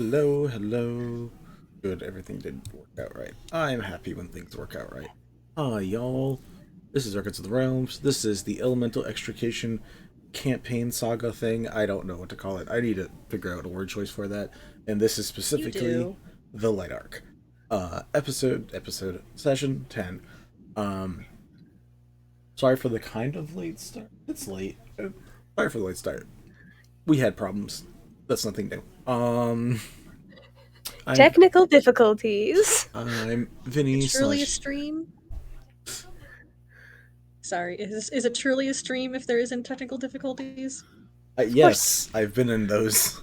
Hello, hello. Good, everything did work out right. I'm happy when things work out right. Hi, y'all. This is Records of the Realms. This is the Elemental Extrication campaign saga thing. I don't know what to call it. I need to figure out a word choice for that. And this is You specifically do. the Light Arc. Session 10. Um, Sorry for the kind of late start. It's late. Sorry for the late start. We had problems. That's nothing new. I'm Technical difficulties. I'm Vinny It's truly a slash. stream. Sorry, is it truly a stream if there isn't technical difficulties? Yes, I've been in those.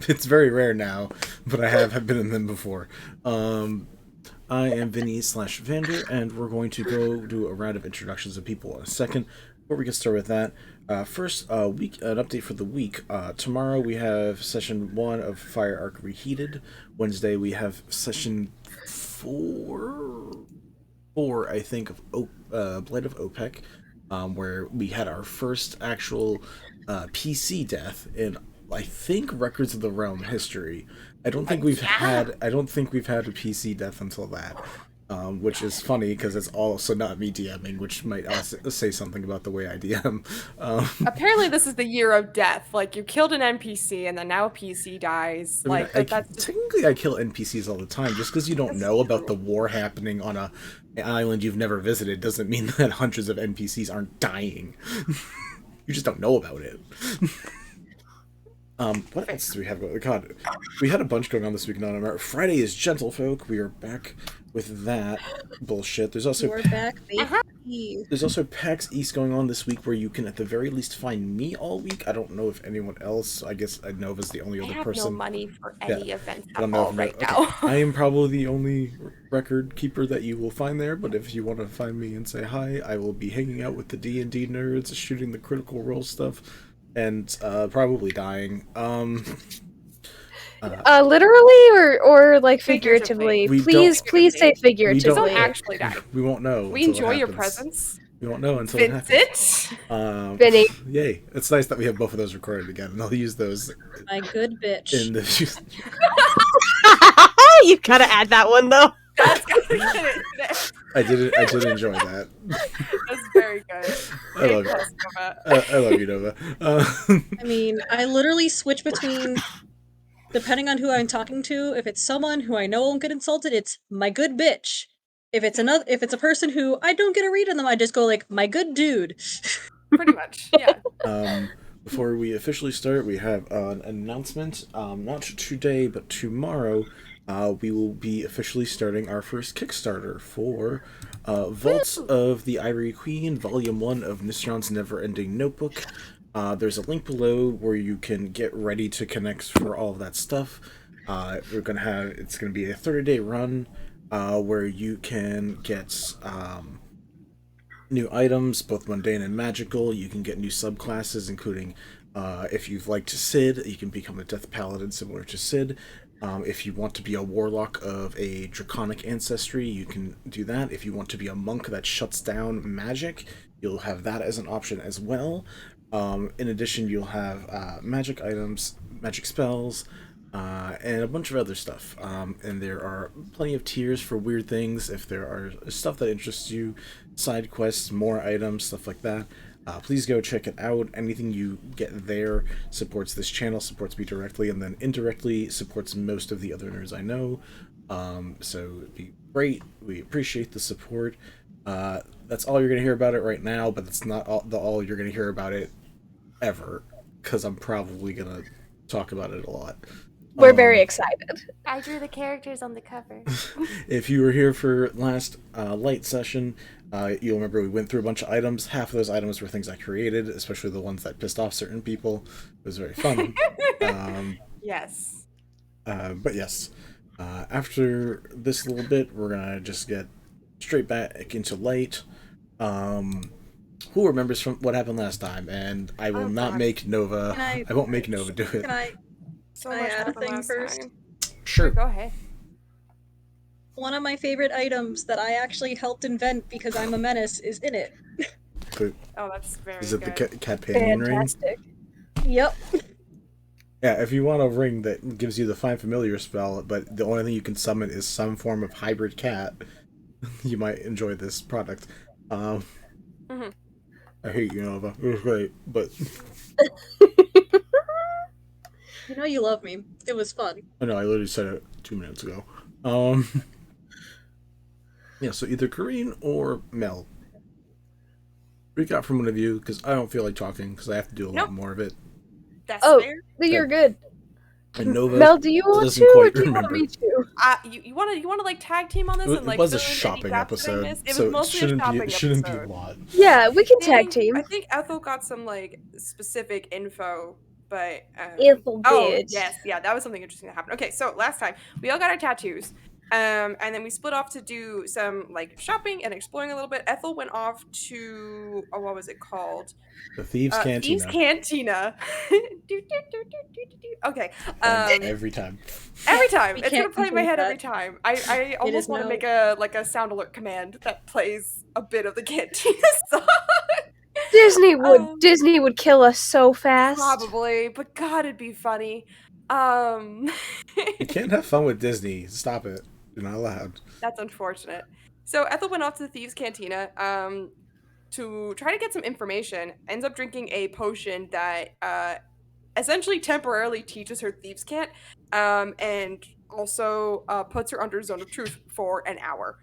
It's very rare now, but I have been in them before. I am Vinny slash Vander, and we're going to go do a round of introductions of people in a second. Before we get started with that, first, an update for the week. Tomorrow we have session 1 of Fire Arc Reheated. Wednesday we have session 4, I think, of Blight of OPEC, where we had our first actual PC death in, I think, Records of the Realm history. I don't think we've had a PC death until that, which is funny because it's also not me DMing, which might also say something about the way I DM. Apparently, this is the year of death. Like, you killed an NPC, and then now a PC dies. I mean, That's just... technically I kill NPCs all the time. Just because you don't know about the war happening on an island you've never visited doesn't mean that hundreds of NPCs aren't dying. You just don't know about it. What else do we have going? God, we had a bunch going on this week. Friday is Gentlefolk. We are back with that bullshit. There's also We're back, baby. There's also PAX East going on this week, where you can at the very least find me all week. I don't know if anyone else. I guess Nova's the only other person. I have no money for any event I don't at know all right now. I am probably the only record keeper that you will find there, but if you want to find me and say hi, I will be hanging out with the D&D nerds, shooting the Critical Role stuff, and probably dying. Literally or like figuratively? Please say We figuratively. don't actually die. We won't know. We until enjoy it your happens. presence. We won't know until it happens. Vincent! Vinny. Yay. It's nice that we have both of those recorded again, and I'll use those My good bitch. in the... You gotta add that one though. That's gotta get it there. I did enjoy that. That's very good. I love A+, it. Nova. I love you, Nova. I mean, I literally switch between, depending on who I'm talking to. If it's someone who I know won't get insulted, it's my good bitch. If it's a person who I don't get a read on them, I just go like, my good dude. Pretty much, yeah. Before we officially start, we have an announcement. Not today, but tomorrow, we will be officially starting our first Kickstarter for Vaults of the Ivory Queen, Volume 1 of Nisran's Never-Ending Notebook. There's a link below where you can get ready to connect for all of that stuff. It's gonna be a 30-day run where you can get new items, both mundane and magical. You can get new subclasses, including if you've liked Sid, you can become a Death Paladin similar to Sid. If you want to be a warlock of a draconic ancestry, you can do that. If you want to be a monk that shuts down magic, you'll have that as an option as well. In addition, you'll have magic items, magic spells, and a bunch of other stuff. And there are plenty of tiers for weird things. If there are stuff that interests you, side quests, more items, stuff like that, please go check it out. Anything you get there supports this channel, supports me directly, and then indirectly supports most of the other nerds I know. So it'd be great. We appreciate the support. That's all you're going to hear about it right now, but that's not all you're going to hear about it ever, because I'm probably going to talk about it a lot. We're very excited. I drew the characters on the cover. If you were here for last light session, you'll remember we went through a bunch of items. Half of those items were things I created, especially the ones that pissed off certain people. It was very fun. Yes. But yes, after this little bit, we're gonna just get straight back into light. Who remembers from what happened last time? And I will not make Nova. I won't make Nova do it. Can I add a thing first? Sure. Go ahead. One of my favorite items that I actually helped invent because I'm a menace is in it. But Oh, that's very is it good. the companion ring? Fantastic. Yep. Yeah, if you want a ring that gives you the Find Familiar spell, but the only thing you can summon is some form of hybrid cat, you might enjoy this product. Um, Mm-hmm. I hate you, Nova. It was great, but You know you love me. It was fun. I know I literally said it 2 minutes ago. Um, yeah, so either Kareen or Mel. Reach out from one of you because I don't feel like talking because I have to do a lot more of it. That's Oh, fair. you're good. And Nova Mel, do you want doesn't to, or quite do you want remember. me to? You want to like tag team on this and It like was a fill in any shopping gaps that I episode, missed? It so was it mostly a shouldn't shopping be a episode. lot. Yeah, we can tag team. I think Ethel got some like specific info, but Ethel oh did. yes, yeah, that was something interesting that happened. Okay, so last time we all got our tattoos, and then we split off to do some like shopping and exploring a little bit. Ethel went off to what was it called? The Thieves' Cantina. Thieves' Cantina. Okay. Every time. Every time. We It's gonna can't play in my complete head that. every time. I almost want to make a sound alert command that plays a bit of the Cantina song. Disney would kill us so fast. Probably, but God, it'd be funny. You can't have fun with Disney. Stop it. You're not allowed. That's unfortunate. So Ethel went off to the Thieves' Cantina to try to get some information. Ends up drinking a potion that essentially temporarily teaches her Thieves' Cant, and also puts her under Zone of Truth for an hour.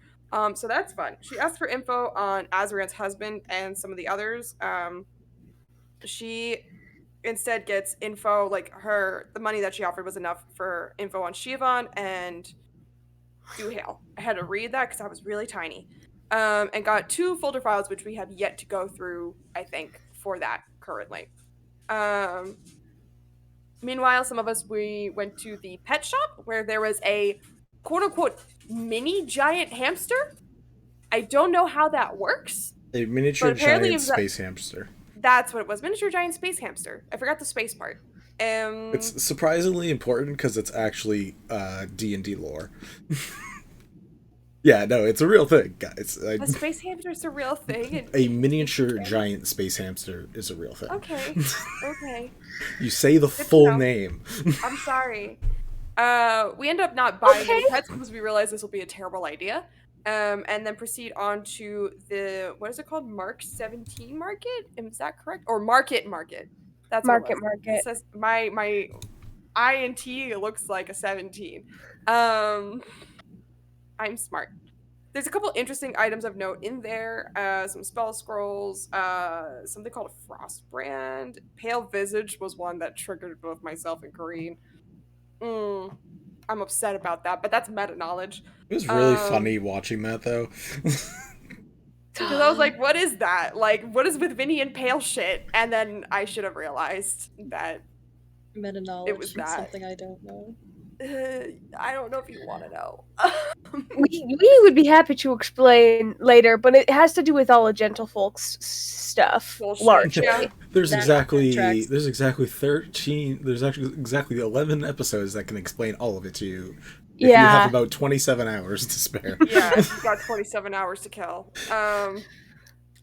So that's fun. She asked for info on Azrian's husband and some of the others. She instead gets info, like the money that she offered was enough for info on Shivan and Duhale. I had to read that because I was really tiny. And got 2 folder files, which we have yet to go through, I think, for that currently. Meanwhile, some of us, we went to the pet shop where there was a quote-unquote mini giant hamster. I don't know how that works. A miniature giant space hamster. That's what it was. Miniature giant space hamster. I forgot the space part. It's surprisingly important because it's actually D&D lore. Yeah, no, it's a real thing, guys. A space hamster is a real thing. A miniature giant space hamster is a real thing. Okay. Okay. You say the full name. I'm sorry. We end up not buying any pets because we realized this will be a terrible idea. And then proceed on to the, what is it called? Mark 17 Market? Is that correct? Or Market. That's Market. It says my INT looks like a 17. I'm smart. There's a couple interesting items of note in there. Some spell scrolls, something called a frost brand. Pale Visage was one that triggered both myself and Kareen. I'm upset about that, but that's meta knowledge. It was really funny watching that, though. Because I was like, what is that? Like, what is with Vinny and pale shit? And then I should have realized that meta knowledge. It was that. Something I don't know. I don't know if you want to know. we would be happy to explain later, but it has to do with all of Gentlefolk's stuff, largely. Yeah. There's exactly 13. There's actually exactly 11 episodes that can explain all of it to you. If you have about 27 hours to spare. Yeah, if you've got 27 hours to kill. I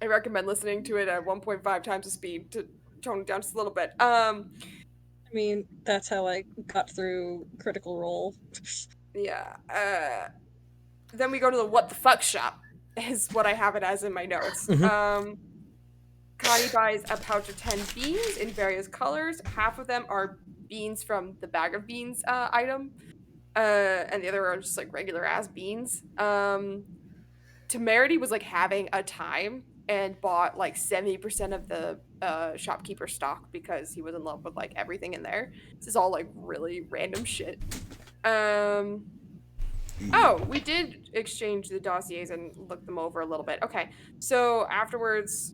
recommend listening to it at 1.5 times the speed to tone it down just a little bit. I mean, that's how I got through Critical Role. Yeah. Then we go to the what the fuck shop, is what I have it as in my notes. Connie buys a pouch of 10 beans in various colors. Half of them are beans from the bag of beans item. And the other are just like regular ass beans. Temerity was like having a time and bought like 70% of the shopkeeper stock because he was in love with like everything in there. This is all like really random shit. Oh, we did exchange the dossiers and look them over a little bit. Okay, so afterwards,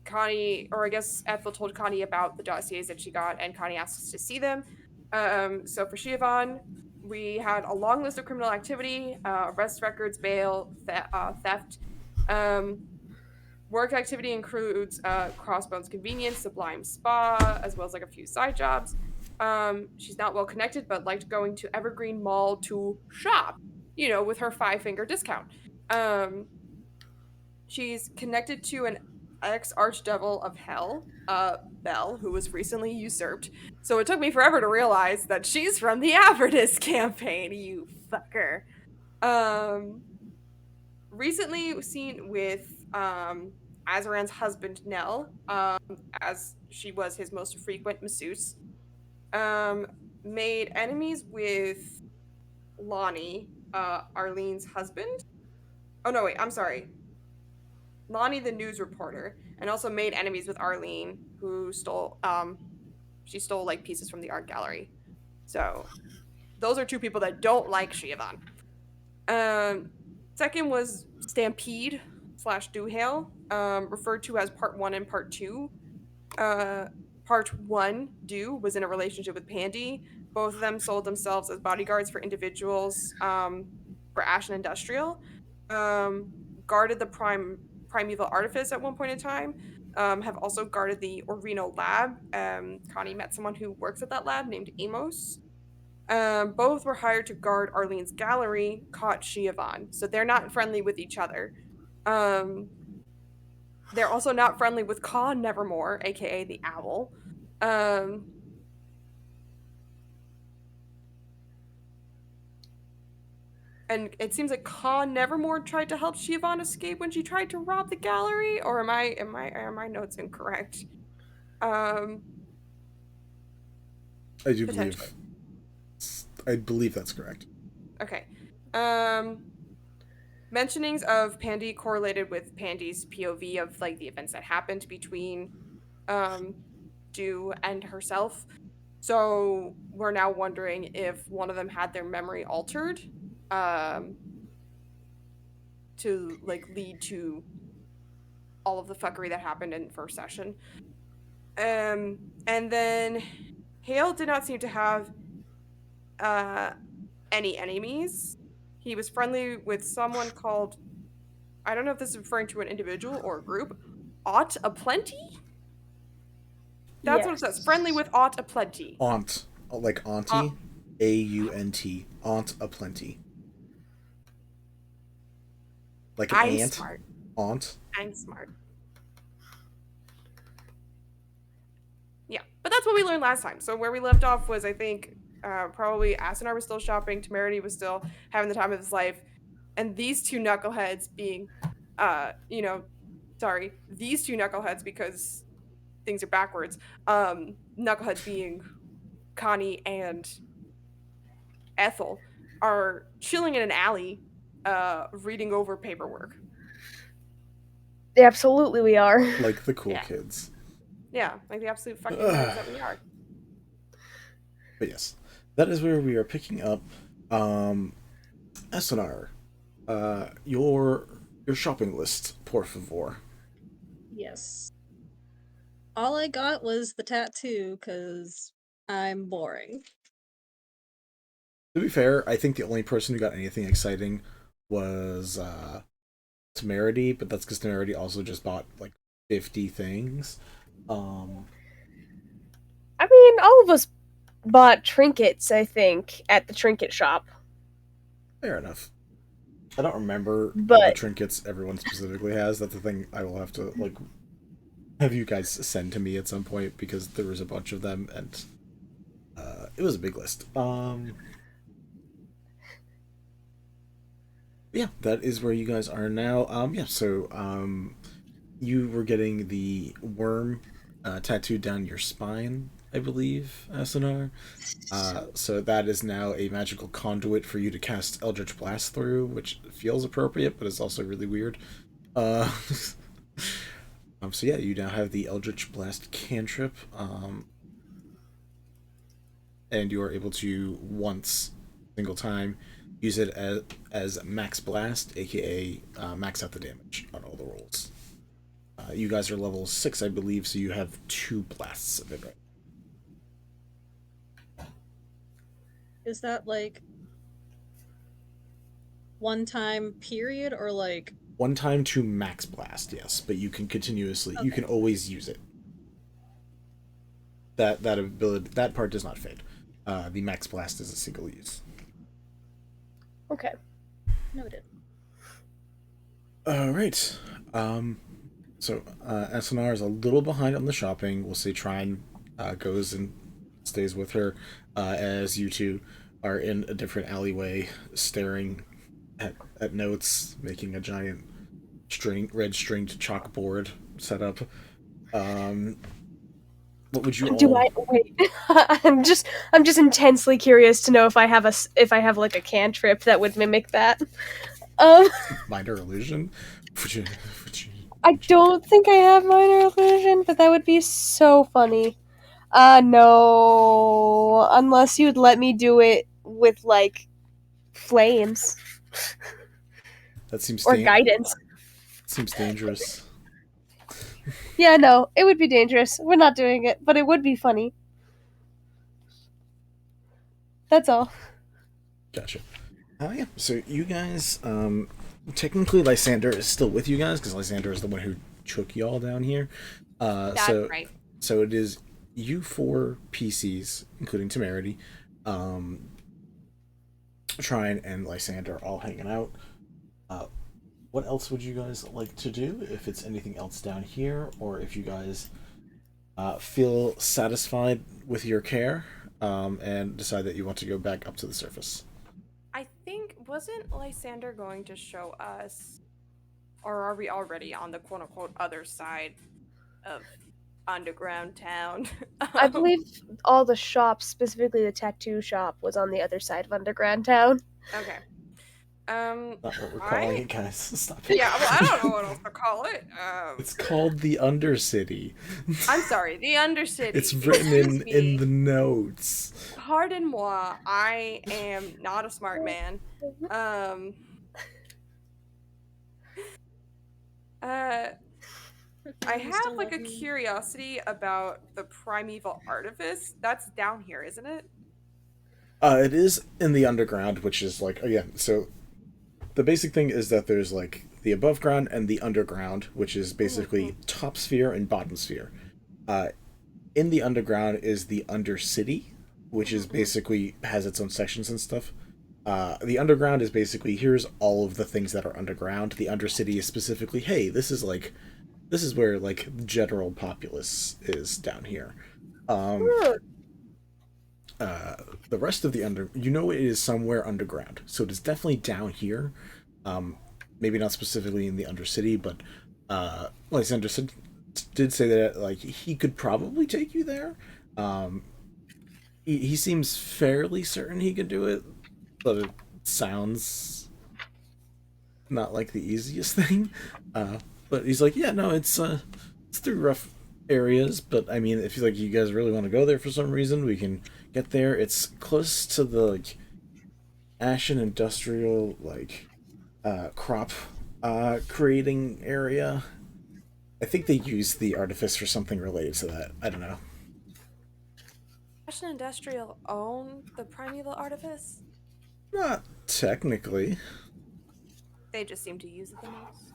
Connie, or I guess Ethel told Connie about the dossiers that she got, and Connie asked us to see them. So for Shivan, we had a long list of criminal activity, arrest records, bail, theft. Work activity includes Crossbones Convenience, Sublime Spa, as well as like a few side jobs. She's not well connected, but liked going to Evergreen Mall to shop, with her 5-finger discount. She's connected to an ex-archdevil of hell, Belle, who was recently usurped. So it took me forever to realize that she's from the Avernus campaign, you fucker. Recently seen with Azaran's husband Nell, as she was his most frequent masseuse. Made enemies with Lonnie, Arlene's husband. Oh no, wait, I'm sorry. Lonnie, the news reporter, and also made enemies with Arlene, who stole she stole like pieces from the art gallery. So those are two people that don't like Shivan. Second was Stampede / Dewhail, referred to as Part 1 and Part 2. Part 1, Dew, was in a relationship with Pandy. Both of them sold themselves as bodyguards for individuals for Ashen Industrial. Guarded the Primeval Artifice at one point in time. Have also guarded the Orvino lab. Connie met someone who works at that lab named Amos. Both were hired to guard Arlene's gallery, caught Shivan. So they're not friendly with each other. They're also not friendly with Khan Nevermore, aka the Owl. And it seems like Khan Nevermore tried to help Shivan escape when she tried to rob the gallery. Or are my notes incorrect? I do believe. I believe that's correct. Okay. Mentionings of Pandy correlated with Pandy's POV of like the events that happened between Dew and herself. So we're now wondering if one of them had their memory altered to like lead to all of the fuckery that happened in first session. And then Hale did not seem to have any enemies. He was friendly with someone called, I don't know if this is referring to an individual or a group, Aunt Aplenty? That's what it says. Friendly with Aunt Aplenty. Aunt. Like auntie. A-U-N-T. Aunt Aplenty. Like an I'm aunt. smart. Aunt. I'm smart. Yeah, but that's what we learned last time. So where we left off was, I think, probably Asunar was still shopping, Temerity was still having the time of his life, and these two knuckleheads being, these two knuckleheads, because things are backwards, knuckleheads being Connie and Ethel, are chilling in an alley, reading over paperwork. Absolutely, we are. Like the cool kids. Yeah, like the absolute fucking nerds that we are. But yes, that is where we are picking up. Asunar, your shopping list, por favor. Yes. All I got was the tattoo, because I'm boring. To be fair, I think the only person who got anything exciting was Temerity, but that's because Temerity also just bought like 50 things. I mean, all of us bought trinkets, I think, at the trinket shop. Fair enough. I don't remember all the But trinkets everyone specifically has. That's the thing I will have to like have you guys send to me at some point, because there was a bunch of them and it was a big list. Yeah, that is where you guys are now. You were getting the worm tattooed down your spine, I believe, Asunar. So that is now a magical conduit for you to cast Eldritch Blast through, which feels appropriate, but is also really weird. So yeah, you now have the Eldritch Blast cantrip, and you are able to once, single time, use it as Max Blast, aka max out the damage on all the rolls. You guys are level 6, I believe, so you have 2 blasts of it, right? Is that like one time period, or like One time to max blast, yes, but you can continuously, you can always use it. That ability, that part does not fade. The max blast is a single use. okay. noted? All right. So Asunar is a little behind on the shopping. We'll say Trine goes and stays with her as you two are in a different alleyway staring at notes, making a giant red stringed chalkboard setup. What would you all... Do I wait? I'm just intensely curious to know if I have like a cantrip that would mimic that. Minor illusion? I don't think I have minor illusion, but that would be so funny. No, unless you'd let me do it with like flames That seems or guidance. Seems dangerous. Yeah, no, it would be dangerous. We're not doing it, but it would be funny. That's all. Gotcha. Yeah. So you guys, technically Lysander is still with you guys because Lysander is the one who took y'all down here. That's right. So it is you four PCs, including Temerity, Trine and Lysander all hanging out. What else would you guys like to do? If it's anything else down here, or if you guys feel satisfied with your care and decide that you want to go back up to the surface. I think, wasn't Lysander going to show us, or are we already on the quote-unquote other side of underground town? I believe all the shops, specifically the tattoo shop, was on the other side of underground town. Okay. Not what we're calling it, guys. Stop it. Yeah, well, I don't know what else to call it. It's called the Undercity. I'm sorry, the Undercity. It's written in the notes. Pardon-moi, I am not a smart man. I have like a curiosity about the primeval artifice. That's down here, isn't it? It is in the underground, which is like, again, so the basic thing is that there's like the above ground and the underground, which is basically top sphere and bottom sphere. In the underground is the Undercity, which is basically has its own sections and stuff. The underground is basically, here's all of the things that are underground. The Undercity is specifically, hey, this is where like general populace is down here. The rest of the it is somewhere underground, so it is definitely down here. Maybe not specifically in the Undercity, but Lysander did say that like he could probably take you there. He seems fairly certain he could do it, but it sounds not like the easiest thing. But he's like, yeah, no, it's through rough areas, but I mean, if you guys really want to go there for some reason, we can get there. It's close to the like Ashen Industrial crop creating area. I think they use the artifice for something related to that. I don't know. Ashen Industrial own the primeval artifice? Not technically. They just seem to use it the most.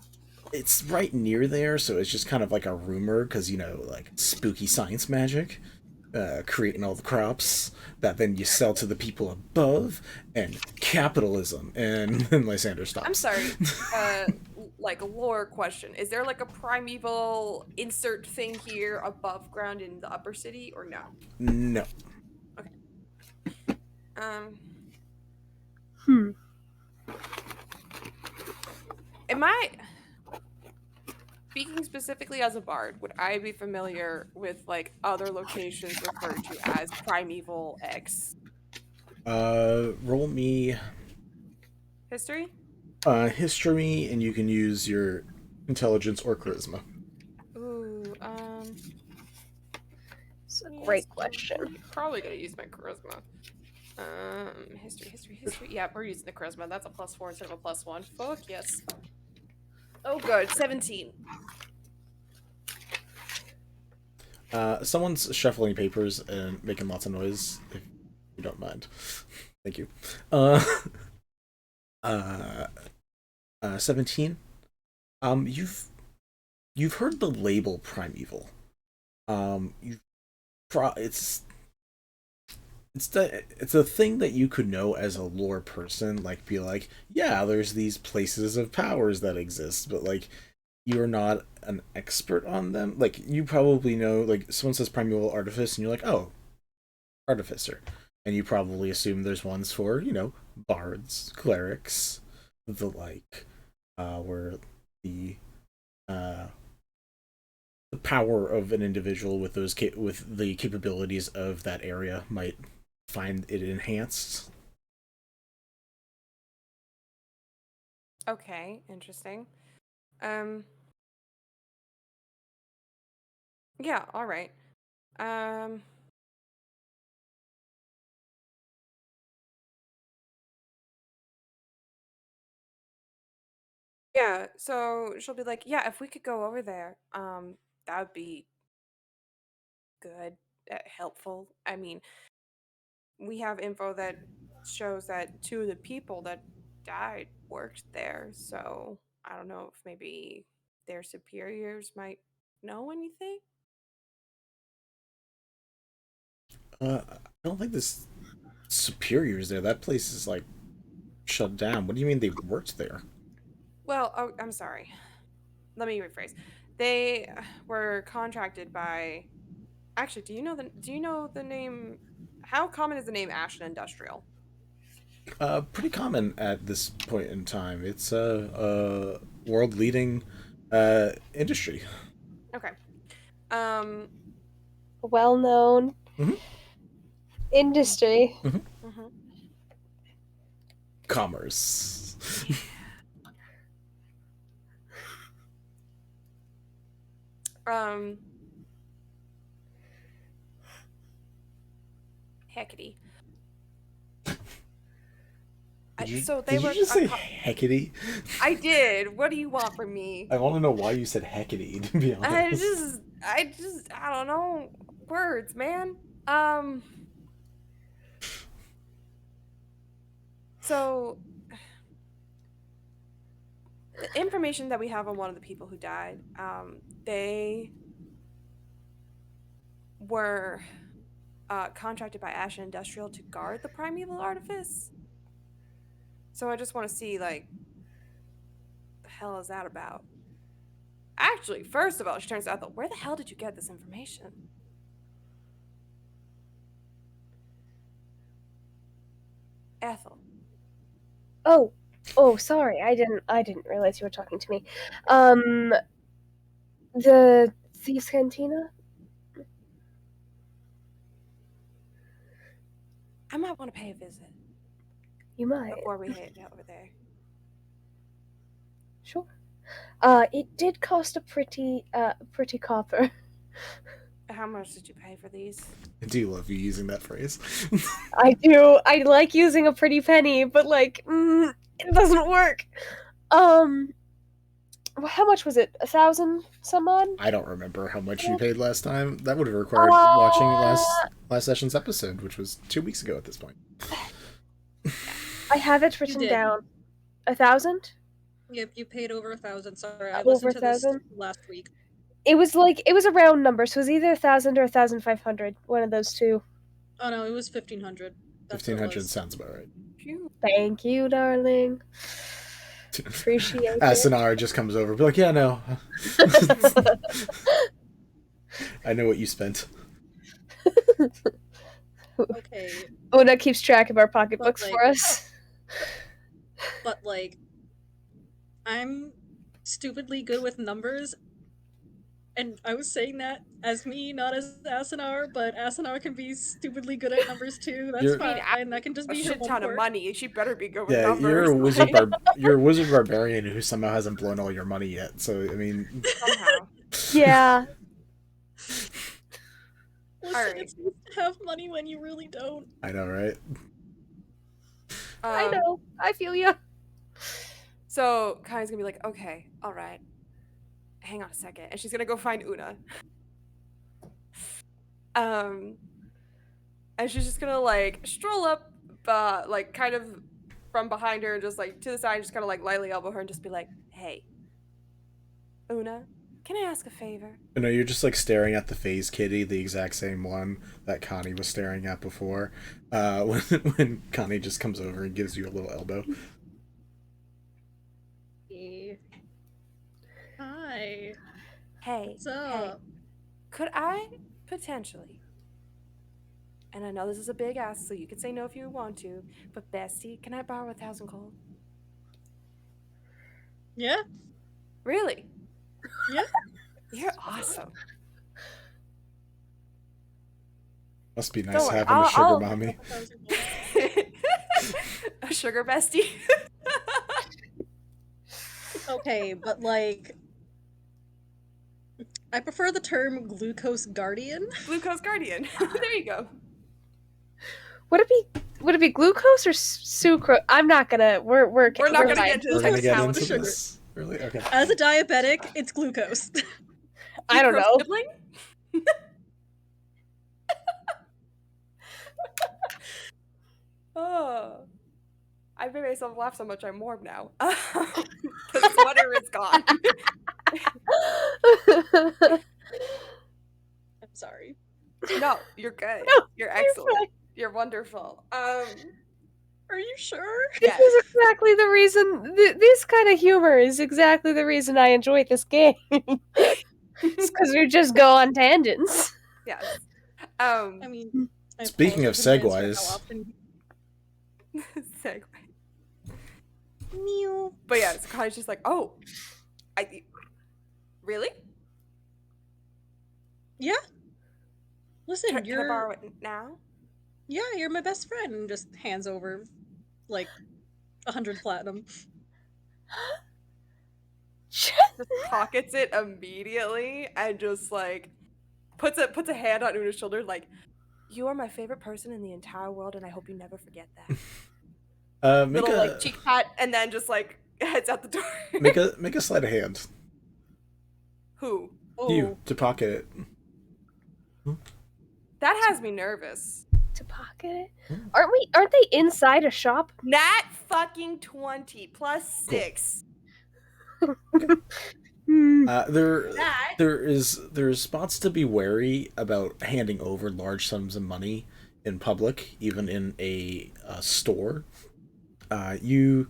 It's right near there, so it's just kind of like a rumor, because, like spooky science magic, creating all the crops that then you sell to the people above, and capitalism, and then Lysander stops. I'm sorry, like a lore question. Is there like a primeval insert thing here above ground in the upper city, or no? No. Okay. Am I... Speaking specifically as a bard, would I be familiar with like other locations referred to as Primeval X? Roll me History? history, and you can use your intelligence or charisma. Ooh, It's a great question. I'm probably gonna use my charisma. History. Yeah, we're using the charisma. That's a +4 instead of a +1. Fuck yes. Oh, good. 17. Someone's shuffling papers and making lots of noise, if you don't mind. Thank you. 17. You've heard the label primeval. It's a thing that you could know as a lore person, like be like, yeah, there's these places of powers that exist, but like you're not an expert on them. Like, you probably know, like, someone says primeval artifice, and you're like, oh, artificer. And you probably assume there's ones for, bards, clerics, the like, where the uh, the power of an individual with with the capabilities of that area might find it enhanced. Okay, interesting. Yeah, all right. Yeah, so she'll be like, yeah, if we could go over there, that would be good, helpful. I mean, we have info that shows that two of the people that died worked there, so I don't know if maybe their superiors might know anything. I don't think this superiors there. That place is like shut down. What do you mean they worked there? Well, oh, I'm sorry. Let me rephrase. They were contracted by. Actually, do you know the name? How common is the name Ashton Industrial? Pretty common at this point in time. It's a world leading industry. Okay. Um. Well-known Mm-hmm. industry. Mm-hmm. Mhm. Commerce. Um. Heckety. So they Did you were. just say heckety? I did. What do you want from me? I want to know why you said heckety, to be honest. I don't know words, man. So the information that we have on one of the people who died, they were contracted by Ashen Industrial to guard the primeval artifice. So I just want to see, like, the hell is that about? Actually, first of all, she turns to Ethel. Where the hell did you get this information? Ethel. Oh, sorry. I didn't realize you were talking to me. The Thieves Cantina? I might want to pay a visit You might. before we head over there. Sure. It did cost a pretty copper. How much did you pay for these? I do love you using that phrase. I do. I like using a pretty penny, but like, it doesn't work. How much was it? 1,000 some odd? I don't remember how much you paid last time. That would have required watching last session's episode, which was 2 weeks ago at this point. I have it written did. down. 1,000? Yep, you paid over 1,000. Sorry, I Over listened to this 1,000? last week. It was a round number, so it was either 1,000 or 1,500. One of those two. Oh no, it was 1,500. That's what it 1,500 was. sounds about right. Phew. Thank you, darling. Appreciate it. Asunar just comes over, be like, yeah, no. I know what you spent. Okay, Una keeps track of our pocketbooks But, for us. but like, I'm stupidly good with numbers, and I was saying that as me, not as Asunar, but Asunar can be stupidly good at numbers too. That's You're- fine. That can just A be her shit ton of quirk. money. She better be good with Yeah, numbers. you're a wizard. like, You're a wizard barbarian who somehow hasn't blown all your money yet. So I mean, somehow. Yeah. Listen, Alright. it's nice to have money when you really don't. I know, right? I know. I feel ya. So Kai's gonna be like, okay, all right, hang on a second, and she's gonna go find Una. And she's just gonna like stroll up, like kind of from behind her and just like to the side, just kind of like lightly elbow her and just be like, hey, Una, can I ask a favor? You know, you're just like staring at the phase kitty, the exact same one that Connie was staring at before. When Connie just comes over and gives you a little elbow. Hi. Hey, What's up? could I potentially, and I know this is a big ask, so you can say no if you want to, but Bestie, can I borrow 1,000 gold? Yeah, Really? yeah. You're awesome. Must be Don't nice worry, having a sugar I'll- mommy. A sugar bestie? Okay, but like, I prefer the term glucose guardian. Glucose guardian. There you go. Would it be glucose or sucrose? I'm not gonna. We're We're not gonna fine. get into We're gonna this. get Glucose into sugar. this. Really? Okay. As a diabetic, it's glucose. I don't know. Sibling? Oh. I made myself laugh so much I'm warm now. The sweater is gone. I'm sorry. No, you're good. No, you're fine. excellent. You're wonderful. Are you sure? Yes. This is exactly the reason. This kind of humor is exactly the reason I enjoy this game. It's because we just go on tangents. Yes. I mean, I Speaking of apologize in advance for segues. how often- Segue. Meow. But yeah, so Connie's just like, oh, really? Yeah. Listen, Can I you're borrow it now? yeah, you're my best friend. And just hands over like 100 platinum. Just pockets it immediately and just like puts a hand on Una's shoulder, like, you are my favorite person in the entire world, and I hope you never forget that. Make Little a like cheek pat, and then just like heads out the door. make a sleight of hand. Who? Oh, You to pocket it. That has me nervous. To pocket it? Aren't they inside a shop? Nat fucking 20 plus 6. There's spots to be wary about handing over large sums of money in public, even in a store. You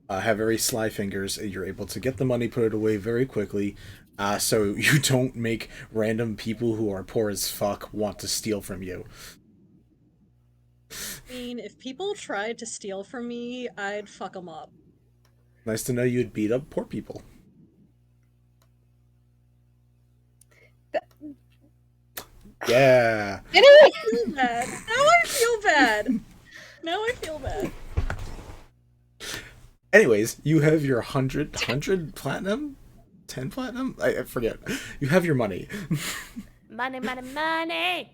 have very sly fingers, and you're able to get the money, put it away very quickly, so you don't make random people who are poor as fuck want to steal from you. I mean, if people tried to steal from me, I'd fuck them up. Nice to know you'd beat up poor people. Yeah. I feel bad. Now I feel bad. Now I feel bad. Anyways, you have your 100 platinum? 10 platinum? I forget. You have your money. Money, money, money.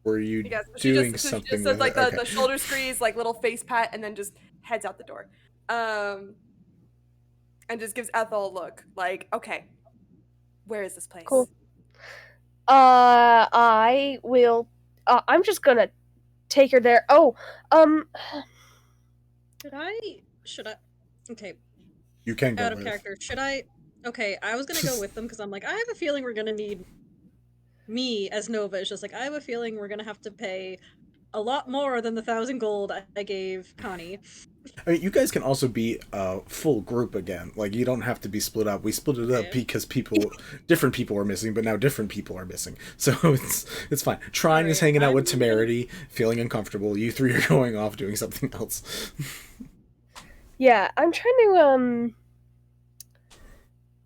Were you Yes, doing she something just does with like it? the shoulder squeeze, like little face pat, and then just heads out the door. And just gives Ethel a look, like, okay, where is this place? Cool. I will. I'm just gonna take her there. Oh, Should I? Okay, You can go out of with. character. Should I? Okay, I was gonna go with them because I'm like, I have a feeling we're gonna need me as Nova. It's just like I have a feeling we're gonna have to pay a lot more than the 1,000 gold I gave Connie. I mean, you guys can also be a full group again. Like, you don't have to be split up. We split it up Okay. because different people were missing, but now different people are missing. So it's fine. Trying is Alright, hanging out with I'm- Temerity, feeling uncomfortable. You three are going off doing something else. yeah. I'm trying to.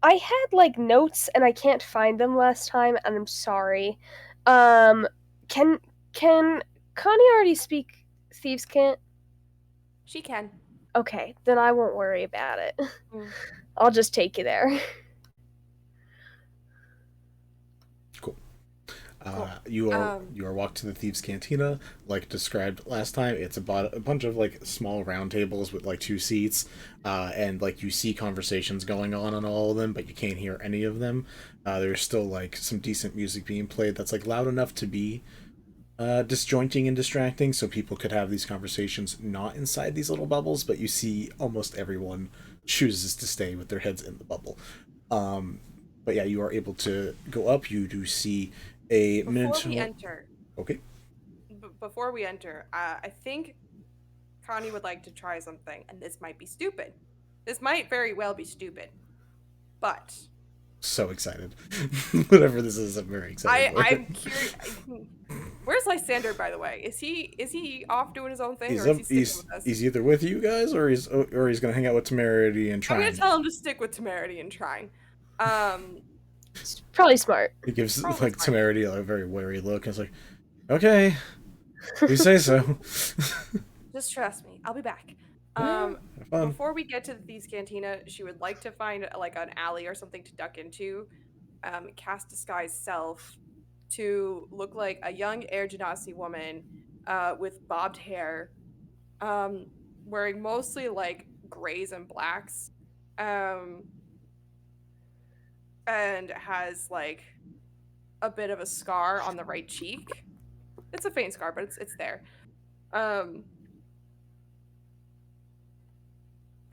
I had like notes and I can't find them last time, and I'm sorry. Can Connie already speak Thieves' Cant? She can. Okay, then I won't worry about it. Mm. I'll just take you there. Cool. You are walked to the Thieves' Cantina, like described last time. It's about a bunch of like small round tables with like 2 seats, and like you see conversations going on all of them, but you can't hear any of them. There's still like some decent music being played that's like loud enough to be disjointing and distracting, so people could have these conversations not inside these little bubbles, but you see almost everyone chooses to stay with their heads in the bubble. But yeah, you are able to go up. You do see a Before miniature. we enter, Okay. before we enter, I think Connie would like to try something, and this might be stupid. This might very well be stupid, but So excited. Whatever this is, I'm very excited for it. I'm curious. Where's Lysander, by the way? Is he off doing his own thing, He's or is up. he sticking with us? He's either with you guys or he's gonna hang out with Temerity and try. I'm gonna tell him to stick with Temerity and trying. It's probably smart. He gives Probably like smart. Temerity a very wary look, and it's like, okay, you say so. Just trust me, I'll be back. Have fun. Before we get to the Thieves' Cantina, she would like to find like an alley or something to duck into, cast disguise self to look like a young Air Genasi woman with bobbed hair, wearing mostly like grays and blacks, and has like a bit of a scar on the right cheek. It's a faint scar, but it's there.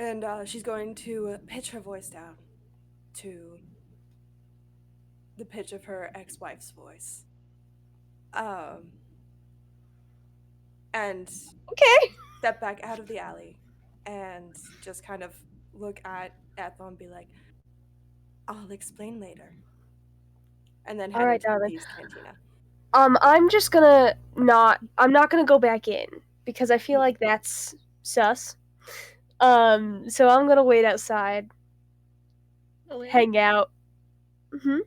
And she's going to pitch her voice down to the pitch of her ex-wife's voice. And Okay. step back out of the alley and just kind of look at Ethel and be like, I'll explain later. And then head All right, into the darling. Thieves' Cantina. I'm just gonna I'm not gonna go back in because I feel like that's sus. So I'm gonna wait outside, Oh, yeah. hang out. Mm-hmm.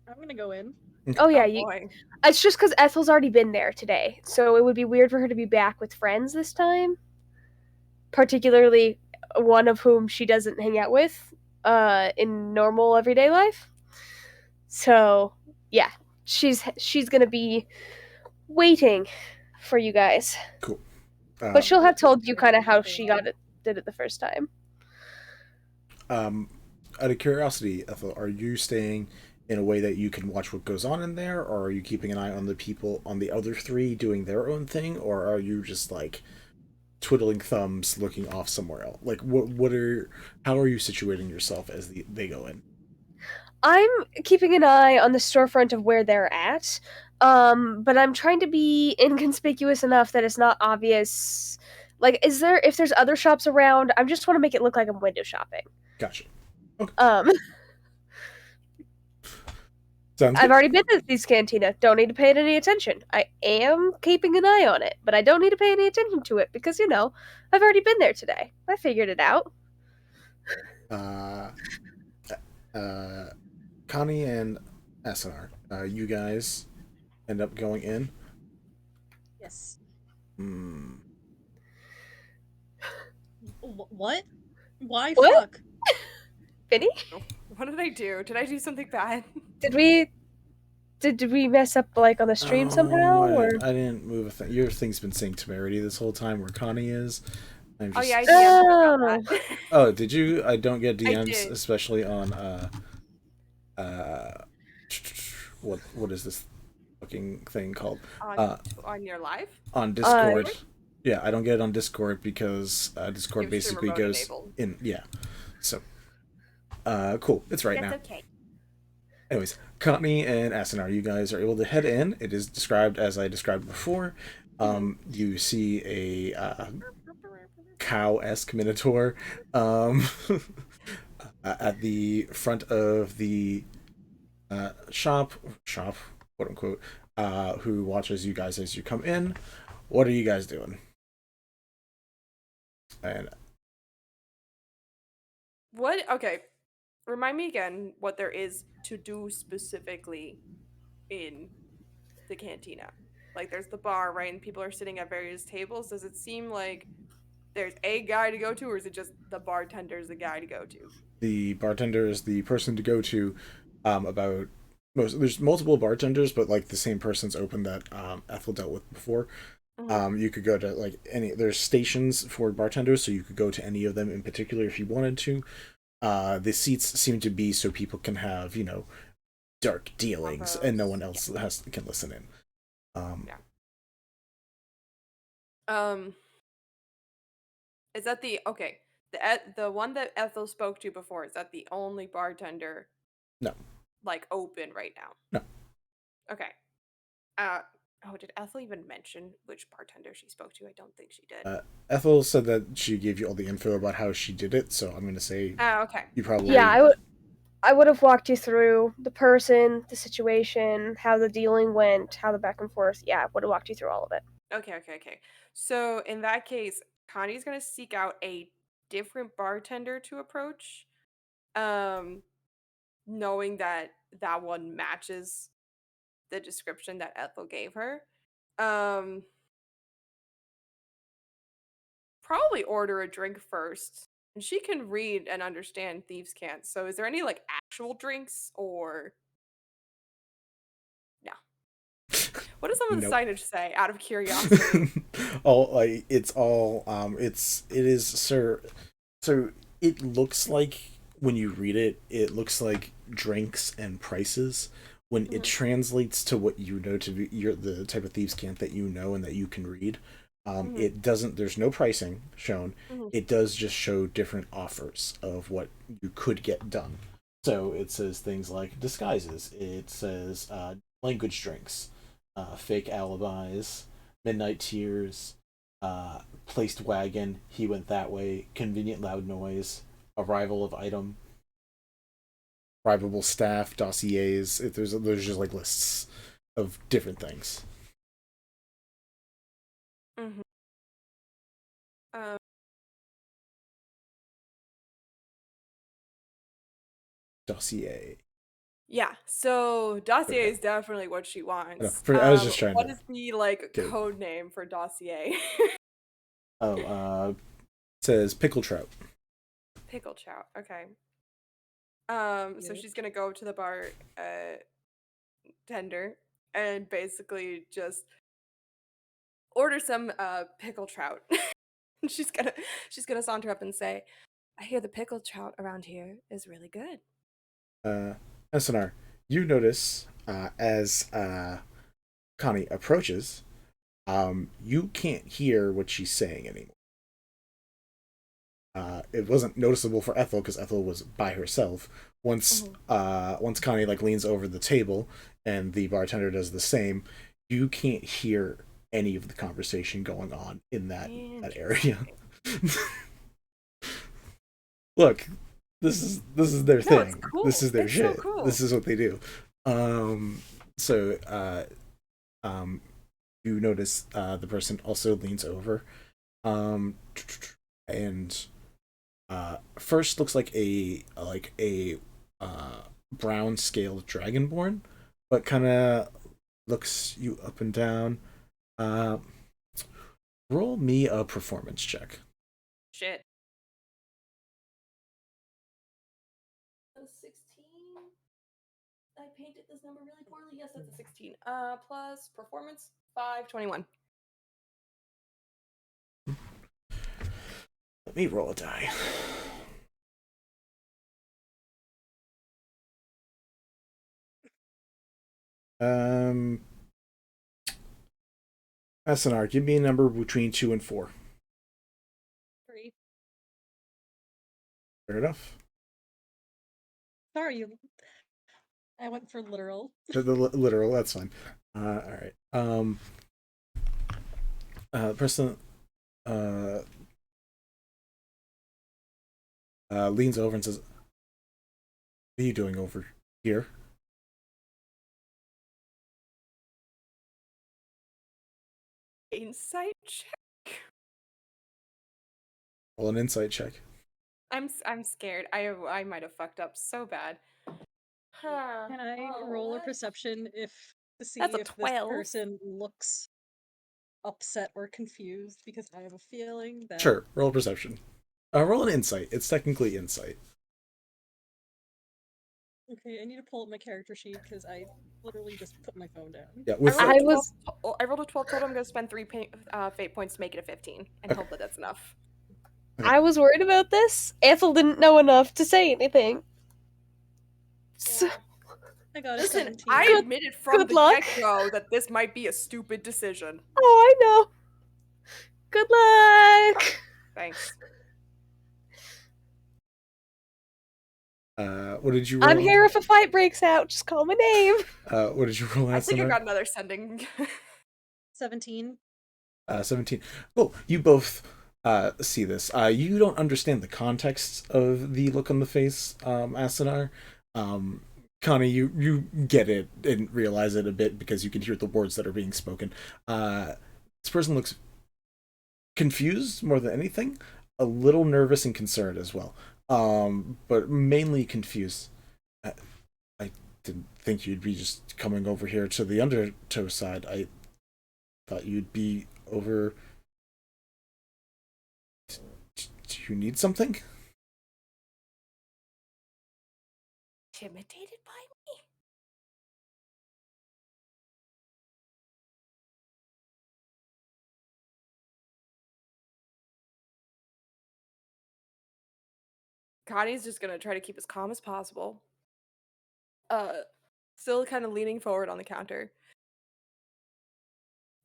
I'm gonna go in. Oh yeah, Oh, boy. it's just because Ethel's already been there today, so it would be weird for her to be back with friends this time. Particularly one of whom she doesn't hang out with in normal everyday life. So yeah, she's gonna be waiting for you guys, Cool. but she'll have told you kind of how she did it the first time. Out of curiosity, Ethel, are you staying in a way that you can watch what goes on in there, or are you keeping an eye on the people on the other three doing their own thing, or are you just like twiddling thumbs, looking off somewhere else? Like, how are you situating yourself as they go in? I'm keeping an eye on the storefront of where they're at, but I'm trying to be inconspicuous enough that it's not obvious. Like, if there's other shops around, I just want to make it look like I'm window shopping. Gotcha. Okay. I've already been to these cantina. Don't need to pay it any attention. I am keeping an eye on it, but I don't need to pay any attention to it because, I've already been there today. I figured it out. Connie and Asunar, you guys end up going in. Yes. What? Why What? fuck? Vinny? What did I do? Did I do something bad? Did we mess up like on the stream somehow? Or I didn't move a thing. Your thing's been saying Temerity this whole time where Connie is. I'm just... Oh yeah, I DM'd about that. Oh, did you? I don't get I DMs, did. especially on what is this fucking thing called? On your live? On Discord. Yeah, I don't get it on Discord because Discord basically goes enabled. in. Yeah, so cool. It's right now. That's okay. Anyways, Connie and Asunar, you guys are able to head in. It is described as I described before. You see a cow-esque minotaur at the front of the shop, quote unquote, who watches you guys as you come in. What are you guys doing? And What? Okay. Remind me again what there is to do specifically in the cantina. Like, there's the bar, right? And people are sitting at various tables. Does it seem like there's a guy to go to, or is it just the bartender's the guy to go to? The bartender is the person to go to. There's multiple bartenders, but like the same person's open that Ethel dealt with before. You could go to like there's stations for bartenders, so you could go to any of them in particular if you wanted to. The seats seem to be so people can have, dark dealings and no one else can listen in. Is that the one that Ethel spoke to before? Is that the only bartender? No. Like open right now? No. Okay. Oh, did Ethel even mention which bartender she spoke to? I don't think she did. Ethel said that she gave you all the info about how she did it, so I'm going to say Okay. you probably... Yeah, I would have walked you through the person, the situation, how the dealing went, how the back and forth. Yeah, I would have walked you through all of it. Okay. So in that case, Connie's gonna seek out a different bartender to approach, knowing that that one matches the description that Ethel gave her. Probably order a drink first. And she can read and understand thieves can't. So is there any like actual drinks or no? What does some of the Nope. signage say out of curiosity? It is, sir. So it looks like when you read it, it looks like drinks and prices. When it translates to what you know to be the type of thieves cant that you know and that you can read, it doesn't. There's no pricing shown. It does just show different offers of what you could get done. So it says things like disguises. It says language drinks, fake alibis, midnight tears, placed wagon, he went that way, convenient loud noise, arrival of item, arrivable staff, dossiers. There's just like lists of different things. Mm-hmm. Dossier. Yeah, so dossier is definitely what she wants. I was just trying what to... is the like Good. code name for dossier? It says pickle trout. Pickle trout. Okay. So she's gonna go to the bar tender and basically just order some pickle trout. she's gonna saunter up and say, I hear the pickle trout around here is really good. Asunar, you notice as Connie approaches, you can't hear what she's saying anymore. It wasn't noticeable for Ethel because Ethel was by herself. Once Connie like leans over the table and the bartender does the same, you can't hear any of the conversation going on in that area. Look, this is their thing. Cool. This is their it's shit. So cool. This is what they do. You notice the person also leans over, and first looks like a brown scaled dragonborn, but kind of looks you up and down. Roll me a performance check. Shit. 16. I painted this number really poorly. Yes, that's a 16. Plus performance 5, 21. Let me roll a die. SNR, give me a number between 2 and 4. 3. Fair enough. Sorry, I went for literal. The literal, that's fine. All right. Person leans over and says, "What are you doing over here?" Insight check. Roll an insight check. I'm scared. I might have fucked up so bad. Can I roll a perception to see That's a if 12. this person looks upset or confused? Because I have a feeling that... Sure, roll a perception. Roll an insight. It's technically insight. Okay, I need to pull up my character sheet because I literally just put my phone down. Yeah, I rolled a 12 total. I'm going to spend 3 fate points to make it a 15 and hope that that's enough. Okay. I was worried about this. Ethel didn't know enough to say anything. So, I got a Listen, 17. I admitted from good the luck. get-go that this might be a stupid decision. oh, I know. Good luck. Thanks. What did you roll? I'm here if a fight breaks out. Just call my name. What did you roll? I think I Asunar? got another sending. 17. 17. Well, you both see this. You don't understand the context of the look on the face, Asunar. Connie, you get it and realize it a bit because you can hear the words that are being spoken. This person looks confused more than anything, a little nervous and concerned as well, but mainly confused. I didn't think you'd be just coming over here to the Undertow side. I thought you'd be over. Do you need something? Intimidated by me? Connie's just gonna try to keep as calm as possible. Still kind of leaning forward on the counter.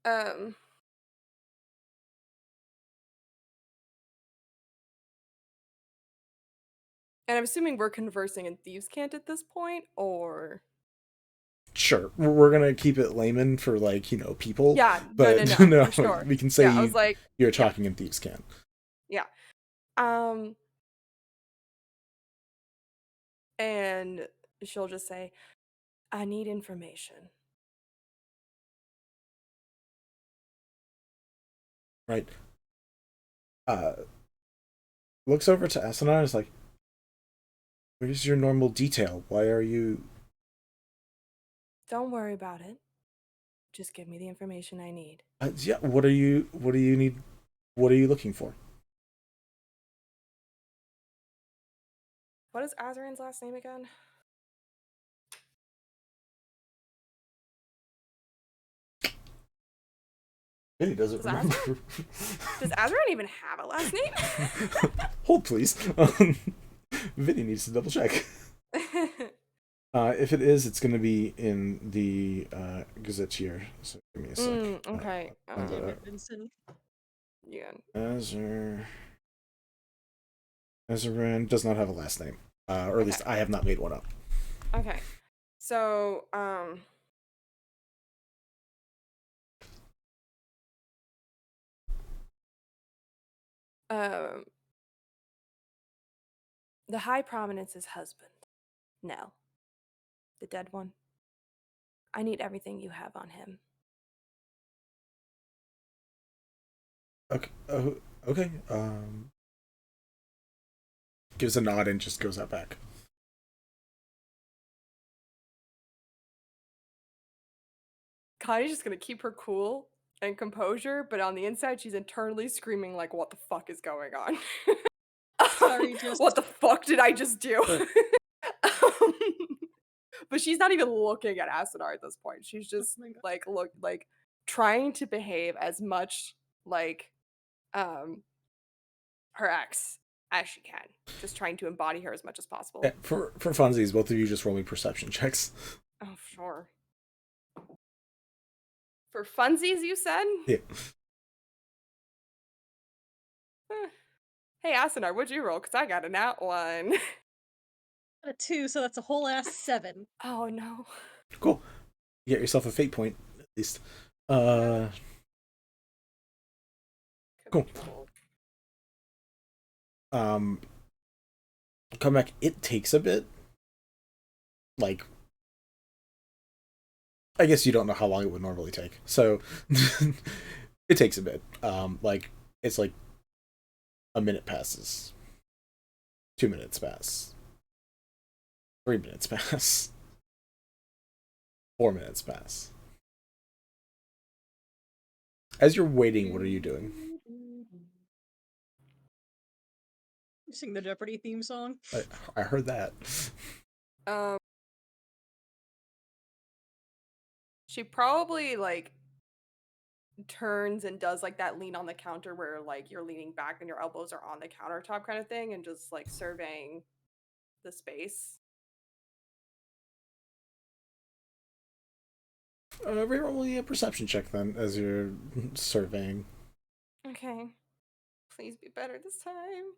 And I'm assuming we're conversing in Thieves' Cant at this point, or Sure, we're gonna keep it layman for people. yeah, but no, for sure. we can say Yeah, I was like, you're talking in Thieves' Cant. yeah. And she'll just say, I need information. Right. Looks over to Asunar and is like, where's your normal detail? Why are you... Don't worry about it. Just give me the information I need. Yeah, what do you need? What are you looking for? What is Azarin's last name again? Vinny doesn't remember. Does Azarin even have a last name? Hold, please. Vinny needs to double check. If it is, it's going to be in the Gazetteer. So give me a sec. Okay. Damn it, Vincent. Yeah. Azarin does not have a last name. Or at least I have not made one up. Okay. So, the High Prominence's husband, Nell, the dead one. I need everything you have on him. Okay. Okay. Gives a nod and just goes out back. Connie's just gonna keep her cool and composure, but on the inside, she's internally screaming like, "What the fuck is going on?" Sorry, just what the fuck did I just do? But she's not even looking at Asunar at this point. She's just trying to behave as much like her ex as she can. Just trying to embody her as much as possible. For funsies, both of you just roll me perception checks. Oh, sure. For funsies, you said? Yeah. Hey, Asunar, what'd you roll? Because I got a nat 1. a 2, so that's a whole ass 7. Oh, no. Cool. You get yourself a fate point, at least. Cool. Come back. It takes a bit. I guess you don't know how long it would normally take. So it takes a bit. It's like a minute passes. 2 minutes pass. 3 minutes pass. 4 minutes pass. As you're waiting, what are you doing? You sing the Jeopardy theme song. I heard that. She probably turns and does that lean on the counter where you're leaning back and your elbows are on the countertop kind of thing, and just surveying the space. Reroll me a perception check then as you're surveying. Okay. Please be better this time.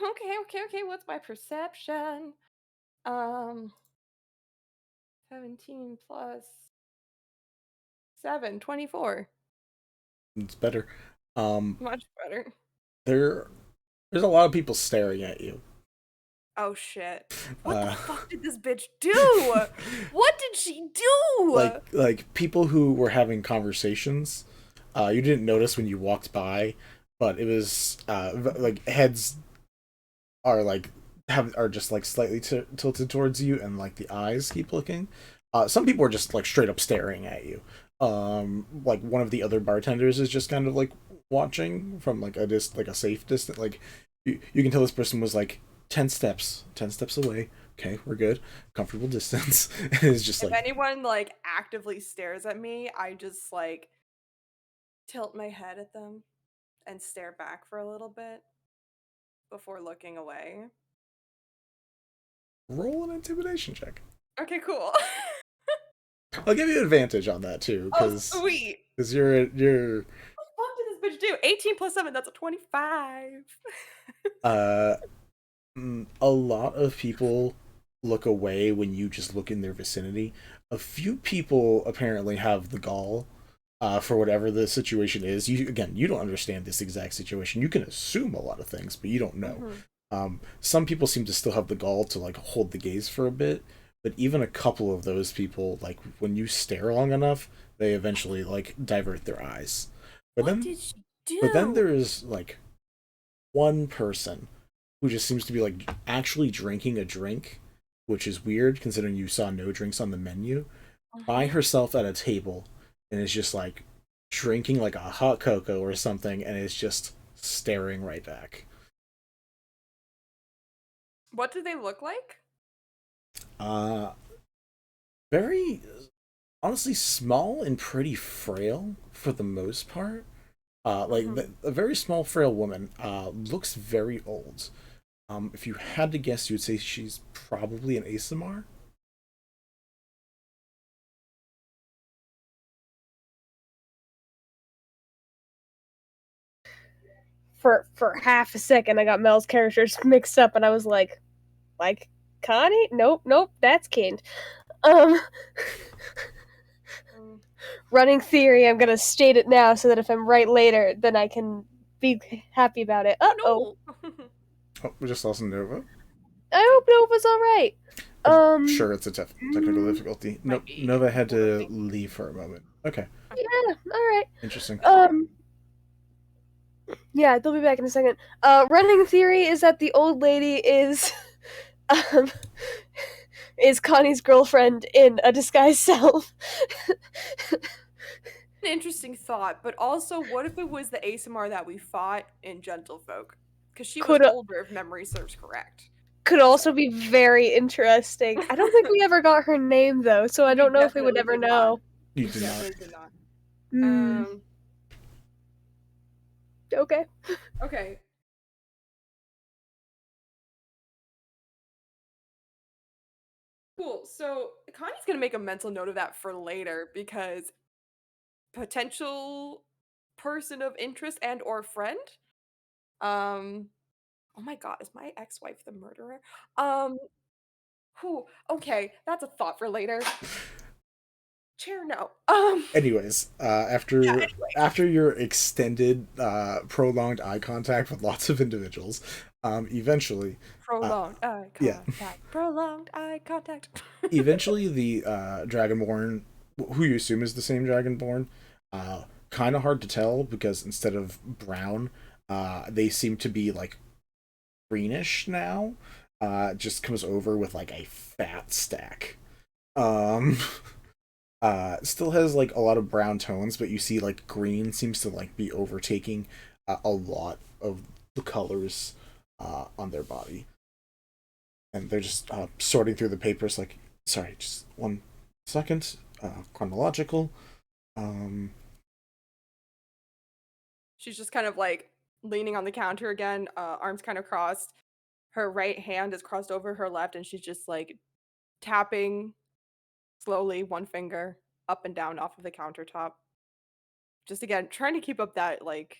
Okay. What's my perception? 17 plus 7, 24. It's better. Much better. There's a lot of people staring at you. Oh shit. What the fuck did this bitch do? What did she do? Like people who were having conversations. You didn't notice when you walked by, but it was like heads are just like slightly tilted towards you, and like the eyes keep looking. Some people are just like straight up staring at you. Like one of the other bartenders is just kind of like watching from like a safe distance. Like you can tell this person was like 10 steps away. Okay, we're good. Comfortable distance. And it's just if like, anyone like actively stares at me, I just like tilt my head at them and stare back for a little bit before looking away. roll an intimidation check. Okay, cool. I'll give you advantage on that too, Oh, because sweet. you're What the fuck did this bitch do? 18 plus 7, that's a 25. a lot of people look away when you just look in their vicinity. A few people apparently have the gall, for whatever the situation is. You don't understand this exact situation. You can assume a lot of things, but you don't know. Some people seem to still have the gall to like hold the gaze for a bit, but even a couple of those people, like when you stare long enough, they eventually like divert their eyes. But What did she do? But then there is like one person who just seems to be like actually drinking a drink, which is weird considering you saw no drinks on the menu, by herself at a table, and is just like drinking like a hot cocoa or something, and is just staring right back. What do they look like? Very honestly small and pretty frail for the most part. A very small, frail woman. Looks very old. If you had to guess, you would say she's probably an Asunar. For half a second, I got Mel's characters mixed up, and I was like Connie? Nope, that's Kind. Running theory, I'm gonna state it now so that if I'm right later, then I can be happy about it. No. Oh, we just saw some Nova. I hope Nova's alright. I'm sure it's a technical difficulty. Nova had to leave for a moment. Okay. Yeah, alright. Interesting. Yeah, they'll be back in a second. Running theory is that the old lady is is Connie's girlfriend in a disguised self. An interesting thought, but also, what if it was the Asunar that we fought in Gentlefolk? Because she was older, if memory serves correct. Could also be very interesting. I don't think we ever got her name, though, so I don't know if we would ever know. You did not. Okay. Okay. Cool. So Connie's gonna make a mental note of that for later, because potential person of interest and or friend. Oh my god, is my ex-wife the murderer? Okay, that's a thought for later. Chair, no. Anyways, after your extended, prolonged eye contact with lots of individuals, eventually prolonged eye contact. Eventually, the Dragonborn, who you assume is the same Dragonborn, kind of hard to tell because instead of brown, they seem to be like greenish now. Just comes over with like a fat stack. Still has like a lot of brown tones, but you see like green seems to like be overtaking a lot of the colors on their body. And they're just sorting through the papers like, sorry, just 1 second. Chronological. She's just kind of like leaning on the counter again, arms kind of crossed. Her right hand is crossed over her left, and she's just like tapping slowly, one finger up and down off of the countertop. Just again, trying to keep up that like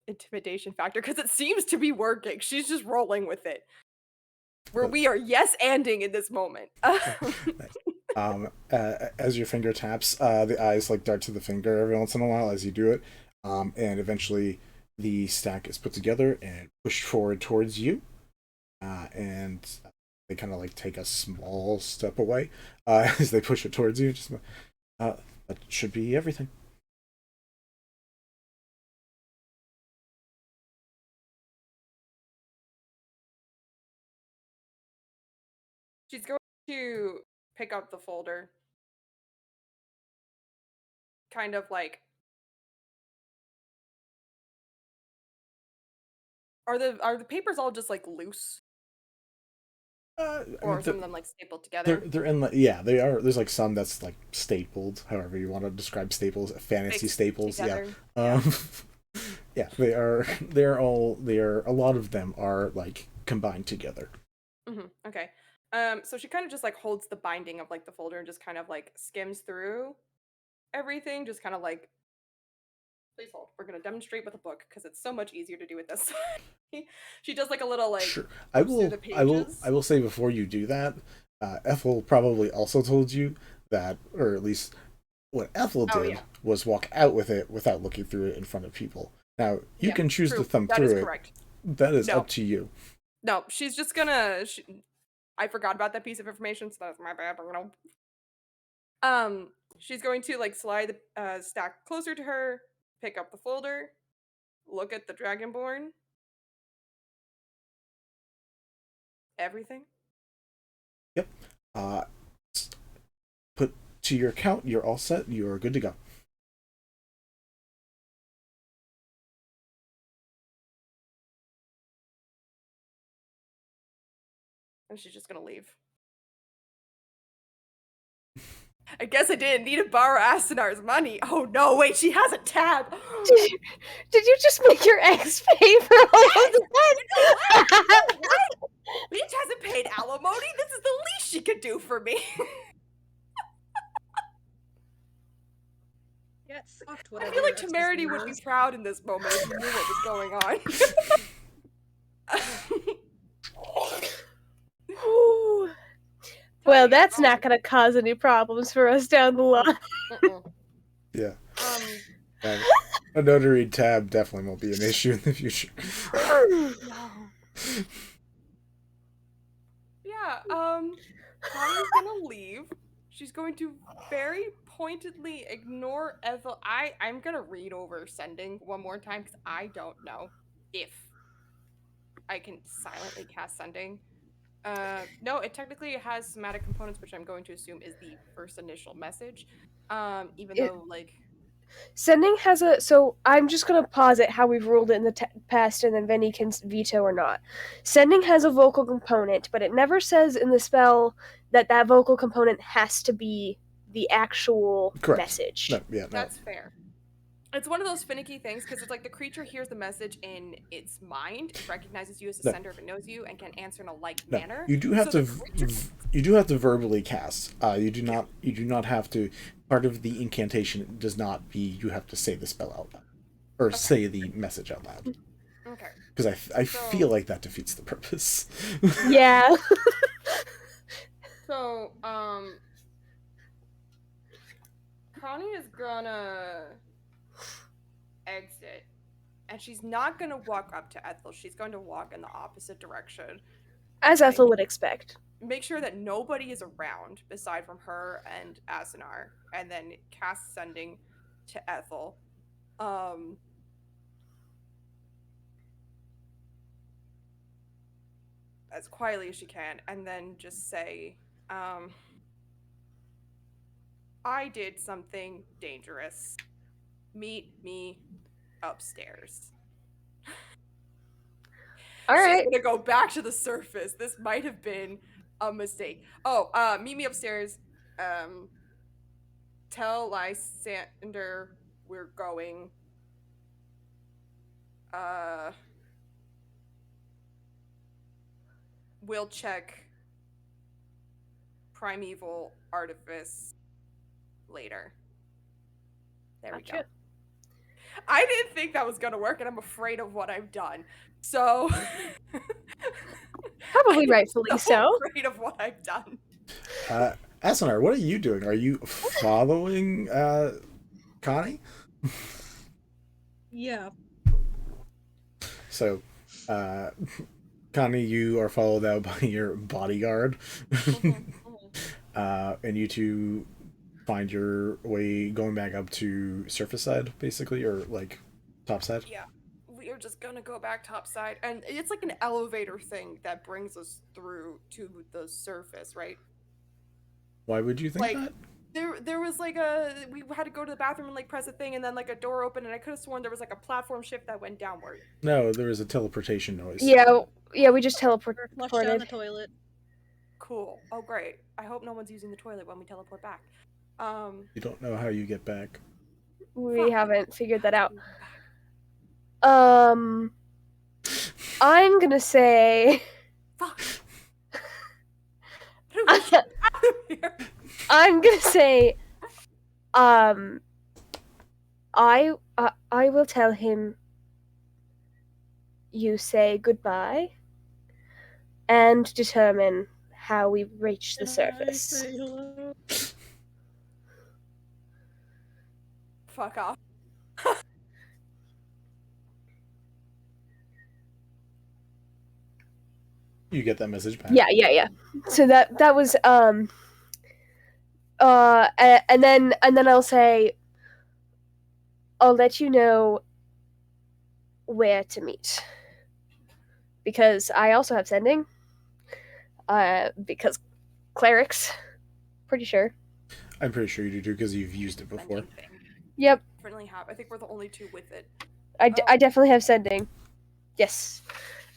intimidation factor, because it seems to be working. She's just rolling with it. We are yes-anding in this moment. As your finger taps, the eyes like dart to the finger every once in a while as you do it, and eventually the stack is put together and pushed forward towards you, and they kind of like take a small step away as they push it towards you. Just that should be everything. She's going to pick up the folder. Kind of like, are the papers all just like loose, or some of them like stapled together? They're in the yeah they are. There's like some that's like stapled, however you want to describe staples, fantasy staples. Together. Yeah. Yeah, they are. A lot of them are like combined together. Okay. So she kind of just like holds the binding of like the folder and just kind of like skims through everything, just kind of like, please hold. We're gonna demonstrate with a book because it's so much easier to do with this. She does like a little like. Sure. Through the pages. I will say before you do that, Ethel probably also told you that, or at least what Ethel did was walk out with it without looking through it in front of people. Now you can choose to thumb through it. Correct. That is up to you. No, she's just gonna. I forgot about that piece of information, so that's my bad. She's going to like slide the stack closer to her, pick up the folder, look at the Dragonborn. Everything. Yep. Put to your count. You're all set. You are good to go. And she's just gonna leave. I guess I didn't need to borrow Asunar's money. Oh no, wait, she has a tab. Did you just make your ex pay for all of that? What? Bitch hasn't paid alimony. This is the least she could do for me. Yeah, it sucked. I feel like Temerity would be proud in this moment if you knew what was going on. Well, that's not going to cause any problems for us down the line. Yeah. A notary tab definitely won't be an issue in the future. Yeah, Connie's gonna leave. She's going to very pointedly ignore Ethel. I'm gonna read over sending one more time because I don't know if I can silently cast sending. No, it technically has somatic components, which I'm going to assume is the first initial message. Though, like... Sending has a... So, I'm just going to pause it how we've ruled it in the past, and then Vinny can veto or not. Sending has a vocal component, but it never says in the spell that that vocal component has to be the actual message. No. That's fair. It's one of those finicky things, because it's like the creature hears the message in its mind, it recognizes you as the sender if it knows you, and can answer in a like manner. You do have you do have to verbally cast. You do not have to. Part of the incantation does not be you have to say the spell out loud, or say the message out loud. Okay. Because I feel like that defeats the purpose. Yeah. So, Connie is gonna exit, and she's not gonna walk up to Ethel. She's going to walk in the opposite direction. As Ethel would expect. Make sure that nobody is around aside from her and Asunar, and then cast sending to Ethel. As quietly as she can, and then just say, I did something dangerous. Meet me upstairs. All right. She's gonna go back to the surface. This might have been a mistake. Oh, meet me upstairs. Tell Lysander we're going. We'll check Primeval Artifice later. There we go. I didn't think that was gonna work, and I'm afraid of what I've done. So probably rightfully so. Afraid of what I've done. Asunar, what are you doing? Are you following Connie? Yeah. So, Connie, you are followed out by your bodyguard, and you two find your way going back up to surface side, basically, or like top side. Yeah, we are just gonna go back topside, and it's like an elevator thing that brings us through to the surface, right? Why would you think Like, that? there was like we had to go to the bathroom and like press a thing, and then like a door opened, and I could have sworn there was like a platform shift that went downward. No, there was a teleportation noise. Yeah, we just Flush down the teleported. toilet. Cool. Oh, great. I hope no one's using the toilet when we teleport back. You don't know how you get back. We haven't figured that out. I'm gonna say. Fuck. I'm gonna say. I will tell him. You say goodbye. And determine how we reach the surface. Fuck off. You get that message back. Yeah. So that was and then I'll say I'll let you know where to meet. Because I also have sending. Because clerics, pretty sure. I'm pretty sure you do because you've used it before. Yep. Definitely have. I think we're the only two with it. I definitely have sending. Yes.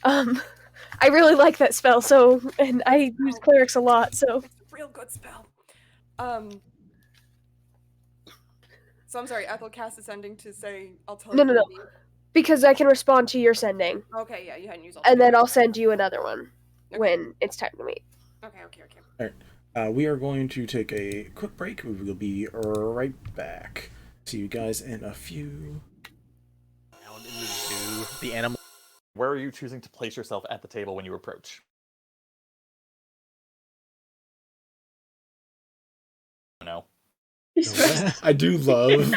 I really like that spell, so and I use clerics a lot, so it's a real good spell. So I'm sorry, Ethel cast ascending to say I'll tell you. No. Because I can respond to your sending. Okay, yeah, you hadn't used all. And then I'll send you another one when it's time to meet. Okay. All right. We are going to take a quick break. We will be right back. See you guys in a few. Down in the zoo, the animal. Where are you choosing to place yourself at the table when you approach? No. I do love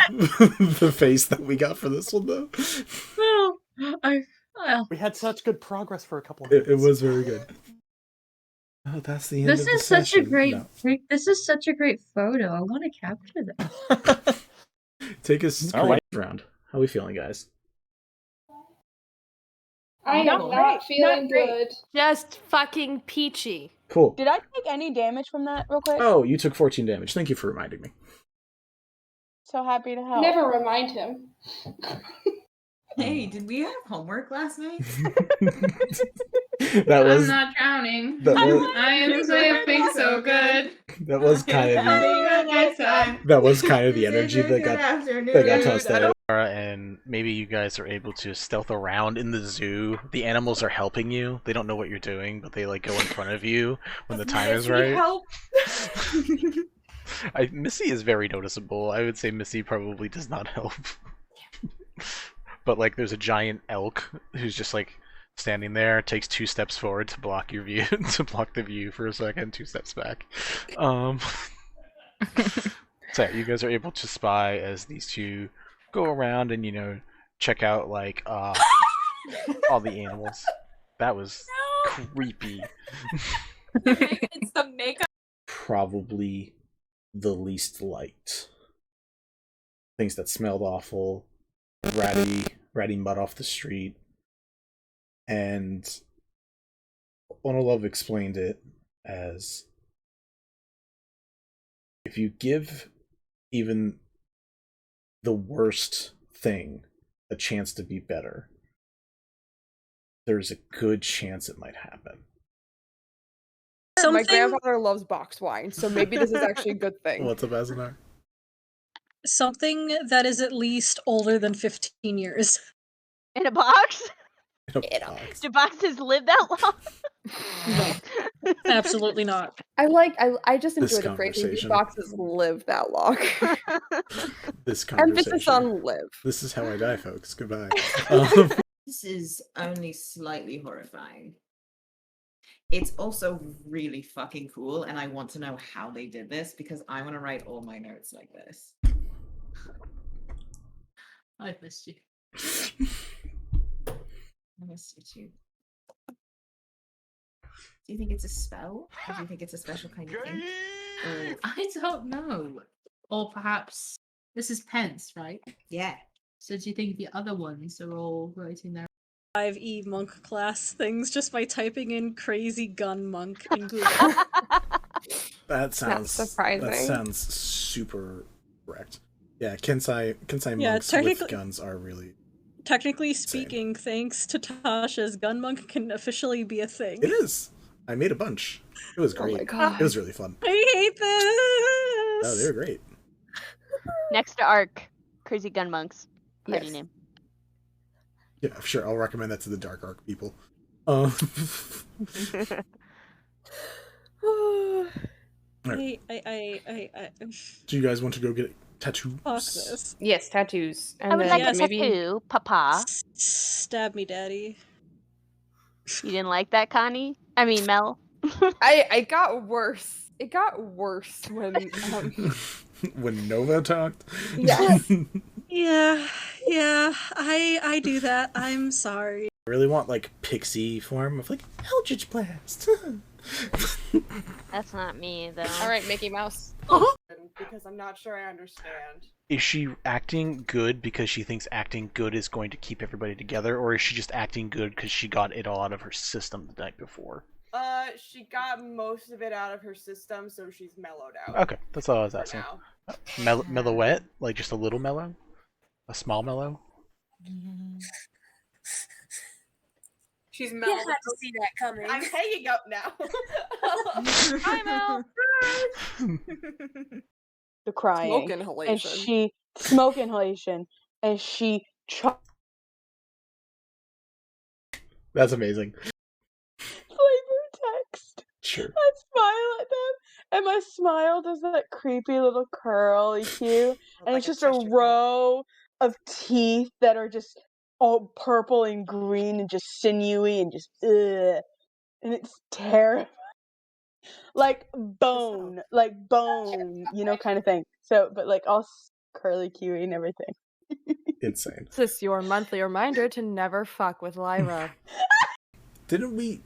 the face that we got for this one, though. We had such good progress for a couple of minutes. It was very good. Oh, that's the end of the This is such a session. great. No. This is such a great photo. I want to capture that. Take us round. How are we feeling, guys? I am not feeling good. Just fucking peachy. Cool. Did I take any damage from that real quick? Oh, you took 14 damage. Thank you for reminding me. So happy to help. Never remind him. Hey, did we have homework last night? That was. I'm not drowning. I am sleeping so good. That was kind of the. That was kind of the energy that got tossed out. And maybe you guys are able to stealth around in the zoo. The animals are helping you. They don't know what you're doing, but they like go in front of you when the time is right. Help. Missy is very noticeable. I would say Missy probably does not help. But like there's a giant elk who's just like standing there, takes 2 steps forward to block your view, to block the view for a second, 2 steps back. So yeah, you guys are able to spy as these two go around and check out like all the animals. That was creepy. It's the makeup. Probably the least liked. Things that smelled awful, ratty mud off the street, and Onolove explained it as if you give even the worst thing a chance to be better, there's a good chance it might happen. My grandfather loves boxed wine, so maybe this is actually a good thing. What's up, Asunar? Something that is at least older than 15 years. In a box? In a box. Do boxes live that long? No, absolutely not. I just This enjoy the phrase these conversation. boxes live that long. This conversation. Emphasis on live. This is how I die, folks. Goodbye. This is only slightly horrifying. it's also really fucking cool, and I want to know how they did this because I want to write all my notes like this. I've missed you. I missed you too. Do you think it's a spell? Or do you think it's a special kind of thing? Or... I don't know. Or perhaps this is pence, right? Yeah. So do you think the other ones are all writing their 5e monk class things just by typing in crazy gun monk in Google? That sounds surprising. That sounds super correct. Yeah, Kensai Yeah, monks with guns are really. Technically speaking, thanks to Tasha's, gun monk can officially be a thing. It is. I made a bunch. It was great. Oh my God. It was really fun. I hate this. Oh, they were great. Next to Arc, Crazy Gun Monks. Party Yes. name. Yeah, sure. I'll recommend that to the Dark Arc people. Right. Do you guys want to go get tattoos? Fuck this. Yes, tattoos. And I would then like a maybe tattoo, Papa. Stab me, daddy. You didn't like that, Connie? I mean, Mel. I got worse. It got worse when When Nova talked? Yes. Yeah, I do that. I'm sorry. I really want like pixie form of like Eldritch Blast. That's not me, though. All right, Mickey Mouse. Because I'm not sure I understand. Is she acting good because she thinks acting good is going to keep everybody together, or is she just acting good because she got it all out of her system the night before? She got most of it out of her system, so she's mellowed out. Okay, that's all I was for asking. now. Mellowette? Like just a little mellow? A small mellow? She's mellowed. You had to see that coming. I'm hanging up now. Hi, Mel. The crying. Smoke inhalation. And she smoke inhalation. And she That's amazing. flavor text. Sure. I smile at them, and my smile does that creepy little curly cue, and it's just a row of teeth that are just all purple and green and just sinewy and just ugh, and it's terrible. Like bone, you know, kind of thing. So, but like all curly cuey and everything. Insane. This is your monthly reminder to never fuck with Lyra. Didn't we?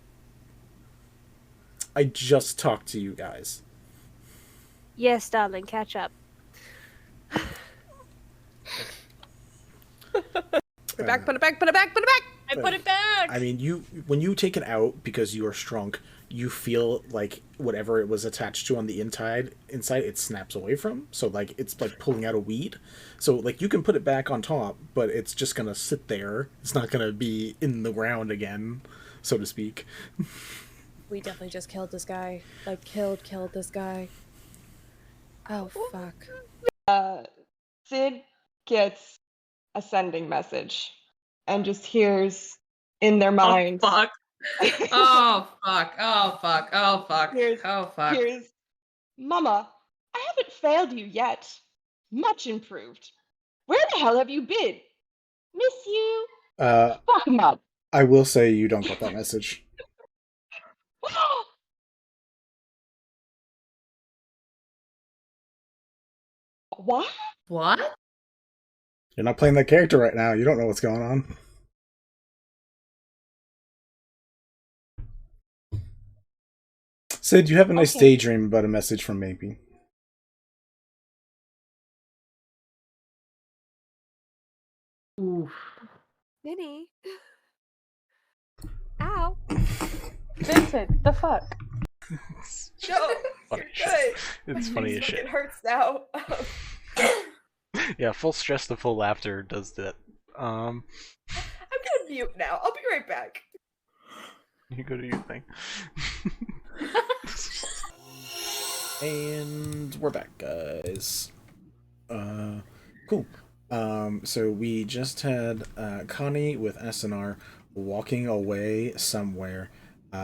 I just talked to you guys. Yes, darling, catch up. Put it back, put it back, put it back, put it back! I put it back! I mean, when you take it out because you are shrunk, you feel like whatever it was attached to on the inside it snaps away from. So like it's like pulling out a weed. So like you can put it back on top, but it's just gonna sit there. It's not gonna be in the ground again, so to speak. We definitely just killed this guy. Like, killed this guy. Oh, fuck. Sid gets a sending message and just hears in their mind. Oh, fuck. Oh, fuck. Oh, fuck. Oh, fuck. Oh, fuck. Here's, Mama, I haven't failed you yet. Much improved. Where the hell have you been? Miss you. Fuck 'em up. I will say you don't get that message. What? What? You're not playing that character right now. You don't know what's going on. Sid, you have a nice daydream about a message from Maybe. Oof. Minnie. Ow. Vincent, the fuck? No, Funny you're shit. good. It's funny as shit. It hurts now. Yeah, full stress to full laughter does that. I'm gonna mute now. I'll be right back. You go to your thing. And we're back, guys. Cool. So we just had Connie with Asunar walking away somewhere,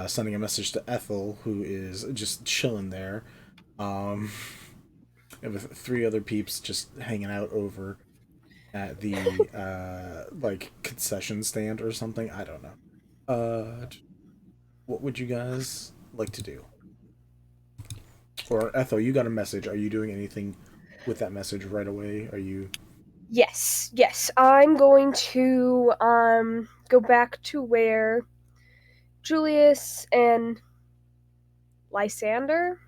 sending a message to Ethel, who is just chilling there. With 3 other peeps just hanging out over at the like concession stand or something. I don't know. what would you guys like to do? Or Ethel, you got a message. Are you doing anything with that message right away? Are you? Yes. I'm going to go back to where Julius and Lysander.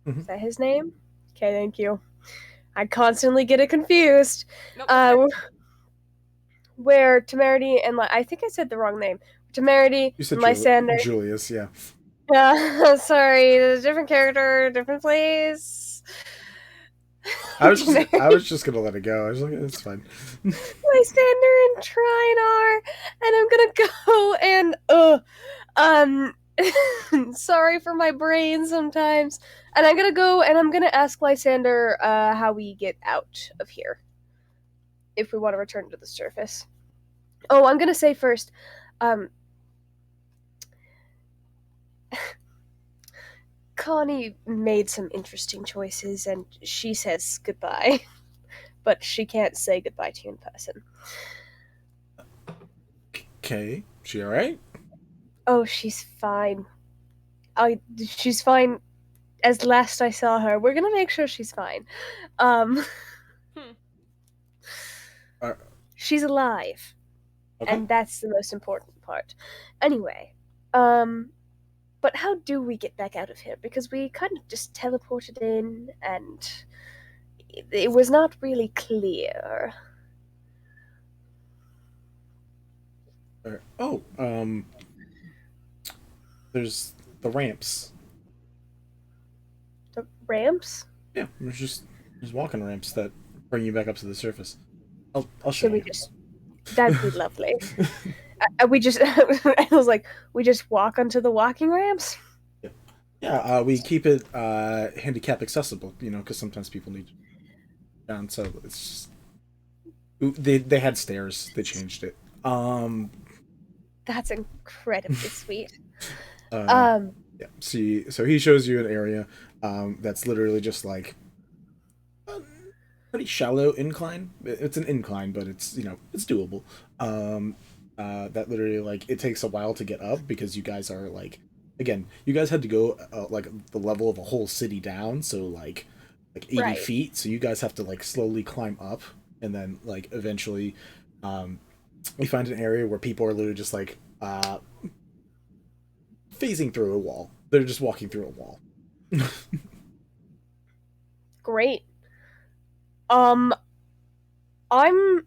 Is that his name? Okay, thank you. I constantly get it confused. Nope. Where Temerity and I think I said the wrong name. Temerity You said and Lysander. Julius, yeah. Sorry, different character, different place. I was just gonna let it go. I was like, it's fine. Lysander and Trinar, and I'm gonna go and sorry for my brain sometimes. And I'm gonna go and I'm gonna ask Lysander how we get out of here. If we want to return to the surface. Oh, I'm gonna say first, Connie made some interesting choices and she says goodbye. But she can't say goodbye to you in person. Okay, she alright? Oh, she's fine. She's fine as last I saw her. We're gonna make sure she's fine. She's alive. Okay. And that's the most important part. Anyway, but how do we get back out of here? Because we kind of just teleported in and it was not really clear. There's the ramps. The ramps? Yeah, there's walking ramps that bring you back up to the surface. I'll show you. That'd be lovely. We just, I was like, we just walk onto the walking ramps? Yeah, we keep it handicap accessible, because sometimes people need down, so it's just... They had stairs. They changed it. That's incredibly sweet. Yeah. See, so he shows you an area that's literally just like a pretty shallow incline. It's an incline, but it's it's doable. That literally like it takes a while to get up because you guys are like, again, you guys had to go like the level of a whole city down, so like 80 feet. So you guys have to like slowly climb up, and then like eventually, we find an area where people are literally just like phasing through a wall. They're just walking through a wall. Great. I'm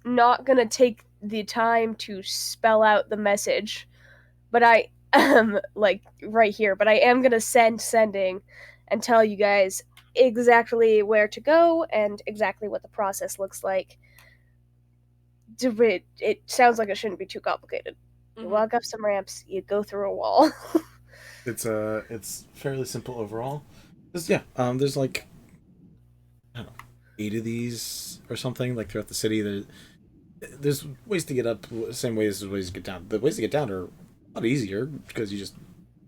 not gonna take the time to spell out the message, but I am like right here, but I am gonna sending and tell you guys exactly where to go and exactly what the process looks like. It sounds like it shouldn't be too complicated. You walk up some ramps, you go through a wall. It's fairly simple overall. There's like, I don't know, 8 of these or something like throughout the city. There's ways to get up, same ways as ways to get down. The ways to get down are a lot easier because you just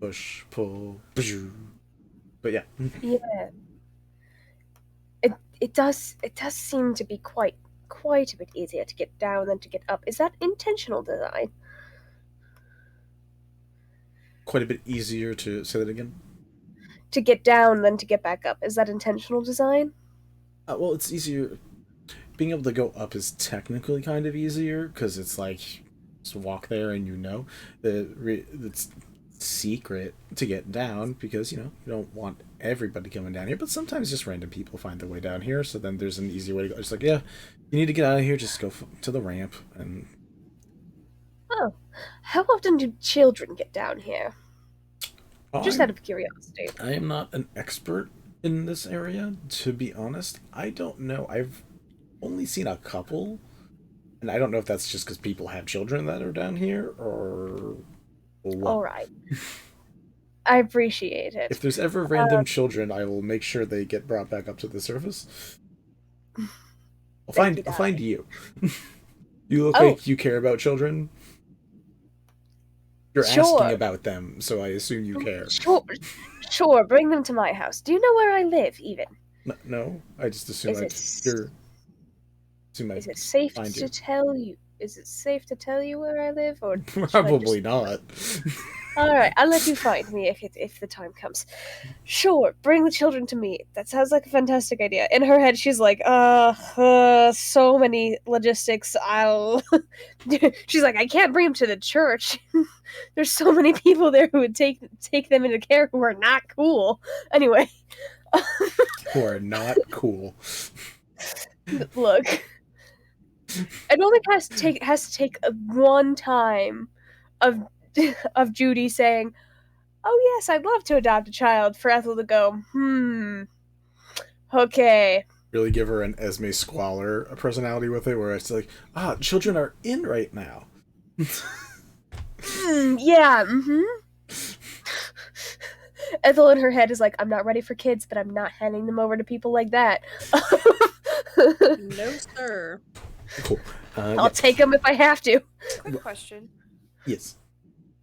push, pull, but yeah. Yeah. It does seem to be quite a bit easier to get down than to get up. Is that intentional design? Quite a bit easier to say that again. To get down than to get back up. Is that intentional design? Well, it's easier. Being able to go up is technically kind of easier because it's like just walk there and it's secret to get down because you don't want everybody coming down here, but sometimes just random people find their way down here. So then there's an easy way to go. It's like, yeah, you need to get out of here. Just go to the ramp and. Oh, how often do children get down here? Just out of curiosity. I am not an expert in this area, to be honest. I don't know. I've only seen a couple, and I don't know if that's just because people have children that are down here, or what. All right. I appreciate it. If there's ever random children, I will make sure they get brought back up to the surface. I'll find you. You look like you care about children. You're asking about them, so I assume you care. Sure, bring them to my house. Do you know where I live, even? No, I just assume Is it safe to tell you? Is it safe to tell you where I live, or Probably not. All right, I'll let you find me if the time comes. Sure, bring the children to me. That sounds like a fantastic idea. In her head, she's like, so many logistics. She's like, I can't bring them to the church. There's so many people there who would take them into care who are not cool. Anyway, who are not cool. Look, it only has to take one time of Judy saying, "Oh yes, I'd love to adopt a child," for Ethel to go, okay. Really give her an Esme Squalor personality with it, where it's like, children are in right now. Yeah, Ethel in her head is like, I'm not ready for kids, but I'm not handing them over to people like that. No, sir. Cool. I'll take them if I have to. Quick question. Yes.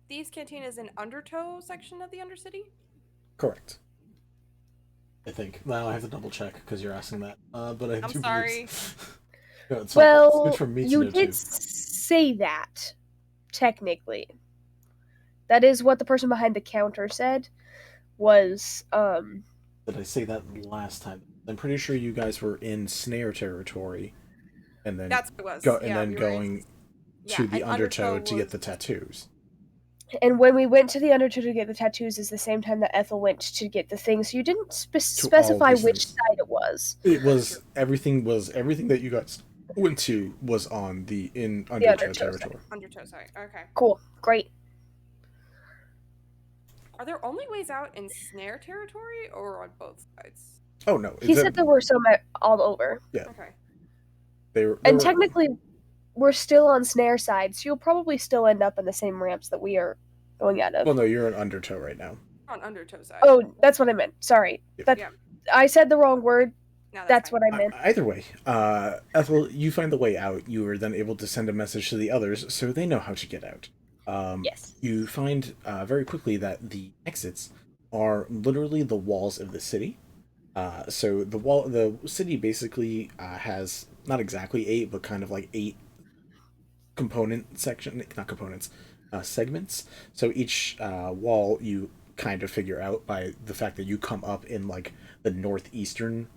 Thieves' Canteen is an Undertow section of the Undercity? Correct. I think. Now I have to double check because you're asking that. But I'm sorry. No, it's well, good for me to you know, did too. say that, technically. That is what the person behind the counter said. Was Did I say that last time? I'm pretty sure you guys were in Snare territory, and then that's what it was. Going to the Undertow to get the tattoos. And when we went to the Undertow to get the tattoos is the same time that Ethel went to get the things. So you didn't specify which side it was. It was everything that you guys went to was on the Undertow territory. Undertow side. Okay. Cool. Great. Are there only ways out in Snare territory or on both sides? Oh no. He said there were some all over. Yeah. Okay. And technically, we're still on Snare side, so you'll probably still end up in the same ramps that we are going out of. Well, no, you're in Undertow right now. On Undertow side. Oh, that's what I meant. Sorry. I said the wrong word. No, that's what I meant. Either way, Ethel, you find the way out. You are then able to send a message to the others so they know how to get out. Yes. You find very quickly that the exits are literally the walls of the city. So the city basically has not exactly 8, but kind of like 8 segments. So each wall you kind of figure out by the fact that you come up in like the northeastern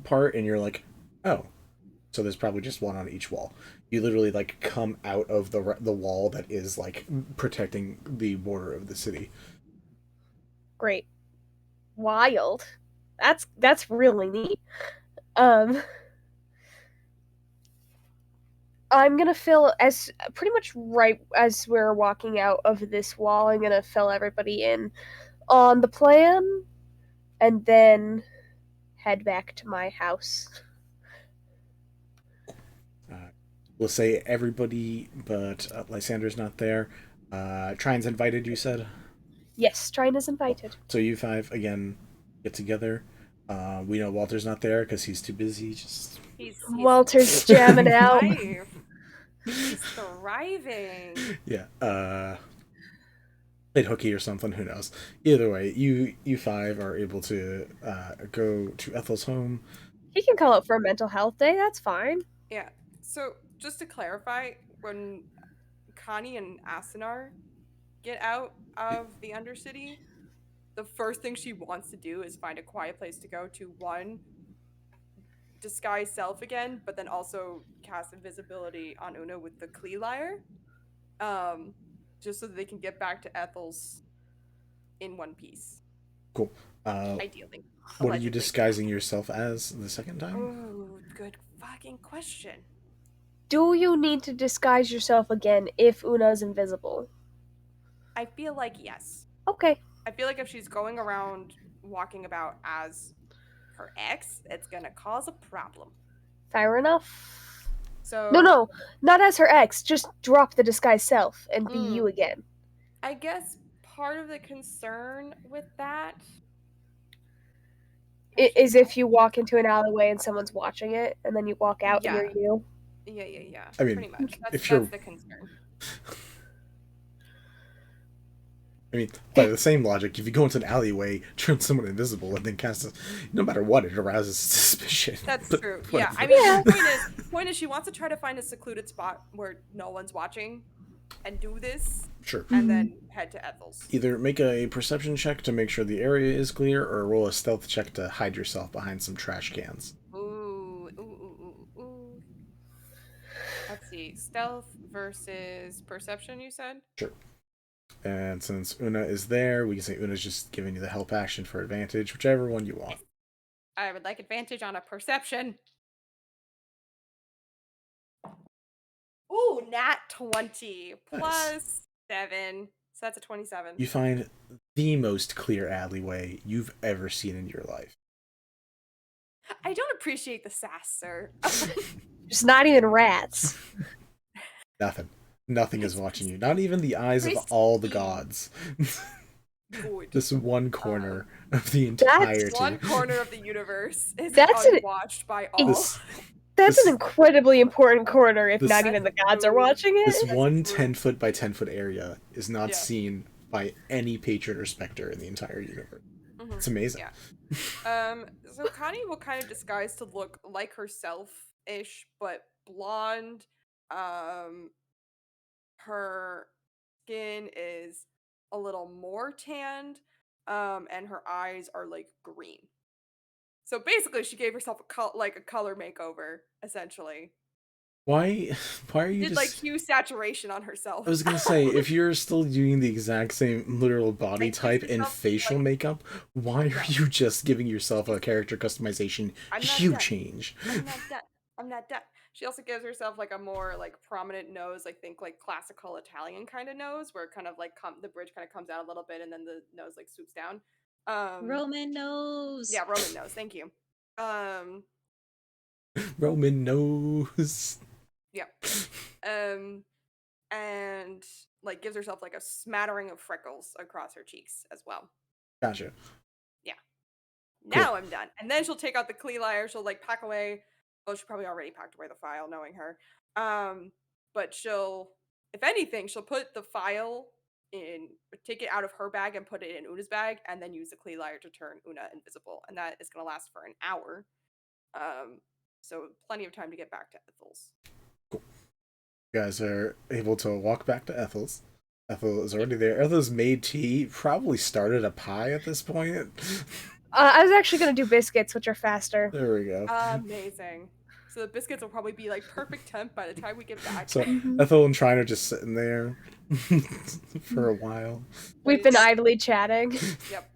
part, and you're like, oh. So there's probably just one on each wall. You literally like come out of the wall that is like protecting the border of the city. Great. Wild. That's really neat. I'm gonna fill as pretty much right as we're walking out of this wall. I'm gonna fill everybody in on the plan, and then head back to my house. We'll say everybody, but Lysander's not there. Trine's invited, you said? Yes, Trine is invited. So you 5, again, get together. We know Walter's not there because he's too busy. Walter's jamming out. He's thriving. Yeah. Played hooky or something, who knows. Either way, you 5 are able to go to Ethel's home. He can call it for a mental health day, that's fine. Yeah. So, just to clarify, when Connie and Asunar get out of the Undercity, the first thing she wants to do is find a quiet place to go to, one, disguise self again, but then also cast invisibility on Una with the Klee Lyre, just so that they can get back to Ethel's in one piece. Cool. Ideally. What are you disguising yourself as the second time? Oh, good fucking question. Do you need to disguise yourself again if Una's invisible? I feel like yes. Okay. I feel like if she's going around walking about as her ex, it's gonna cause a problem. Fair enough. So No, not as her ex. Just drop the disguise self and be you again. I guess part of the concern with that is if you walk into an alleyway and someone's watching it, and then you walk out and you're you. Yeah. I mean, pretty much. if that's the concern. I mean, by the same logic, if you go into an alleyway, turn someone invisible, and then cast no matter what, it arouses suspicion. That's But true. whatever. Yeah, I mean, the point is she wants to try to find a secluded spot where no one's watching and do this. Sure. And then head to Ethel's. Either make a perception check to make sure the area is clear, or roll a stealth check to hide yourself behind some trash cans. Ooh. Let's see. Stealth versus perception, you said? Sure. And since Una is there, we can say Una's just giving you the help action for advantage, whichever one you want. I would like advantage on a perception. Ooh, nat 20 plus 7. So that's a 27. You find the most clear alleyway you've ever seen in your life. I don't appreciate the sass, sir. Just not even rats. Nothing is watching you. Not even the eyes of all the gods. This one corner of the entirety. That's one corner of the universe is That's unwatched by all. That's an incredibly important corner if not even the gods are watching it. This one 10-foot by 10-foot area is not seen by any patron or specter in the entire universe. It's amazing. Yeah. So Connie will kind of disguise to look like herself-ish, but blonde. Her skin is a little more tanned, and her eyes are like green. So basically, she gave herself a color makeover, essentially. Why are you did just... like hue saturation on herself? I was gonna say, if you're still doing the exact same literal body type and facial makeup, why are you just giving yourself a character customization hue change? I'm not done. She also gives herself like a more like prominent nose, I think like classical Italian kind of nose, where it kind of like the bridge kind of comes out a little bit and then the nose like swoops down. Roman nose. Yeah, Roman nose. Thank you. Roman nose. Yeah. And like gives herself like a smattering of freckles across her cheeks as well. Gotcha. Yeah. Now I'm done. And then she'll take out the Klee lyre. She'll like pack away. Oh, she probably already packed away the file, knowing her. But she'll, if anything, she'll put the file take it out of her bag and put it in Una's bag, and then use the Klee lyre to turn Una invisible. And that is going to last for an hour. So plenty of time to get back to Ethel's. Cool. You guys are able to walk back to Ethel's. Ethel is already there. Ethel's made tea, probably started a pie at this point. I was actually going to do biscuits, which are faster. There we go. Amazing. So the biscuits will probably be like perfect temp by the time we get back. So Ethel and Trine are just sitting there for a while. We've been idly chatting. Yep.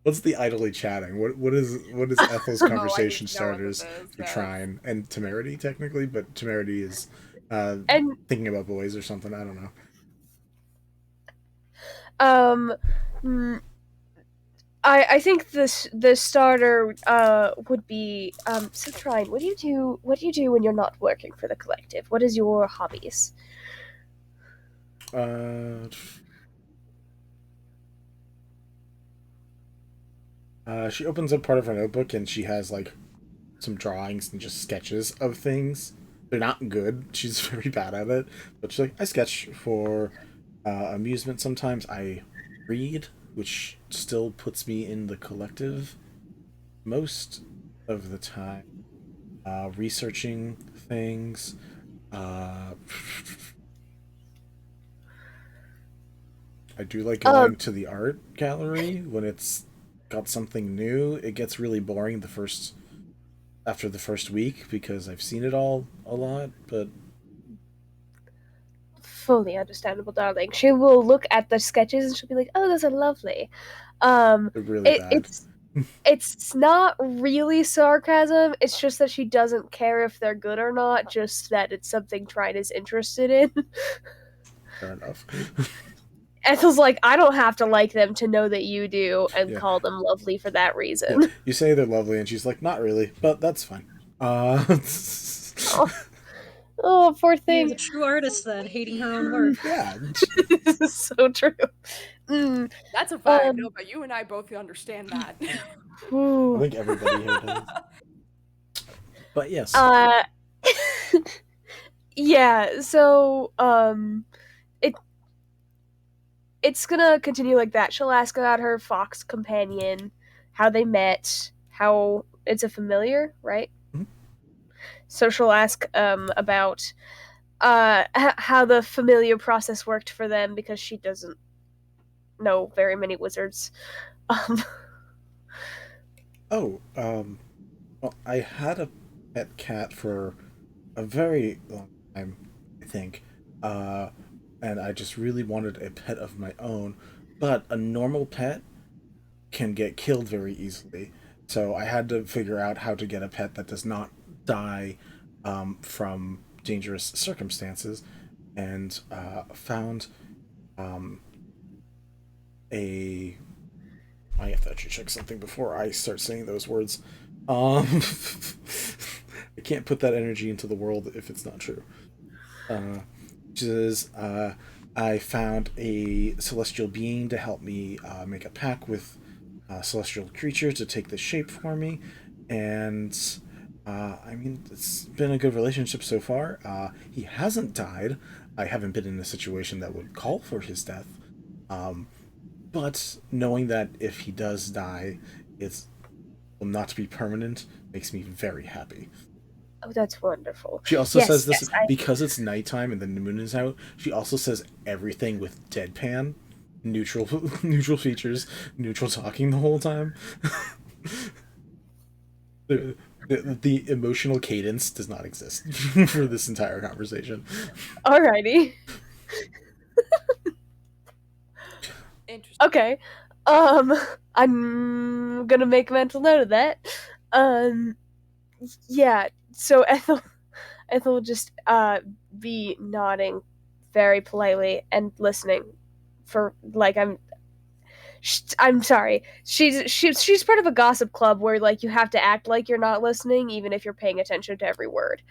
What's the idly chatting? What is Ethel's conversation starters for Trine and Temerity technically, but Temerity is thinking about boys or something. I don't know. I think the starter would be so Trine, what do you do when you're not working for the collective? What is your hobbies? She opens up part of her notebook and she has like some drawings and just sketches of things. They're not good. She's very bad at it, but she's like, I sketch for amusement sometimes. I read, which still puts me in the collective most of the time. Researching things. I do like going to the art gallery when it's got something new. It gets really boring after the first week because I've seen it all a lot, but fully understandable, darling. She will look at the sketches and she'll be like, "Oh, those are lovely." They're really bad. It's not really sarcasm. It's just that she doesn't care if they're good or not. Just that it's something Trine is interested in. Fair enough. Ethel's like, I don't have to like them to know that you do, and call them lovely for that reason. Yeah. You say they're lovely, and she's like, not really, but that's fine. Oh, poor thing. She's a true artist then, hating her own work. Yeah. This is so true. That's a vibe, no, but you and I both understand that. I think everybody here does. But yes. Yeah, so, it's gonna continue like that. She'll ask about her fox companion, how they met, how it's a familiar, right? Mhm. So she'll ask about how the familiar process worked for them, because she doesn't know very many wizards. Well, I had a pet cat for a very long time, I think, and I just really wanted a pet of my own, but a normal pet can get killed very easily. So I had to figure out how to get a pet that does not die from dangerous circumstances, and found a. I have to actually check something before I start saying those words. I can't put that energy into the world if it's not true. Which is, I found a celestial being to help me make a pact with a celestial creature to take the shape for me, and I mean, it's been a good relationship so far. He hasn't died. I haven't been in a situation that would call for his death. But knowing that if he does die, it will not be permanent makes me very happy. Oh, that's wonderful. She also says this because it's nighttime and the moon is out. She also says everything with deadpan, neutral features, neutral talking the whole time. The emotional cadence does not exist for this entire conversation. Alrighty. Interesting. Okay. I'm gonna make a mental note of that. Yeah. So Ethel will just be nodding very politely and listening for like I'm sorry. She's part of a gossip club where like you have to act like you're not listening even if you're paying attention to every word.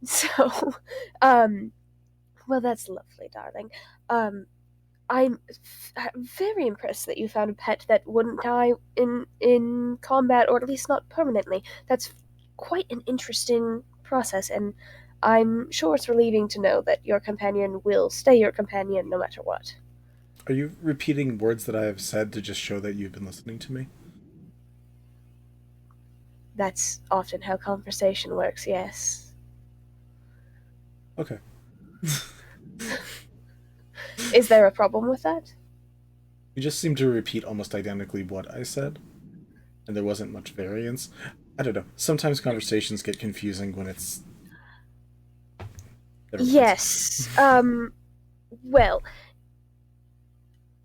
So well, that's lovely, darling. I'm very impressed that you found a pet that wouldn't die in combat, or at least not permanently. That's quite an interesting process, and I'm sure it's relieving to know that your companion will stay your companion no matter what. Are you repeating words that I have said to just show that you've been listening to me? That's often how conversation works, yes. Okay. Is there a problem with that? You just seem to repeat almost identically what I said, and there wasn't much variance. I don't know. Sometimes conversations get confusing when it's... Yes. Well,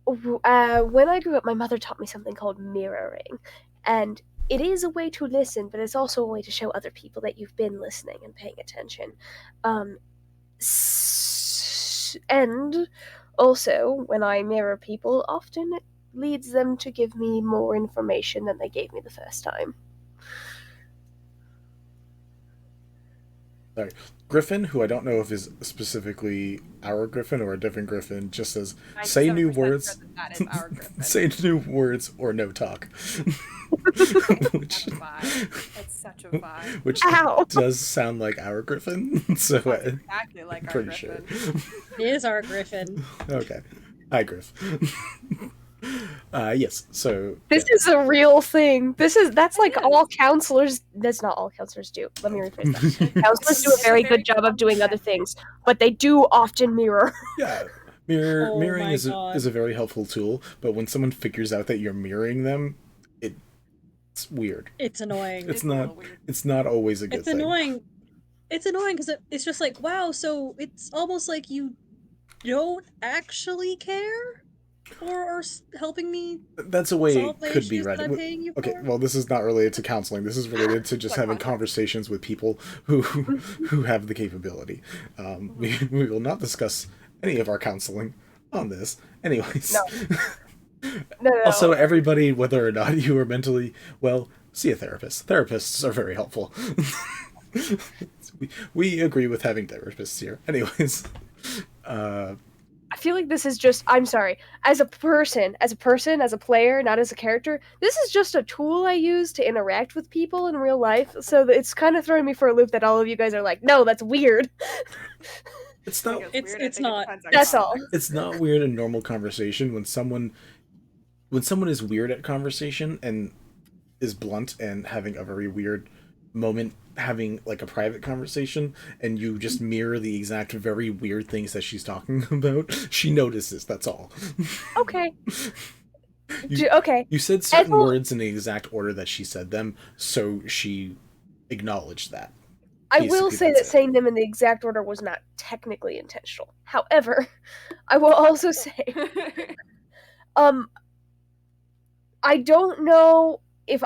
when I grew up, my mother taught me something called mirroring, and it is a way to listen, but it's also a way to show other people that you've been listening and paying attention. And also, when I mirror people, often it leads them to give me more information than they gave me the first time. Sorry. Griffin, who I don't know if is specifically our Griffin or a different Griffin, just says, say new words. Say new words or no talk. Which, that's such a vibe. Which does sound like our Griffin. So exactly like I'm our pretty Griffin. sure. It is our Griffin. Okay. Hi, Griff. Yes, so... This is a real thing. That's like all counselors... That's not all counselors do. Let me rephrase that. Counselors do a very good job of doing other things, but they do often mirror. Yeah. Mirroring is a very helpful tool, but when someone figures out that you're mirroring them, it's weird. It's annoying. It's not always a good thing. It's annoying because it's just like, wow, so it's almost like you don't actually care or are helping me. That's a way it could be right. Okay, well, this is not related to counseling. This is related to just having conversations with people who have the capability. We will not discuss any of our counseling on this. Anyways. No. Also, everybody, whether or not you are mentally well, see a therapist. Therapists are very helpful. We agree with having therapists here. Anyways. I feel like this is just, I'm sorry, as a person, as a player, not as a character, this is just a tool I use to interact with people in real life, so it's kind of throwing me for a loop that all of you guys are like, no, that's weird. It's not. It's not. That's all. It's not weird in normal conversation when someone is weird at conversation and is blunt and having a very weird moment having like a private conversation and you just mirror the exact very weird things that she's talking about. She notices, that's all. Okay. Okay. You said certain words in the exact order that she said them, so she acknowledged that. I will say that saying them in the exact order was not technically intentional. However, I will also say, I don't know if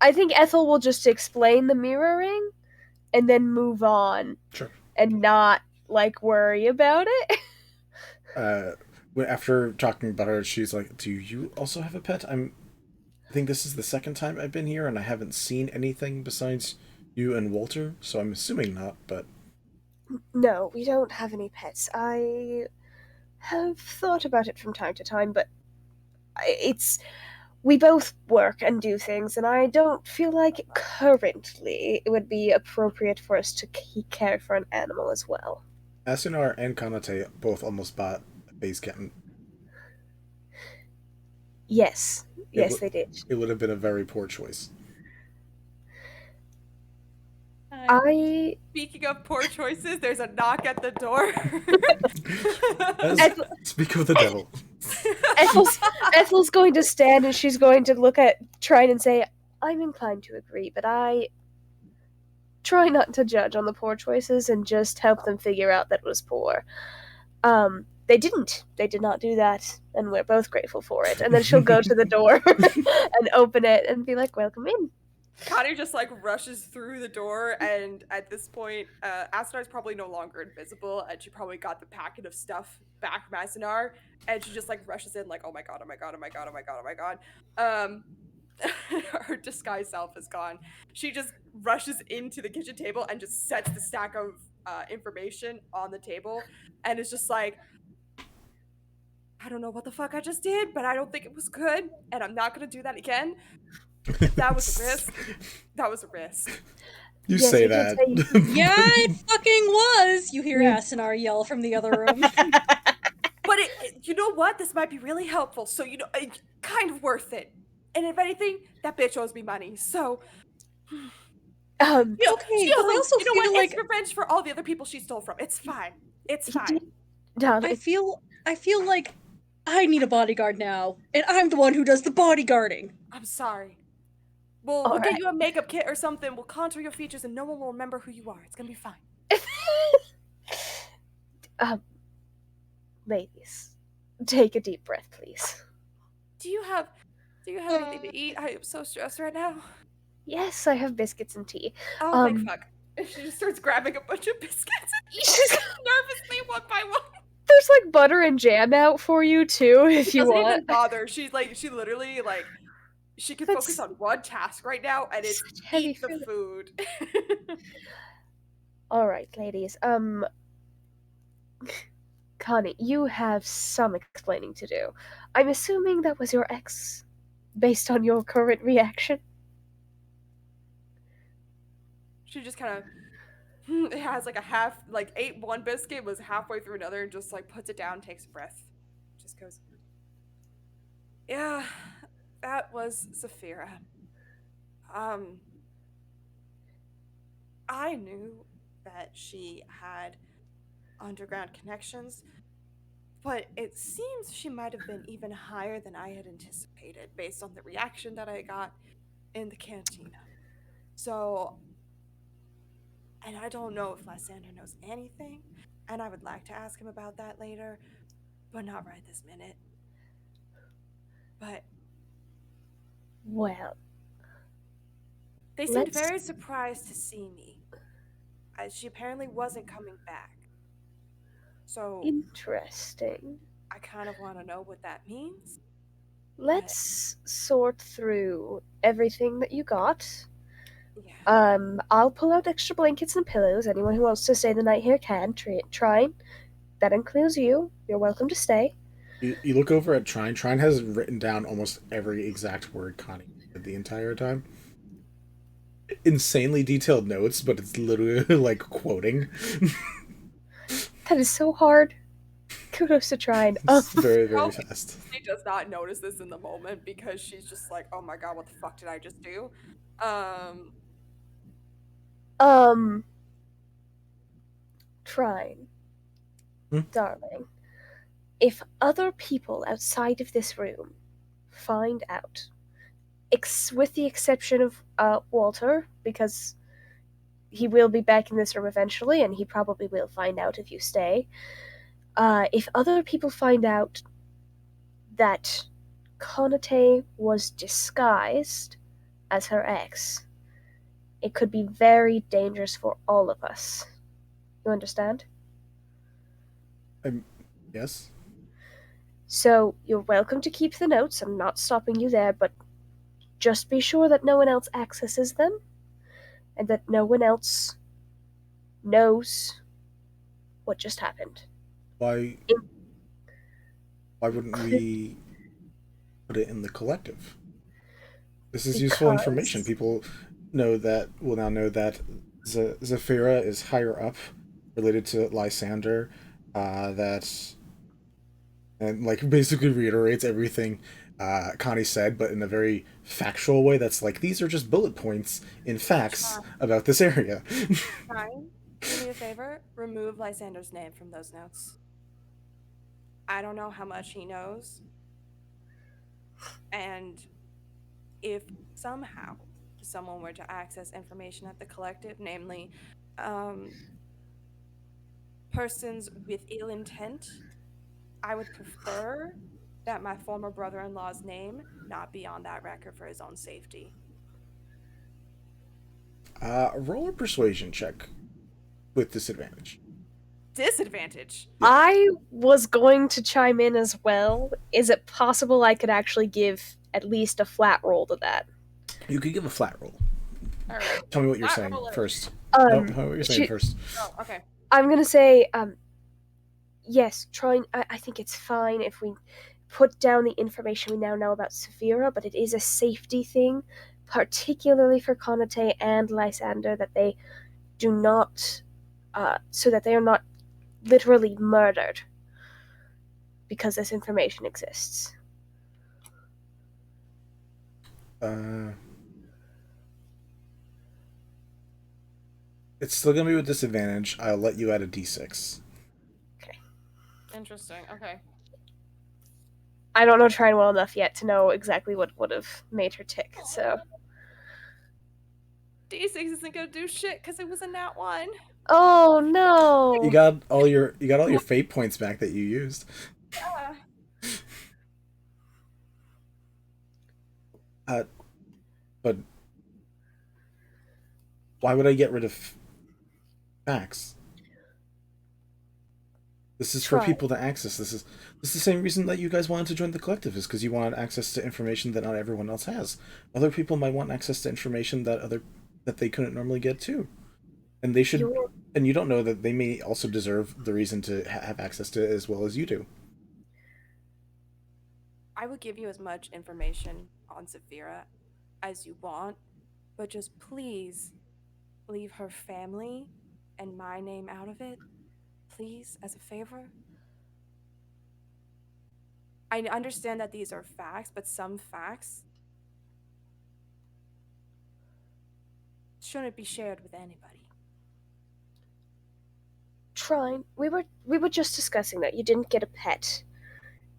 I think Ethel will just explain the mirroring and then move on. Sure. And not like worry about it. After talking about her, she's like, "Do you also have a pet? I think this is the second time I've been here, and I haven't seen anything besides you and Walter, so I'm assuming not, but..." No, we don't have any pets. I have thought about it from time to time, but we both work and do things, and I don't feel like currently it would be appropriate for us to care for an animal as well. Asunar and Kanitae both almost bought a base kitten. Yes. Yes, they did. It would have been a very poor choice. Speaking of poor choices, there's a knock at the door. Speak of the devil. Ethel's going to stand and she's going to look at Trine and say, "I'm inclined to agree, but I try not to judge on the poor choices and just help them figure out that it was poor." They did not do that, and we're both grateful for it. And then she'll go to the door and open it and be like, "Welcome in." Connie just like rushes through the door, and at this point, Asunar's probably no longer invisible, and she probably got the packet of stuff back from Asunar, and she just like rushes in like, "Oh my god, oh my god, oh my god, oh my god, oh my god." Her disguise self is gone. She just rushes into the kitchen table and just sets the stack of information on the table, and is just like, "I don't know what the fuck I just did, but I don't think it was good, and I'm not gonna do that again. That was a risk. That was a risk." You say that. Yeah, it fucking was. You hear Asunar yell from the other room. But you know what? This might be really helpful. So it's kind of worth it. And if anything, that bitch owes me money. So. Okay, she but I also you know feel what? like It's revenge for all the other people she stole from. It's fine. It's fine. I feel like I need a bodyguard now, and I'm the one who does the bodyguarding. I'm sorry. We'll get you a makeup kit or something. We'll contour your features, and no one will remember who you are. It's gonna be fine. Ladies, take a deep breath, please. Do you have anything to eat? I am so stressed right now. Yes, I have biscuits and tea. Oh, thank fuck. She just starts grabbing a bunch of biscuits and eating nervously one by one. There's like butter and jam out for you too, if you want. Doesn't even bother. She literally like she can focus on one task right now, and it's eat the food. All right, ladies. Connie, you have some explaining to do. I'm assuming that was your ex, based on your current reaction. She just kind of it has like ate one biscuit, was halfway through another, and just like puts it down, takes a breath, just goes, "Yeah, that was Zafira. I knew that she had underground connections, but it seems she might have been even higher than I had anticipated based on the reaction that I got in the cantina. So, and I don't know if Lysander knows anything, and I would like to ask him about that later, but not right this minute. But well, they seemed very surprised to see me, as she apparently wasn't coming back. So interesting. I kind of want to know what that means. Let's sort through everything that you got. Yeah. I'll pull out extra blankets and pillows. Anyone who wants to stay the night here can. Trine, that includes you. You're welcome to stay. You look over at Trine. Trine has written down almost every exact word Connie said the entire time. insanely detailed notes, but it's literally like quoting. That is so hard. Kudos to trying. It's very, very fast. She does not notice this in the moment because she's just like, oh my god, what the fuck did I just do? Trying. Hmm? Darling. If other people outside of this room find out, with the exception of Walter, because he will be back in this room eventually, and he probably will find out if you stay. If other people find out that Kanitae was disguised as her ex, it could be very dangerous for all of us. You understand? Yes. So you're welcome to keep the notes. I'm not stopping you there, but just be sure that no one else accesses them, and that no one else knows what just happened. Why wouldn't we put it in the collective? This is useful information. People will now know that Zephyra is higher up, related to Lysander, and like basically reiterates everything Connie said, but in a very factual way. That's like, these are just bullet points in facts about this area. Fine. Do me a favor. Remove Lysander's name from those notes. I don't know how much he knows. And if somehow someone were to access information at the collective, namely persons with ill intent, I would prefer that my former brother-in-law's name not be on that record for his own safety. Roll a persuasion check with disadvantage. Disadvantage? Yeah. I was going to chime in as well. Is it possible I could actually give at least a flat roll to that? You could give a flat roll. All right. Tell me what you're saying first. Tell me what you're saying first. Oh, okay. I'm gonna say, yes, I think it's fine if we put down the information we now know about Saphira, but it is a safety thing, particularly for Kanitae and Lysander, that they do not, so that they are not literally murdered because this information exists. It's still gonna be with disadvantage. I'll let you add a d6. Okay. Interesting. Okay. I don't know Trine well enough yet to know exactly what would have made her tick, so... D6 isn't gonna do shit because it was a nat 1. Oh no! You got all your fate points back that you used. But why would I get rid of facts? This is for people to access. This is the same reason that you guys wanted to join the collective, is because you wanted access to information that not everyone else has. Other people might want access to information that they couldn't normally get too, and they should. And you don't know that they may also deserve the reason to have access to it as well as you do. I would give you as much information on Saphira as you want, but just please leave her family and my name out of it. Please, as a favor. I understand that these are facts, but some facts shouldn't be shared with anybody. Trine, we were just discussing that you didn't get a pet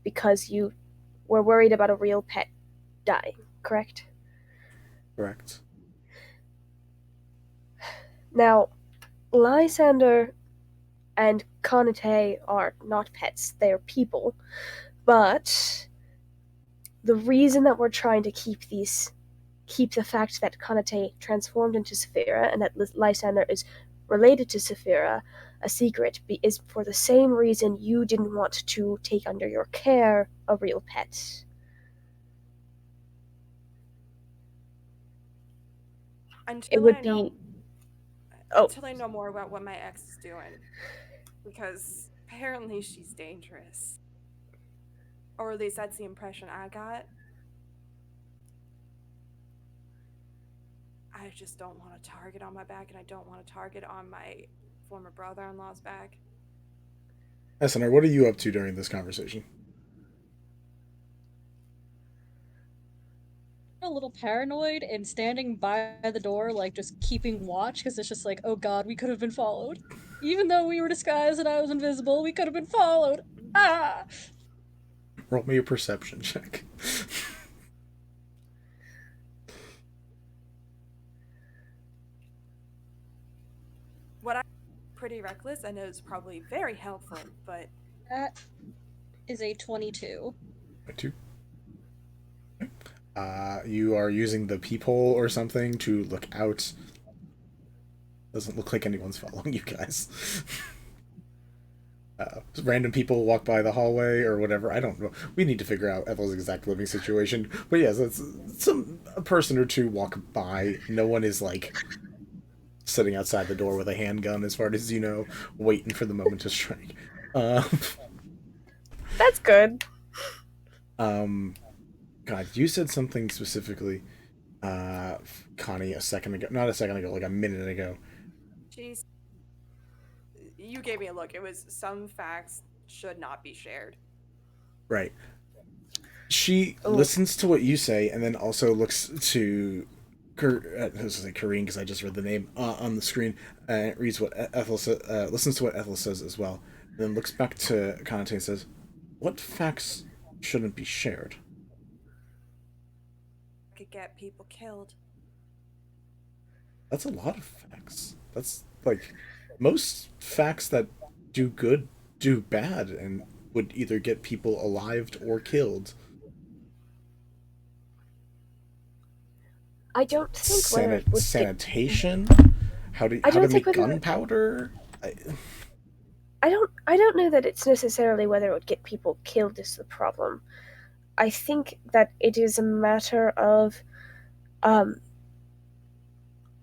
because you were worried about a real pet dying, correct? Correct. Now, Lysander and Kanitae are not pets, they are people, but the reason that we're trying to keep the fact that Kanitae transformed into Saphira and that Lysander is related to Saphira a secret is for the same reason you didn't want to take under your care a real pet. Until I know more about what my ex is doing, because apparently she's dangerous, or at least that's the impression I got. I just don't want a target on my back, and I don't want a target on my former brother-in-law's back. Asunar, what are you up to during this conversation? A little paranoid and standing by the door, like just keeping watch, because it's just like, oh god, we could have been followed. Even though we were disguised and I was invisible, we could have been followed. Ah! Roll me a perception check. What I'm pretty reckless, I know is probably very helpful, but That is a 22. 2. You are using the peephole or something to look out. Doesn't look like anyone's following you guys. Random people walk by the hallway or whatever. I don't know. We need to figure out Ethel's exact living situation. But yes, a person or two walk by. No one is like sitting outside the door with a handgun, as far as you know, waiting for the moment to strike. That's good. God, you said something specifically, Connie, not a second ago, like a minute ago. Jeez. You gave me a look. It was some facts should not be shared. Right. She listens to what you say and then also looks to Kareen, because I just read the name on the screen, and reads what Ethel listens to what Ethel says as well, and then looks back to Kanitae and says, "What facts shouldn't be shared?" Could get people killed. That's a lot of facts. That's like most facts that do good do bad and would either get people alived or killed. I don't think whether it would sanitation. How to make gunpowder. I don't know that it's necessarily whether it would get people killed is the problem. I think that it is a matter of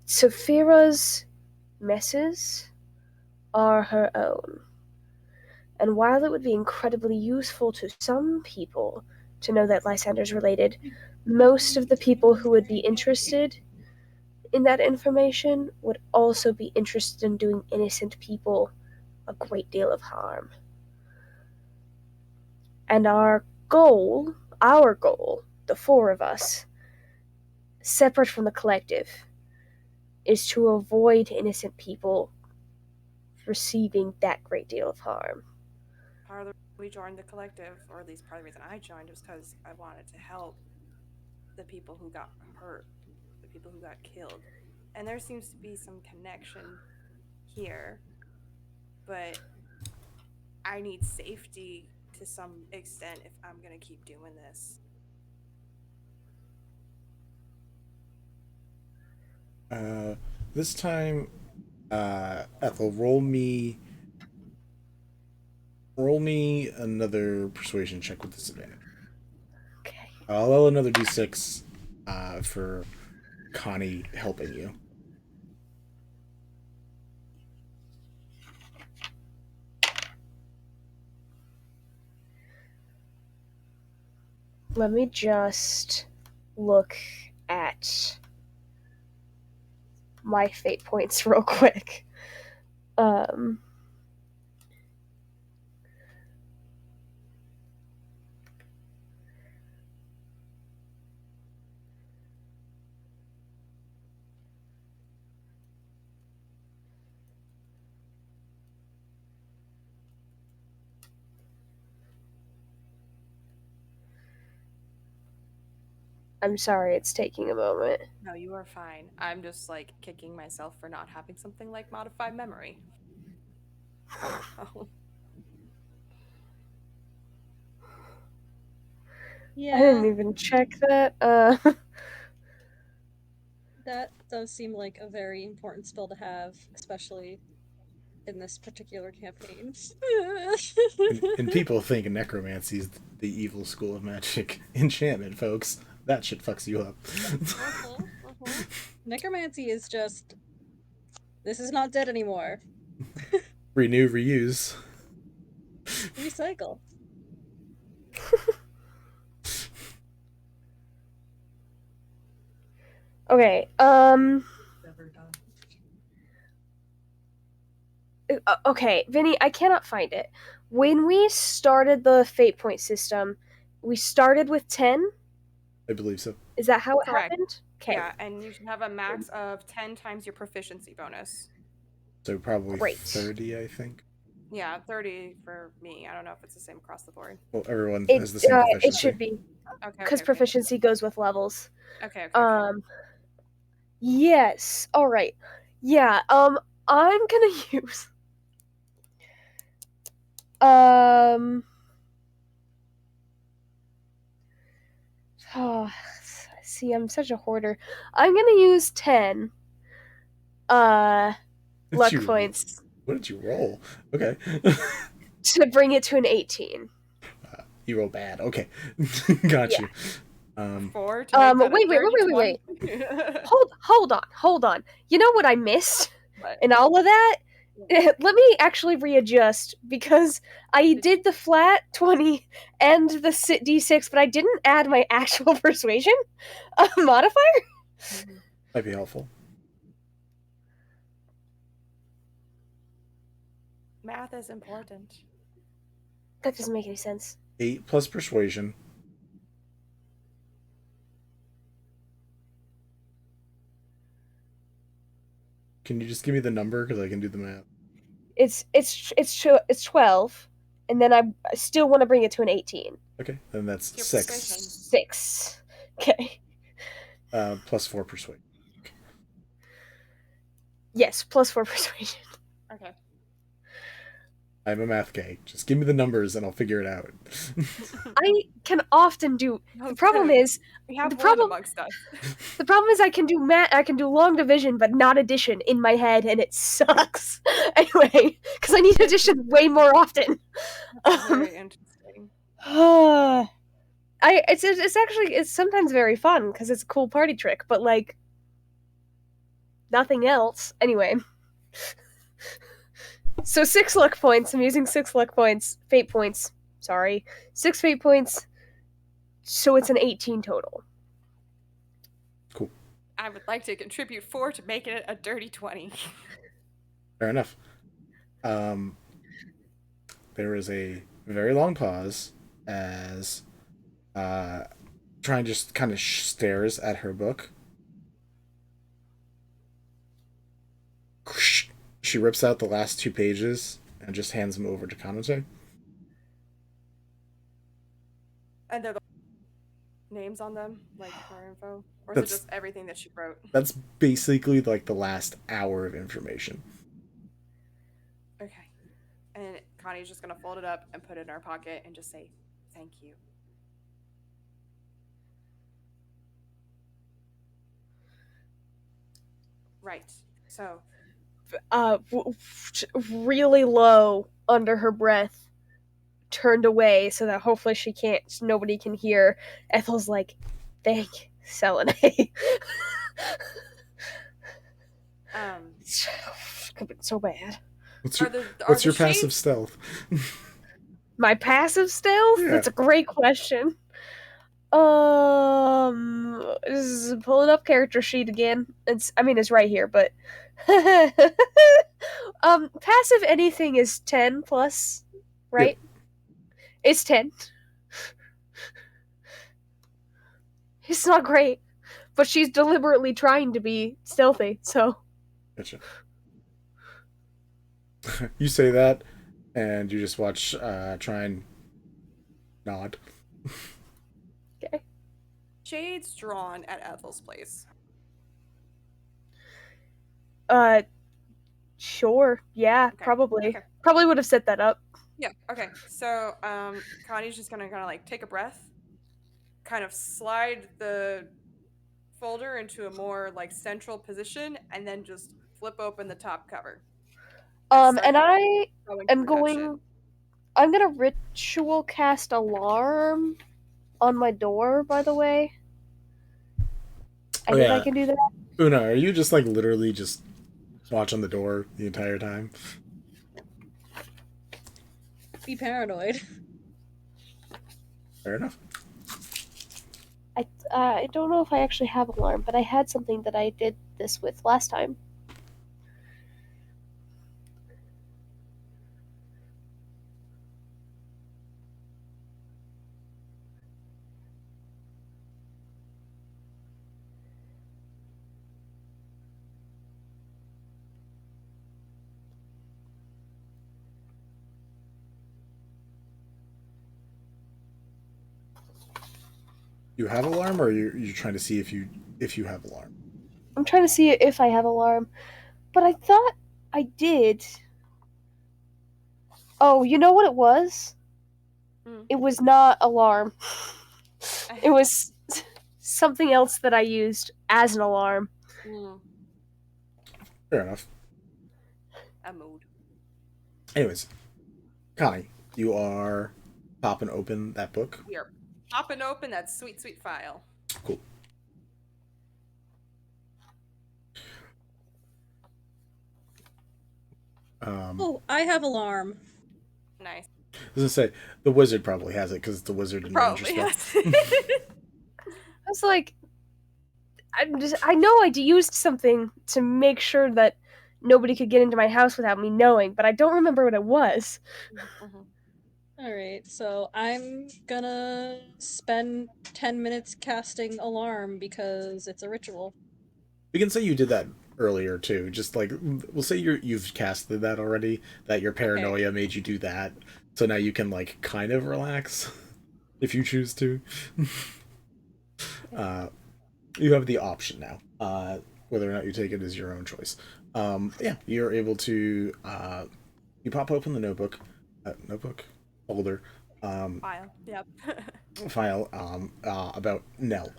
Saphira's messes are her own. And while it would be incredibly useful to some people to know that Lysander's related, most of the people who would be interested in that information would also be interested in doing innocent people a great deal of harm. And our goal, the four of us, separate from the collective, is to avoid innocent people receiving that great deal of harm. Part of the reason we joined the collective, or at least part of the reason I joined, was because I wanted to help the people who got hurt, the people who got killed. And there seems to be some connection here, but I need safety to some extent if I'm gonna keep doing this. This time, Ethel, roll me another persuasion check with disadvantage. Okay. I'll roll another d6 for Connie helping you. Let me just look at my fate points real quick. I'm sorry, it's taking a moment. No, you are fine. I'm just like kicking myself for not having something like modified memory. Yeah. I didn't even check that. That does seem like a very important spell to have, especially in this particular campaign. and people think necromancy is the evil school of magic enchantment, folks. That shit fucks you up. Necromancy is just, this is not dead anymore. Renew, reuse. Recycle. Okay. Okay, Vinny, I cannot find it. When we started the fate point system, we started with 10? I believe so. Is that how it Correct. happened? Okay. Yeah, and you should have a max of 10 times your proficiency bonus. So probably Great. 30, I think. Yeah, 30 for me. I don't know if it's the same across the board. Well, everyone has the same proficiency. It should be. Okay. Because proficiency goes with levels. Okay. Yes. All right. Yeah. I'm gonna use. Oh, see, I'm such a hoarder. I'm gonna use 10. Luck points. What did you roll? Okay. To bring it to an 18. You roll bad. Okay. Got you. 4 to make that wait. Hold on. You know what I missed in all of that? Let me actually readjust, because I did the flat 20 and the d6, but I didn't add my actual persuasion modifier. Might be helpful. Math is important. That doesn't make any sense. 8 plus persuasion. Can you just give me the number, because I can do the math? It's 12, and then I still want to bring it to an 18. Okay, then that's 6. 6. Okay. Plus 4 persuasion. Yes, plus 4 persuasion. Okay. I'm a math guy. Just give me the numbers and I'll figure it out. I can often do. The problem is we have one amongst us. The problem is I can do I can do long division, but not addition in my head, and it sucks. Anyway, because I need addition way more often. Very interesting. It's sometimes very fun because it's a cool party trick, but like nothing else. Anyway. So 6 luck points. I'm using 6 luck points. Fate points. Sorry. 6 fate points. So it's an 18 total. Cool. I would like to contribute 4 to make it a dirty 20. Fair enough. There is a very long pause as Trine just kind of stares at her book. She rips out the last 2 pages and just hands them over to Kanitae. And they're the names on them, like her info? Or is it just everything that she wrote? That's basically like the last hour of information. Okay. And Connie's just going to fold it up and put it in her pocket and just say, thank you. Right. So... really low under her breath, turned away so that hopefully nobody can hear. Ethel's like, thank Selune. Could be so bad. What's your passive stealth? My passive stealth? Yeah. That's a great question. Pulling up character sheet again. It's right here, but passive anything is 10 plus, right? Yep. It's 10. It's not great, but she's deliberately trying to be stealthy, so. Gotcha. You say that, and you just watch try and nod. Okay. Shades drawn at Ethel's place. Sure. Yeah, okay. Probably. Okay. Probably would have set that up. Yeah, okay. So, Connie's just gonna kind of like take a breath, kind of slide the folder into a more like central position, and then just flip open the top cover. And I am I'm gonna ritual cast alarm on my door, by the way. I think I can do that. Una, are you just like literally just watching the door the entire time? Be paranoid. Fair enough. I don't know if I actually have alarm, but I had something that I did this with last time. You have alarm, or you're trying to see if you have alarm? I'm trying to see if I have alarm, but I thought I did. Oh, you know what it was? It was not alarm. It was something else that I used as an alarm. Fair enough. A mood. Anyways, Connie, you are popping open that book. We are popping open that sweet, sweet file. Cool. Oh, I have alarm. Nice. I was gonna say the wizard probably has it because the wizard didn't Probably has I was like, I know I used something to make sure that nobody could get into my house without me knowing, but I don't remember what it was. Alright, so I'm gonna spend 10 minutes casting alarm because it's a ritual. We can say you did that earlier too. Just like we'll say you've casted that already. That your paranoia made you do that. So now you can like kind of relax if you choose to. You have the option now. Whether or not you take it is your own choice. Yeah, you're able to. You pop open the notebook folder. File. Yep. File. About Nell.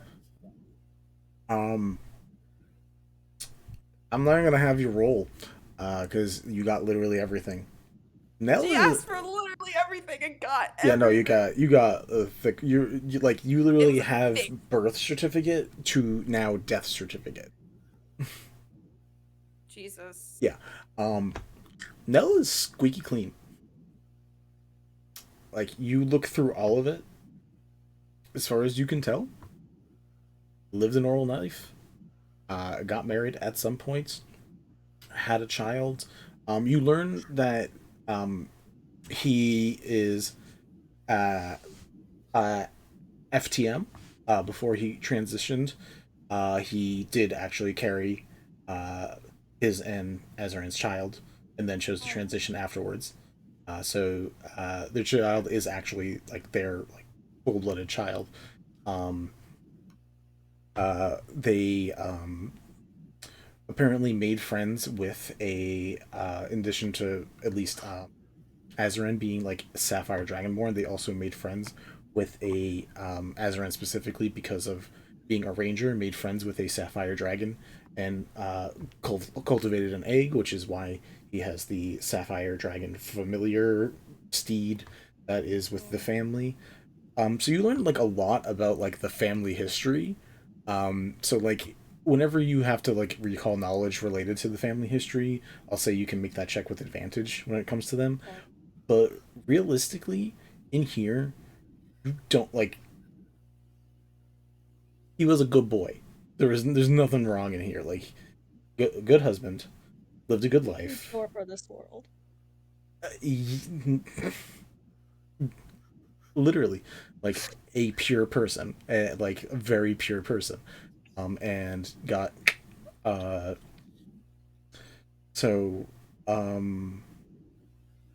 I'm not gonna have you roll, because you got literally everything. Nell She asked for literally everything and got everything. Yeah, no, you got a thick. You literally have birth certificate to now death certificate. Jesus. Yeah, Nell is squeaky clean. Like you look through all of it, as far as you can tell. Lived a normal life. Got married at some point. Had a child. You learn that he is FTM. Before he transitioned, he did actually carry his and Azaran's child, and then chose to transition afterwards. So their child is actually like their like full-blooded child. They apparently made friends with in addition to at least Azaran being like Sapphire Dragonborn, they also made friends with a Azaran specifically because of being a ranger, made friends with a Sapphire Dragon and cultivated an egg, which is why he has the Sapphire Dragon familiar steed that is with the family. So you learn like a lot about like the family history. So like whenever you have to like recall knowledge related to the family history, I'll say you can make that check with advantage when it comes to them. Okay. But realistically, in here, you don't like. He was a good boy. There's nothing wrong in here. Like, good husband, lived a good life. Or for this world. Literally, like a pure person, like a very pure person, and got, so,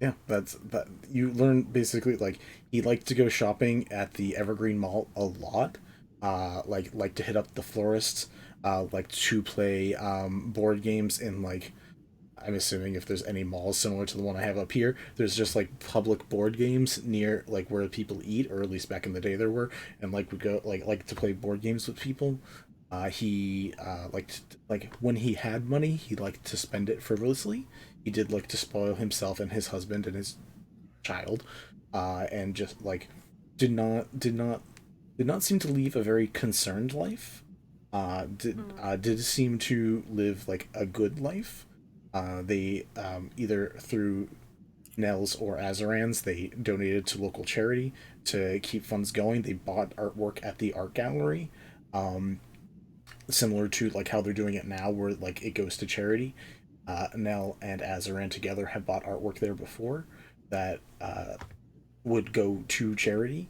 yeah, that you learn basically like he liked to go shopping at the Evergreen Mall a lot, like to hit up the florists, like to play board games in like. I'm assuming if there's any malls similar to the one I have up here, there's just like public board games near like where people eat, or at least back in the day there were, and like would go like to play board games with people. He liked like when he had money, he liked to spend it frivolously. He did like to spoil himself and his husband and his child, and just like did not seem to leave a very concerned life. Did seem to live like a good life. They either through Nell's or Azaran's, they donated to local charity to keep funds going. They bought artwork at the art gallery. similar to like how they're doing it now, where like it goes to charity. Nell and Azaran together have bought artwork there before that would go to charity.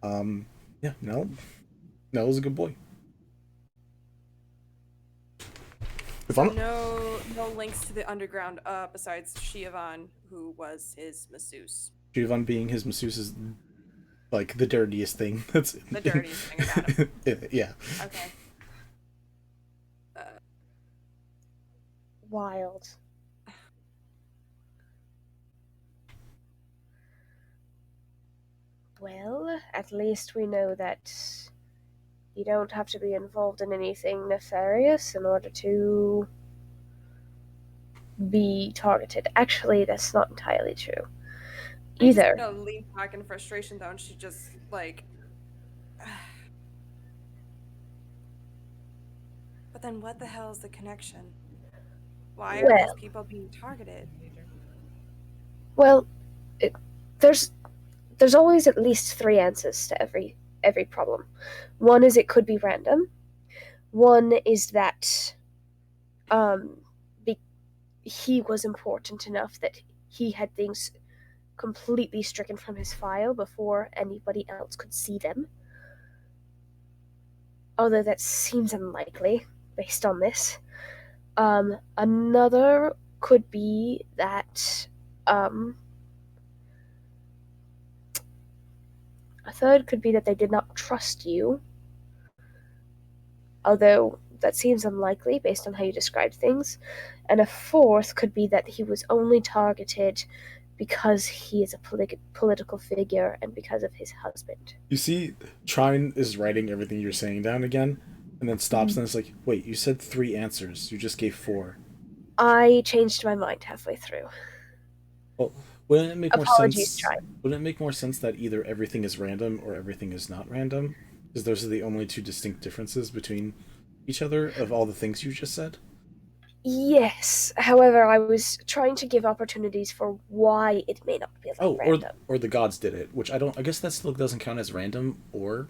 Yeah, Nell's a good boy. So no links to the underground besides Shiavan, who was his masseuse. Shiavan being his masseuse is like the dirtiest thing. That's the dirtiest thing about him. Yeah. Okay. Wild. Well, at least we know that you don't have to be involved in anything nefarious in order to be targeted. Actually, that's not entirely true. Either. She's gonna lean back in frustration though, and she just like. But then, what the hell is the connection? Why are these people being targeted? Well, there's always at least 3 answers to every problem. One is it could be random. One is that he was important enough that he had things completely stricken from his file before anybody else could see them. Although that seems unlikely based on this. Another could be that a third could be that they did not trust you, although that seems unlikely based on how you described things. And a fourth could be that he was only targeted because he is a political figure and because of his husband. You see, Trine is writing everything you're saying down again, and then stops and it's like, wait, you said 3 answers. You just gave 4. I changed my mind halfway through. Well, wouldn't it make more Apologies, sense? Trine. Wouldn't it make more sense that either everything is random or everything is not random? Because those are the only 2 distinct differences between each other of all the things you just said? Yes. However, I was trying to give opportunities for why it may not be random. Or the gods did it, which I guess that still doesn't count as random or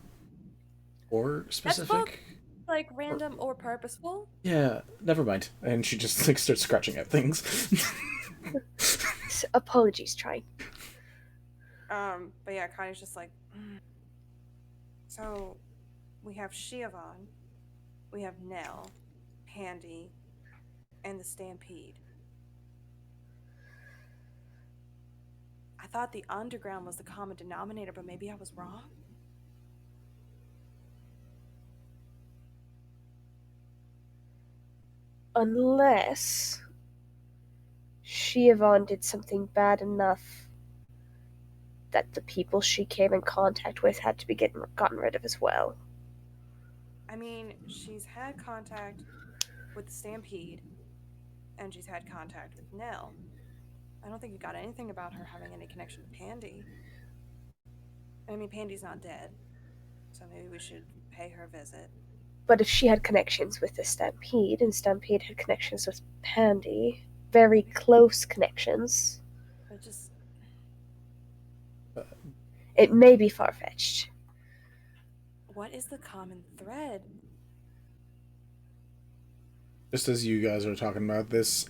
specific. That's both, like random or purposeful. Yeah, never mind. And she just like starts scratching at things. Apologies, Trine. But yeah, Connie's just like, So, we have Shiavan, we have Nell, Pandy, and the Stampede. I thought the underground was the common denominator, but maybe I was wrong? Unless Shiavan did something bad enough that the people she came in contact with had to be gotten rid of as well. I mean, she's had contact with the Stampede, and she's had contact with Nell. I don't think you got anything about her having any connection to Pandy. I mean, Pandy's not dead, so maybe we should pay her a visit. But if she had connections with the Stampede, and Stampede had connections with Pandy, very close connections, But just... it may be far-fetched. What is the common thread? Just as you guys are talking about this,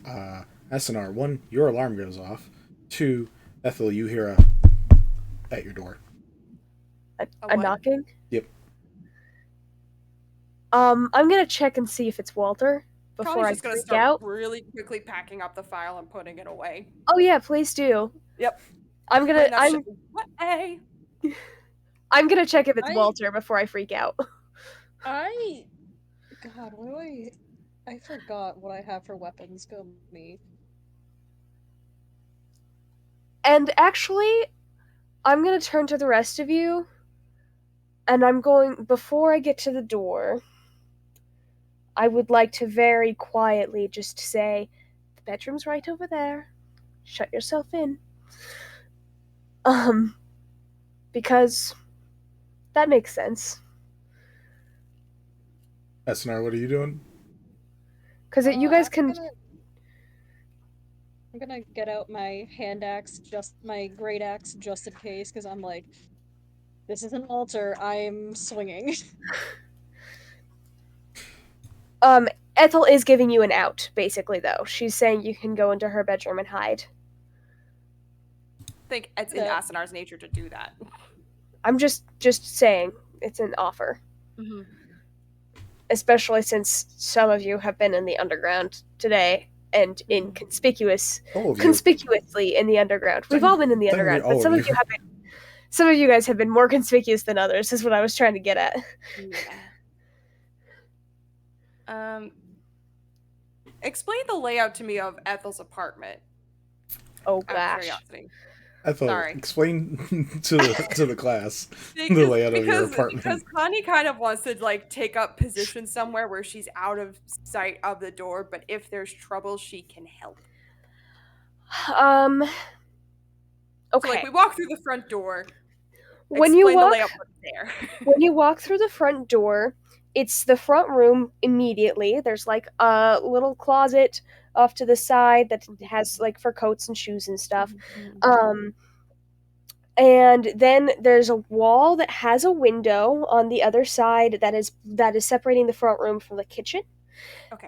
Asunar, 1, your alarm goes off. 2, Ethel, you hear at your door. A knocking? Yep. I'm gonna check and see if it's Walter before Probably I just gonna freak start out. really quickly packing up the file and putting it away. Oh yeah, please do. Yep. I'm gonna check if it's Walter before I freak out. God, what do I forgot what I have for weapons. Go me. And actually, I'm gonna turn to the rest of you, and I'm going, before I get to the door, I would like to very quietly just say, the bedroom's right over there. Shut yourself in. Because that makes sense. Asunar, what are you doing? Because you guys can... I'm gonna get out my hand axe, my great axe, just in case, because I'm like, this is an altar, I'm swinging. Ethel is giving you an out, basically, though. She's saying you can go into her bedroom and hide. I think it's in Asunar's nature to do that. I'm just saying it's an offer. Mm-hmm. Especially since some of you have been in the underground today and conspicuously in the underground. We've all been in the underground, but some of you have been. Some of you guys have been more conspicuous than others. Is what I was trying to get at. Yeah. Explain the layout to me of Ethel's apartment. Oh Out of gosh. curiosity. Ethel, Sorry. explain to the class the layout of your apartment. Because Connie kind of wants to like take up position somewhere where she's out of sight of the door, but if there's trouble, she can help. Okay. So, like, we walk through the front door. When you walk through the front door, it's the front room immediately. There's like a little closet off to the side that has like for coats and shoes and stuff. And then there's a wall that has a window on the other side that is separating the front room from the kitchen. Okay.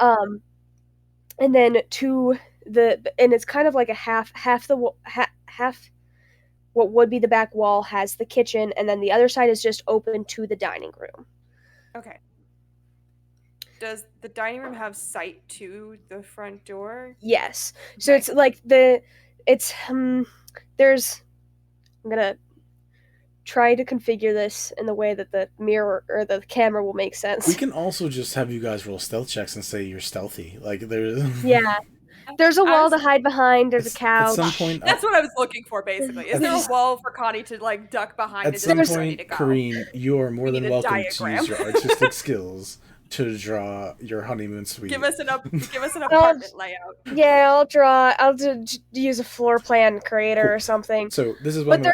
And then and it's kind of like a half what would be the back wall has the kitchen, and then the other side is just open to the dining room. Okay. Does the dining room have sight to the front door? Yes. So it's like I'm gonna try to configure this in the way that the mirror or the camera will make sense. We can also just have you guys roll stealth checks and say you're stealthy. Like there's Yeah. There's a wall to hide behind. There's a couch. At some point, that's what I was looking for, basically. Is there a wall for Connie to like duck behind? At some point, Kareen, you are more than welcome to use your artistic skills to draw your honeymoon suite. Give us an apartment layout. Yeah, I'll use a floor plan creator or something. So this is what. But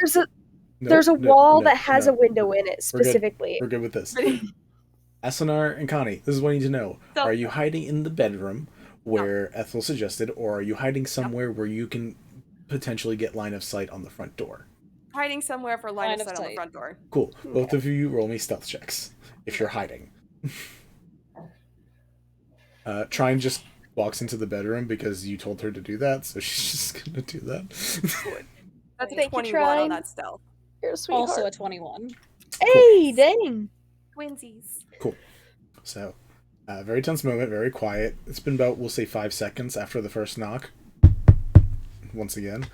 there's a wall that has a window in it specifically. We're good with this. Asunar and Connie, this is what you need to know. Are you hiding in the bedroom where Ethel suggested, or are you hiding somewhere where you can potentially get line of sight on the front door? Hiding somewhere for line of sight on the front door. Cool. Both of you roll me stealth checks if you're hiding. Try and just walks into the bedroom because you told her to do that, so she's just gonna do that. That's a 21 on that stealth. You're a sweetheart. Also a 21. Hey, dang. Twinsies. Cool. So, very tense moment, very quiet. It's been about, we'll say, 5 seconds after the first knock. Once again.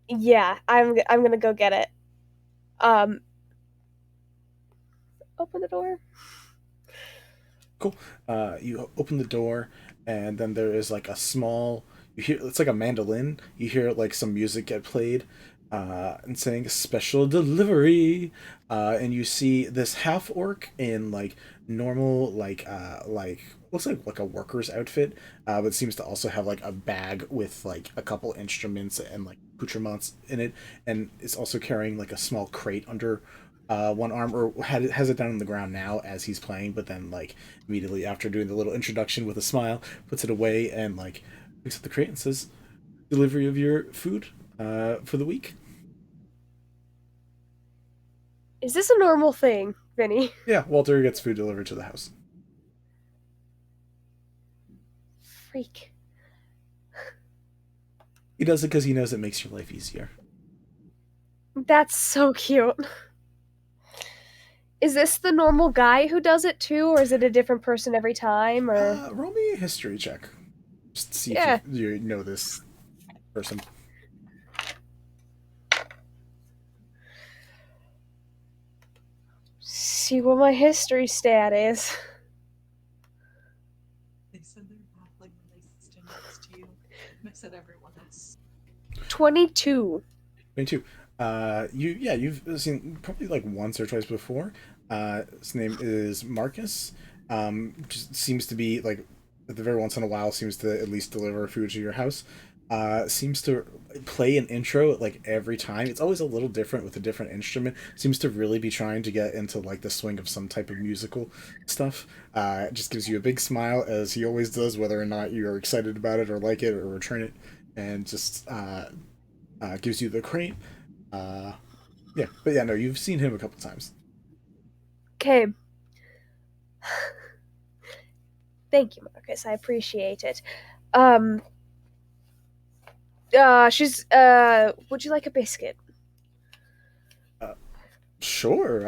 Yeah, I'm gonna go get it. Open the door. Cool. You open the door, and then there is like a small. You hear it's like a mandolin. You hear like some music get played, and saying "special delivery," and you see this half orc in like normal like looks like a worker's outfit, but seems to also have like a bag with like a couple instruments and like accoutrements in it, and is also carrying like a small crate under one arm, or has it down on the ground now as he's playing, but then like immediately after doing the little introduction with a smile, puts it away and like picks up the crate and says, "Delivery of your food for the week." Is this a normal thing, Vinny? Yeah, Walter gets food delivered to the house. Freak. He does it because he knows it makes your life easier. That's so cute. Is this the normal guy who does it too, or is it a different person every time? Or roll me a history check. Just see if you know this person. See what my history stat is. They said they're baffling when they stand next to you. I said everyone is. 22. 22. You've seen probably like once or twice before. His name is Marcus. Just seems to be like at the very once in a while seems to at least deliver food to your house. Seems to play an intro like every time. It's always a little different with a different instrument. Seems to really be trying to get into like the swing of some type of musical stuff. Just gives you a big smile as he always does, whether or not you're excited about it or like it or return it, and just gives you the crate. But you've seen him a couple times. Okay. Thank you, Marcus. I appreciate it. Would you like a biscuit? Sure.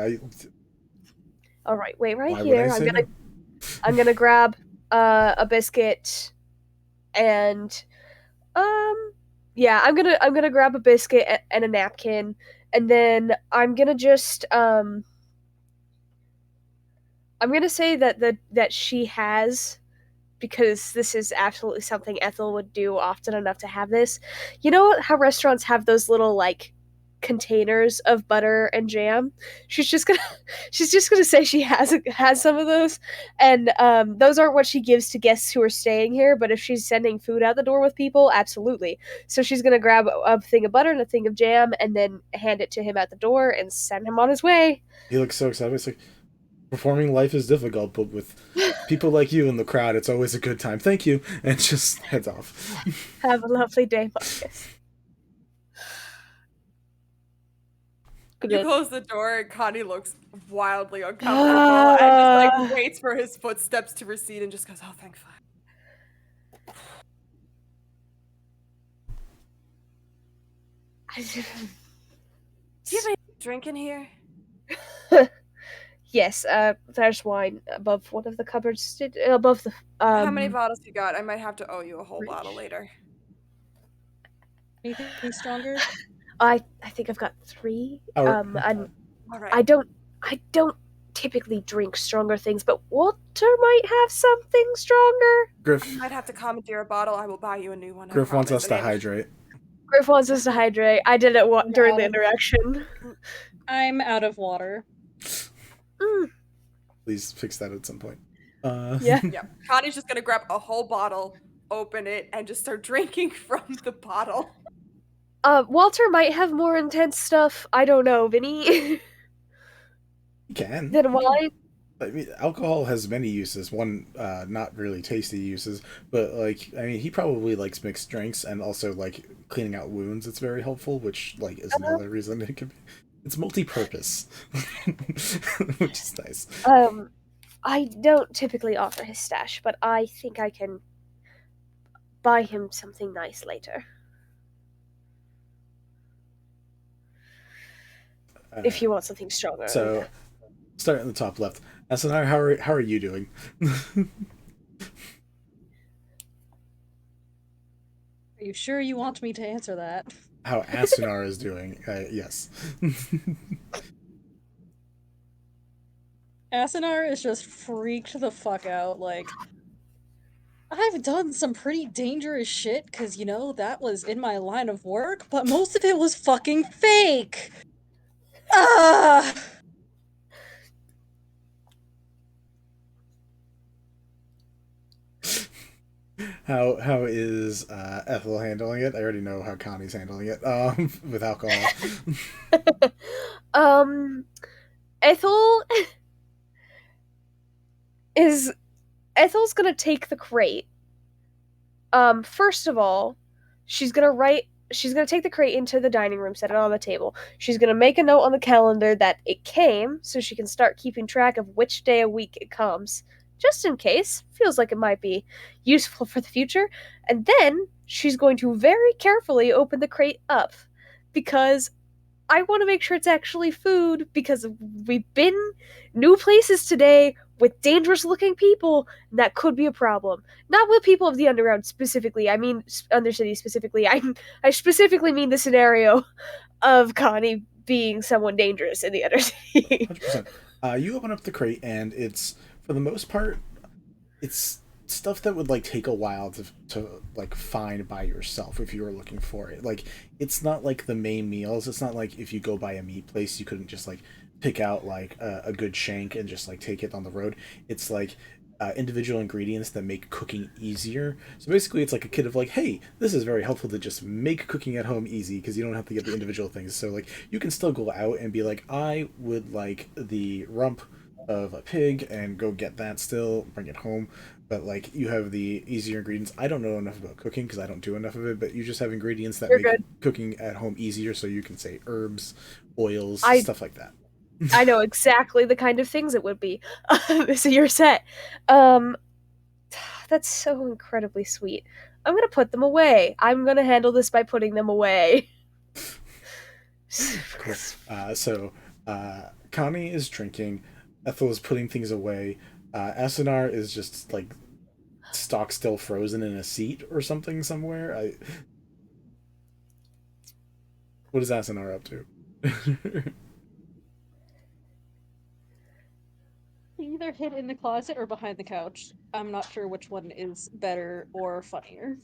All right, wait right Why would here. I say no? I'm gonna grab a biscuit, and yeah, I'm gonna grab a biscuit and a napkin, and then I'm gonna just I'm gonna say that she has, because this is absolutely something Ethel would do often enough to have this. You know how restaurants have those little like containers of butter and jam? She's just gonna say she has some of those, and those aren't what she gives to guests who are staying here. But if she's sending food out the door with people, absolutely. So she's gonna grab a thing of butter and a thing of jam, and then hand it to him at the door and send him on his way. He looks so excited. It's like, performing life is difficult, but with people like you in the crowd, it's always a good time. Thank you, and just heads off. Have a lovely day, Marcus. You close the door, and Connie looks wildly uncomfortable and just like waits for his footsteps to recede and just goes, "Oh, thank fuck." Do you have any drink in here? Yes, there's wine above one of the cupboards. Above the. How many bottles you got? I might have to owe you a whole bottle later. Anything stronger? I think I've got 3. And right. I don't typically drink stronger things, but Walter might have something stronger. Griff, I might have to commandeer a bottle. I will buy you a new one. Griff wants us to hydrate. Griff wants us to hydrate. I did it during the interaction. I'm out of water. Please fix that at some point. Yeah. Yeah. Connie's just gonna grab a whole bottle, open it, and just start drinking from the bottle. Walter might have more intense stuff. I don't know, Vinny. You can. Than wine. I mean, alcohol has many uses. One, not really tasty uses, but like, I mean, he probably likes mixed drinks and also like cleaning out wounds. It's very helpful, which like is another reason it could be. It's multi-purpose, which is nice. I don't typically offer his stash, but I think I can buy him something nice later. If you want something stronger. So, start in the top left. Asunar, how are you doing? Are you sure you want me to answer that? How Asunar is doing? Yes. Asunar is just freaked the fuck out. Like, I've done some pretty dangerous shit because, you know, that was in my line of work, but most of it was fucking fake. How is Ethel handling it? I already know how Connie's handling it with alcohol. Ethel's gonna take the crate. First of all, she's gonna take the crate into the dining room, set it on the table. She's gonna make a note on the calendar that it came, so she can start keeping track of which day a week it comes, just in case. Feels like it might be useful for the future. And then she's going to very carefully open the crate up, because I want to make sure it's actually food, because we've been new places today with dangerous looking people, and that could be a problem. Not with people of the underground specifically, I mean Undercity specifically. I specifically mean the scenario of Connie being someone dangerous in the Undercity. 100%. You open up the crate, and it's, for the most part, it's stuff that would like take a while to like find by yourself if you were looking for it. Like, it's not like the main meals. It's not like if you go by a meat place, you couldn't just like pick out like a good shank and just like take it on the road. It's like individual ingredients that make cooking easier. So basically it's like a kit of like, hey, this is very helpful to just make cooking at home easy because you don't have to get the individual things. So like you can still go out and be like, I would like the rump of a pig, and go get that still, bring it home. But like you have the easier ingredients. I don't know enough about cooking because I don't do enough of it, but you just have ingredients that make cooking at home easier, so you can say herbs, oils, stuff like that. I know exactly the kind of things it would be. So you're set. That's so incredibly sweet. I'm gonna put them away. I'm gonna handle this by putting them away. Cool. So Connie is drinking. Ethel is putting things away. Asunar is just like stock still frozen in a seat or something somewhere. What is Asunar up to? Either hid in the closet or behind the couch. I'm not sure which one is better or funnier.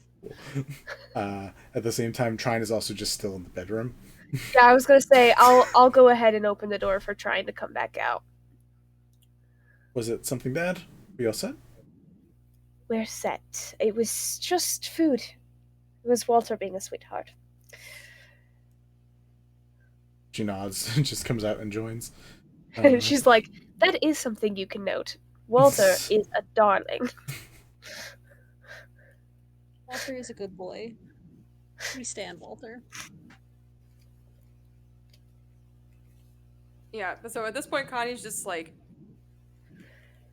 At the same time, Trine is also just still in the bedroom. Yeah, I was gonna say I'll go ahead and open the door for trying to come back out. Was it something bad? Were you all set? We're set. It was just food. It was Walter being a sweetheart. She nods and just comes out and joins. She's like, that is something you can note. Walter is a darling. Walter is a good boy. We stand Walter. Yeah, so at this point, Connie's just like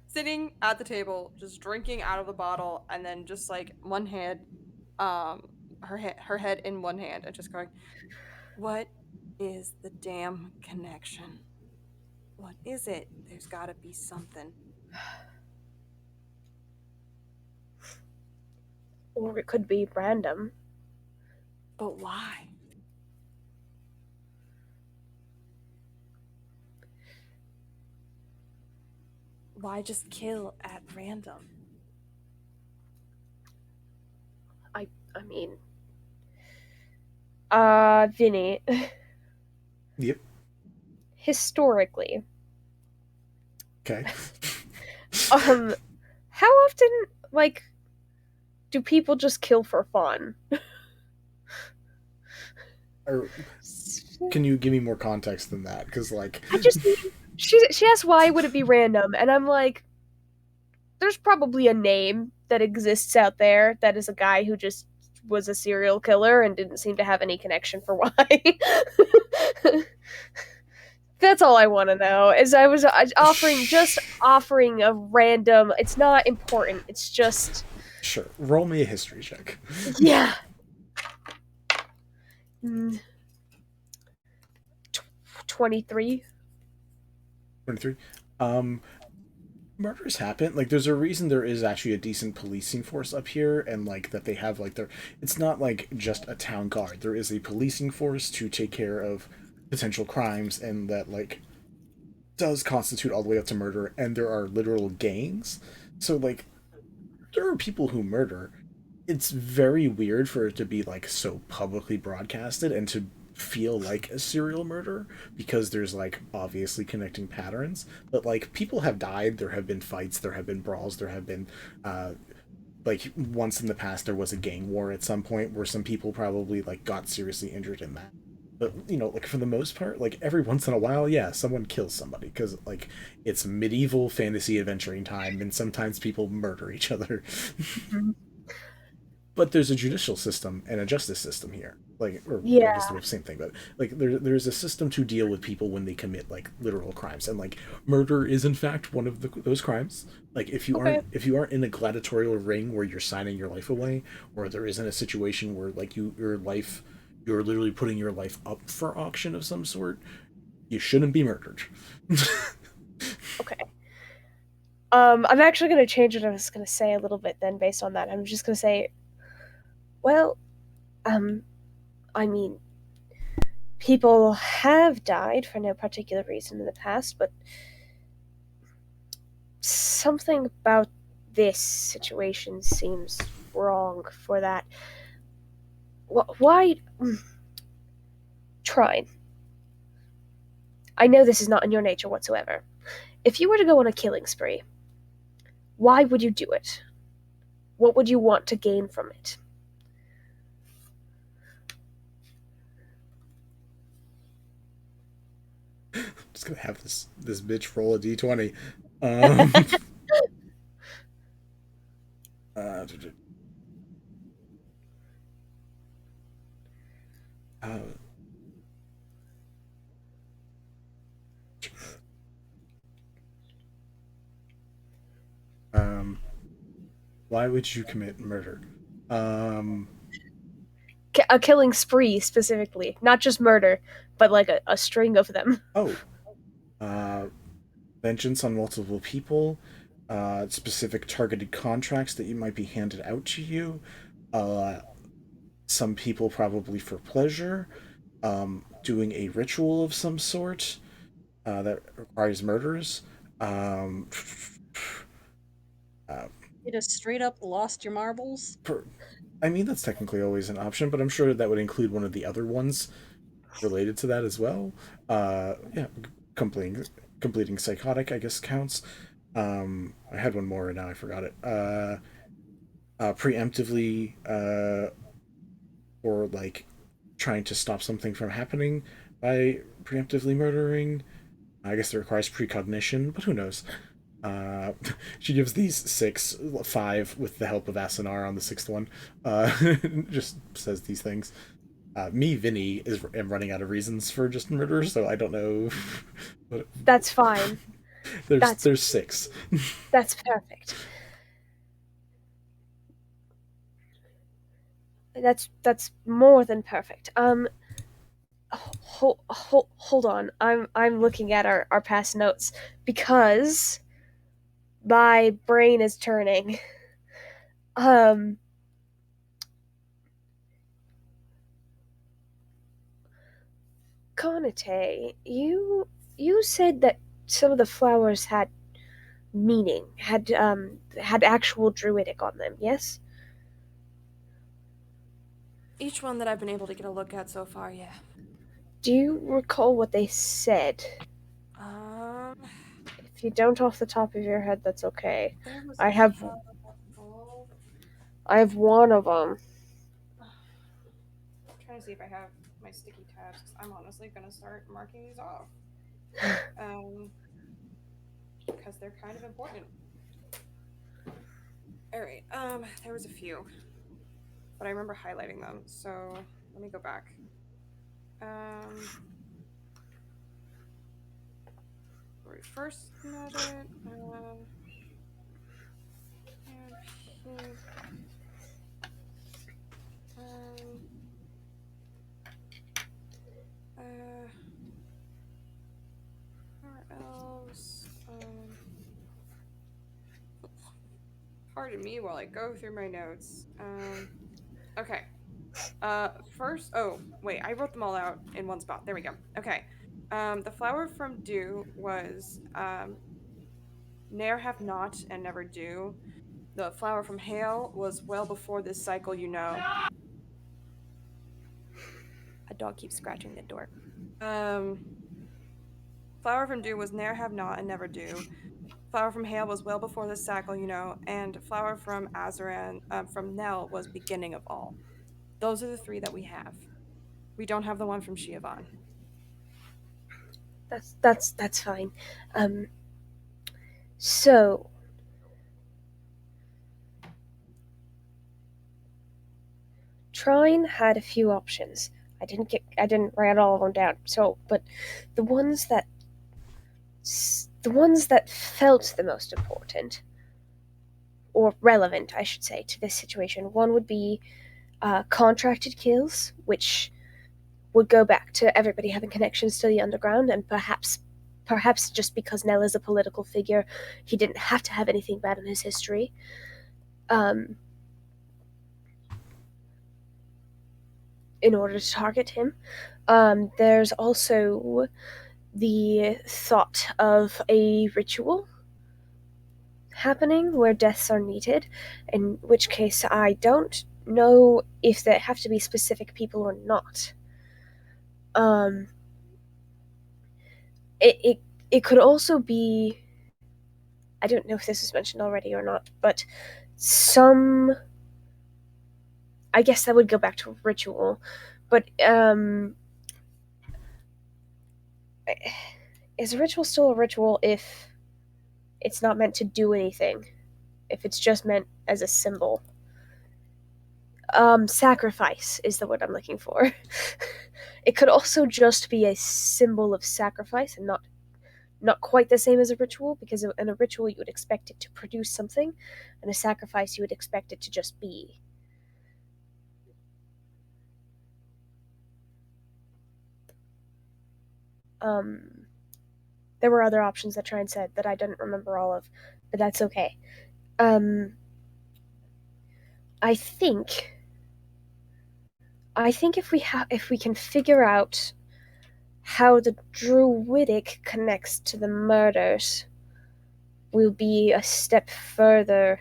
sitting at the table, just drinking out of the bottle, and then just like one hand, her head in one hand, and just going, "What is the damn connection? What is it? There's got to be something." Or it could be random. But why? Why just kill at random? I mean, Vinny. Yep. Historically. Okay. How often, like, do people just kill for fun? Or can you give me more context than that? Because, like, I just mean, she asked why would it be random, and I'm like, there's probably a name that exists out there that is a guy who just was a serial killer and didn't seem to have any connection for why. That's all I want to know. Is I was offering a random. It's not important. It's just. Sure. Roll me a history check. Yeah. 23. 23. Murders happen. Like, there's a reason there is actually a decent policing force up here, and like that they have like it's not like just a town guard. There is a policing force to take care of potential crimes, and that like does constitute all the way up to murder, and there are literal gangs. So like there are people who murder. It's very weird for it to be like so publicly broadcasted and to feel like a serial murder, because there's like obviously connecting patterns, but like people have died, there have been fights, there have been brawls, there have been like once in the past there was a gang war at some point where some people probably like got seriously injured in that. But you know, like for the most part, like every once in a while, yeah, someone kills somebody, because like it's medieval fantasy adventuring time, and sometimes people murder each other. But there's a judicial system and a justice system here. Like, or Yeah. I guess they're the same thing, but like there's a system to deal with people when they commit like literal crimes, and like murder is in fact one of those crimes. Like if you aren't in a gladiatorial ring where you're signing your life away, or there isn't a situation where like you're literally putting your life up for auction of some sort, you shouldn't be murdered. Okay. I'm actually going to change what I was going to say a little bit then based on that. I'm just going to say, well, I mean, people have died for no particular reason in the past, but something about this situation seems wrong for that. Why? Trine. I know this is not in your nature whatsoever. If you were to go on a killing spree, why would you do it? What would you want to gain from it? I'm just gonna have this bitch roll a d20. Why would you commit murder? A killing spree, specifically. Not just murder, but like a string of them. Oh. Vengeance on multiple people, specific targeted contracts that you might be handed out to you, some people probably for pleasure, doing a ritual of some sort that requires murders. You just straight up lost your marbles? I mean, that's technically always an option, but I'm sure that would include one of the other ones related to that as well. Yeah, completing psychotic, I guess, counts. I had one more and now I forgot it. Preemptively, or like trying to stop something from happening by preemptively murdering. I guess it requires precognition, but who knows? She gives these 5 with the help of Asunar on the 6th one. Just says these things. Me, Vinny, am running out of reasons for just murder, so I don't know. But that's fine. There's 6. That's perfect. That's more than perfect. Hold on. I'm looking at our past notes because my brain is turning. Kanitae, you said that some of the flowers had meaning, had actual druidic on them, yes? Each one that I've been able to get a look at so far, yeah. Do you recall what they said? If you don't off the top of your head, that's okay. I have one of them. I'm trying to see if I have my sticky tabs, because I'm honestly going to start marking these off. Because they're kind of important. Alright, there was a few. But I remember highlighting them, so let me go back. Where we first met it, elves, pardon me while I go through my notes. Okay. First, oh, wait, I wrote them all out in one spot. There we go. Okay. The flower from dew was, ne'er have not and never do. The flower from hail was well before this cycle, you know. A dog keeps scratching the door. Flower from dew was ne'er have not and never do. Flower from hail was well before this cycle, you know, and flower from Azaran, from Nell was beginning of all. Those are the 3 that we have. We don't have the one from Shiavan. That's fine. So Trine had a few options. I didn't write all of them down. So, but the ones that felt the most important, or relevant, I should say, to this situation. One would be contracted kills, which would go back to everybody having connections to the underground, and perhaps just because Nell is a political figure, he didn't have to have anything bad in his history. In order to target him. There's also the thought of a ritual happening where deaths are needed, in which case I don't know if there have to be specific people or not. It could also be, I don't know if this was mentioned already or not, but I guess that would go back to ritual, but is a ritual still a ritual if it's not meant to do anything? If it's just meant as a symbol? Sacrifice is the word I'm looking for. It could also just be a symbol of sacrifice and not quite the same as a ritual, because in a ritual you would expect it to produce something, and a sacrifice you would expect it to just be. There were other options that Trine said that I didn't remember all of, but that's okay. I think if we can figure out how the druidic connects to the murders, we'll be a step further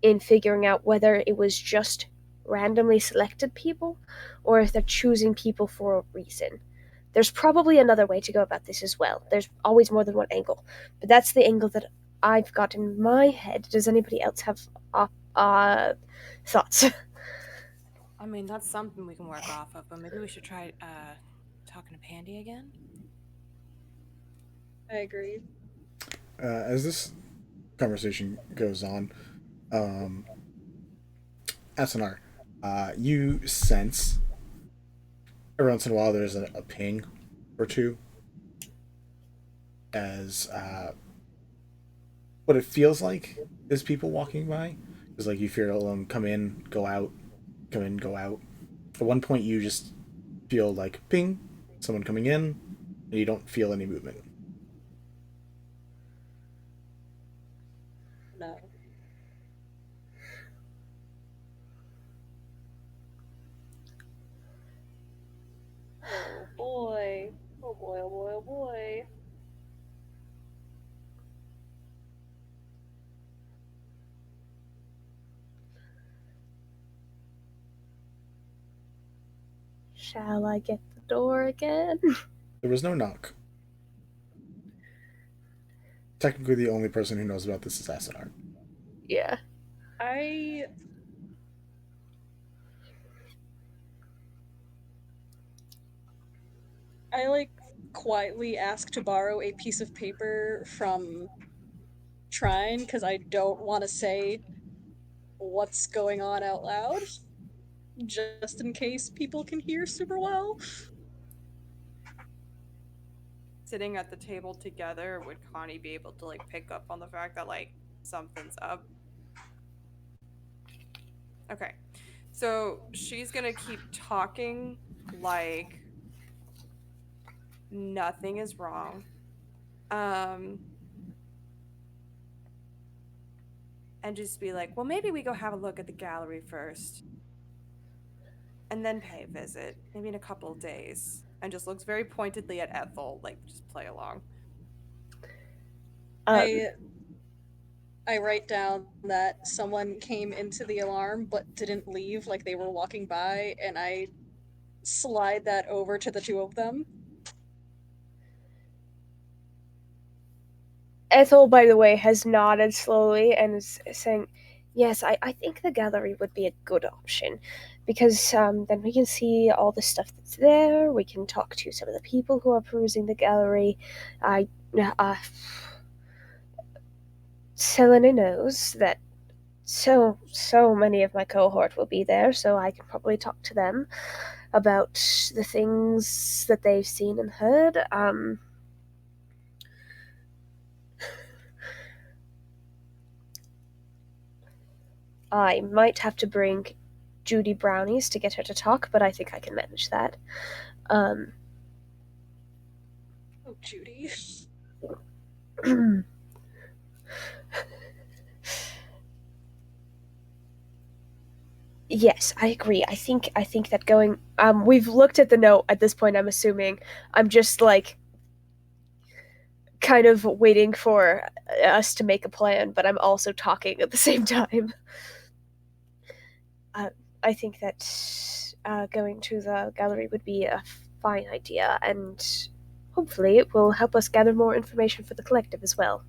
in figuring out whether it was just randomly selected people or if they're choosing people for a reason. There's probably another way to go about this as well. There's always more than one angle, but that's the angle that I've got in my head. Does anybody else have thoughts? I mean, that's something we can work off of, but maybe we should try talking to Pandy again? I agree. As this conversation goes on, Asunar, you sense every once in a while there's a ping or two as what it feels like is people walking by. It's like you feel them come in, go out, come in, go out. At one point you just feel like ping, someone coming in, and you don't feel any movement. No. Oh boy. Oh boy, oh boy, oh boy. Shall I get the door again? There was no knock. Technically, the only person who knows about this is Asunar. Yeah. I like quietly ask to borrow a piece of paper from Trine because I don't want to say what's going on out loud, just in case people can hear super well. Sitting at the table together, would Connie be able to like pick up on the fact that like something's up? Okay. So she's gonna keep talking like nothing is wrong. And just be like, well, maybe we go have a look at the gallery first. And then pay a visit, maybe in a couple of days. And just looks very pointedly at Ethel, like just play along. I write down that someone came into the alarm but didn't leave, like they were walking by, and I slide that over to the two of them. Ethel, by the way, has nodded slowly and is saying, yes, I think the gallery would be a good option, because then we can see all the stuff that's there, we can talk to some of the people who are perusing the gallery. Selene knows that so many of my cohort will be there, so I can probably talk to them about the things that they've seen and heard. I might have to bring Judy brownies to get her to talk, but I think I can manage that. Oh, Judy. Yes, I agree. I think that going. We've looked at the note at this point. I'm assuming. I'm just like kind of waiting for us to make a plan, but I'm also talking at the same time. I think that going to the gallery would be a fine idea, and hopefully it will help us gather more information for the collective as well.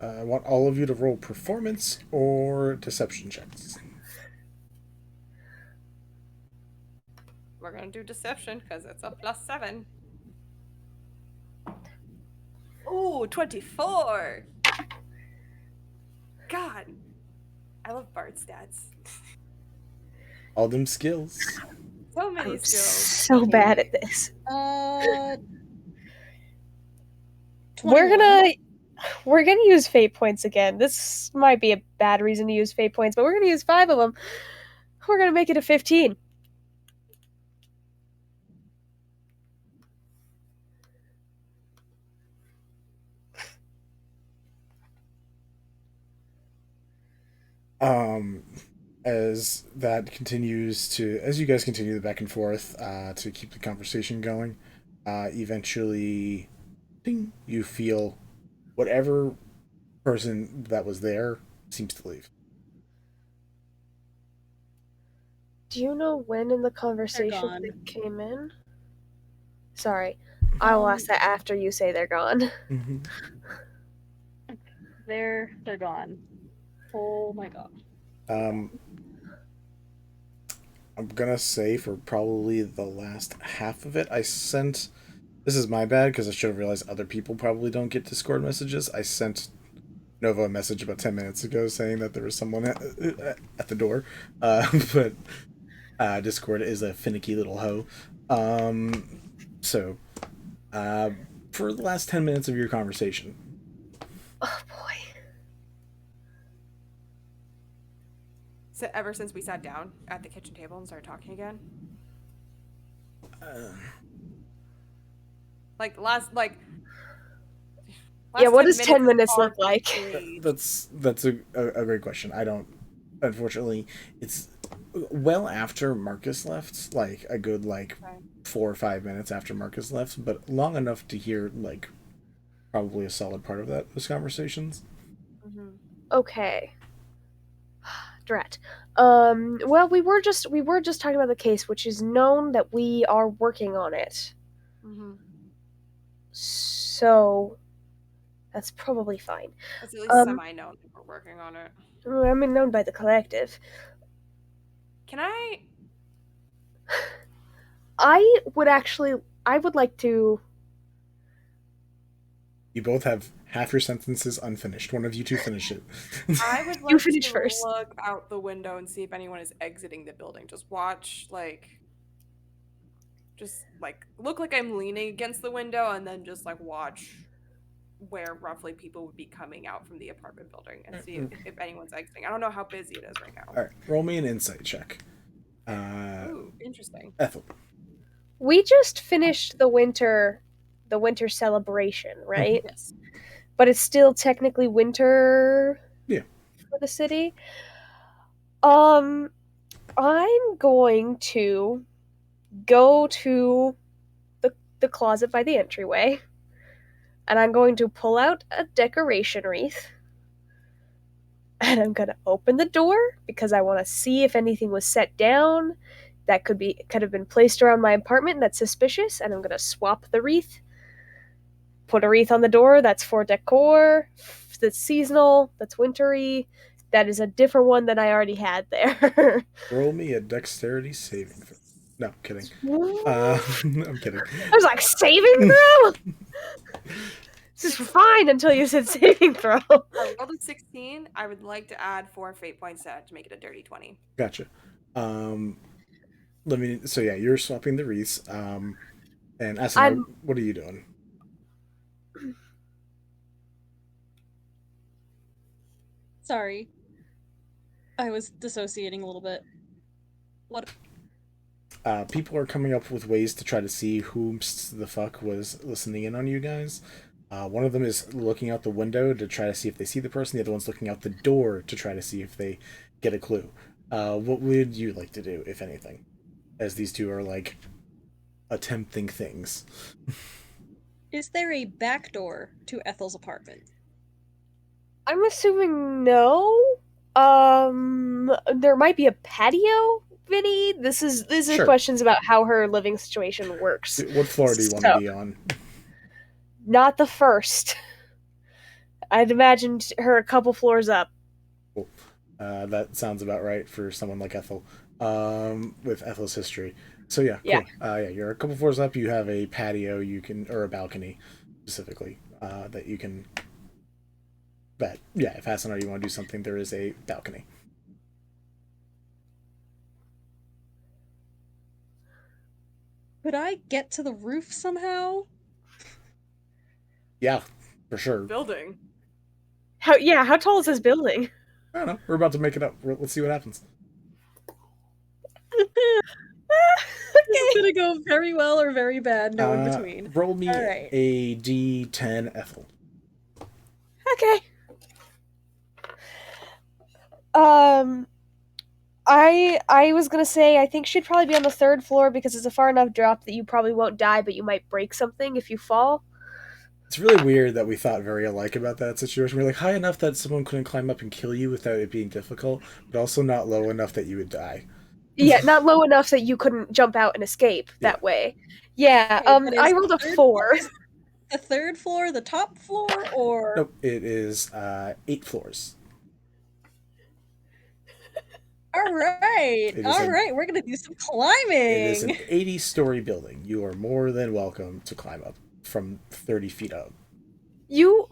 I want all of you to roll performance or deception checks. We're gonna do deception because it's a +7. Ooh, 24! God! I love Bard stats. All them skills. So many I'm skills. so bad at this. We're 21. gonna use fate points again. This might be a bad reason to use fate points, but we're gonna use 5 of them. We're gonna make it a 15. As you guys continue the back and forth to keep the conversation going, eventually, ding, you feel whatever person that was there seems to leave. Do you know when in the conversation gone. they came in? Sorry. I will ask that after you say they're gone. Mm-hmm. They're gone. Oh my god. I'm gonna say for probably the last half of it, this is my bad because I should have realized other people probably don't get Discord messages. I sent Nova a message about 10 minutes ago saying that there was someone at the door. But Discord is a finicky little hoe. So, for the last 10 minutes of your conversation. Oh boy. So ever since we sat down at the kitchen table and started talking again? Yeah, what does 10 minutes look like? That's a great question. I don't, unfortunately, it's well after Marcus left, like a good 4 or 5 minutes after Marcus left, but long enough to hear probably a solid part of those conversations. Mm-hmm. Okay. Drat. Well, we were just talking about the case, which is known that we are working on it. Mm-hmm. So that's probably fine. It's at least semi-known that we're working on it. I mean, known by the collective. Can I would like to... You both have half your sentences unfinished. One of you two finish it. I would like You finish to first. look out the window and see if anyone is exiting the building. Just watch, look like I'm leaning against the window and then just, watch where roughly people would be coming out from the apartment building and see if anyone's exiting. I don't know how busy it is right now. Alright, roll me an insight check. Ooh, interesting. Ethel. We just finished the winter celebration, right? Yes. But it's still technically winter. Yeah. For the city. I'm going to go to the closet by the entryway, and I'm going to pull out a decoration wreath, and I'm gonna open the door because I want to see if anything was set down that could have been placed around my apartment that's suspicious, and I'm gonna swap the wreath. Put a wreath on the door that's for decor, that's seasonal, that's wintry, that is a different one than I already had there. Roll me a dexterity saving throw. No, kidding. I'm kidding. I was like, saving throw? This is fine until you said saving throw. I rolled a 16. I would like to add 4 fate points to make it a dirty 20. Gotcha. You're swapping the wreaths. And Asunar, what are you doing? Sorry. I was dissociating a little bit. What? People are coming up with ways to try to see who the fuck was listening in on you guys. One of them is looking out the window to try to see if they see the person. The other one's looking out the door to try to see if they get a clue. What would you like to do, if anything? As these two are, attempting things. Is there a back door to Ethel's apartment? I'm assuming no. There might be a patio, Vinny. This is Sure. Questions about how her living situation works. What floor do you want to be on? Not the first. I'd imagined her a couple floors up. Cool. That sounds about right for someone like Ethel, with Ethel's history. So yeah, cool. You're a couple floors up. You have a patio or a balcony, specifically, that you can. But yeah, if Asunar, you want to do something, there is a balcony. Could I get to the roof somehow? Yeah, For sure. Building. How tall is this building? I don't know. We're about to make it up. Let's see what happens. This is gonna go very well or very bad, no in between. Roll me All right. a D10 Ethel. Okay. I was gonna say I think she'd probably be on the 3rd floor because it's a far enough drop that you probably won't die, but you might break something if you fall. It's really weird that we thought very alike about that situation. We're like high enough that someone couldn't climb up and kill you without it being difficult, but also not low enough that you would die. Yeah, not low enough that you couldn't jump out and escape that way. Yeah, I rolled a 4. The 3rd floor, the top floor, or Nope, it is 8 floors. All right, we're gonna do some climbing. It is an 80-story building. You are more than welcome to climb up from 30 feet up.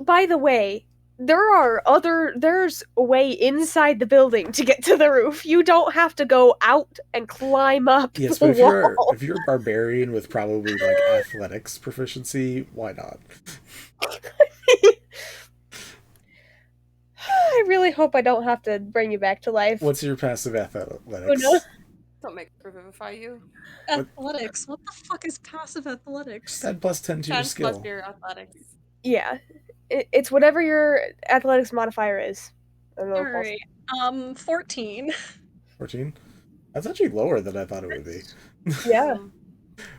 By the way, there's a way inside the building to get to the roof. You don't have to go out and climb up Yes, the but wall. if you're a barbarian with probably like athletics proficiency, why not? I really hope I don't have to bring you back to life. What's your passive athletics? Oh, no. Don't make revivify you. Athletics. What the fuck is passive athletics? Just add plus 10 to your 10 skill. plus your athletics. Yeah. It's whatever your athletics modifier is. I don't know. All right. 14. 14? That's actually lower than I thought it would be. Yeah.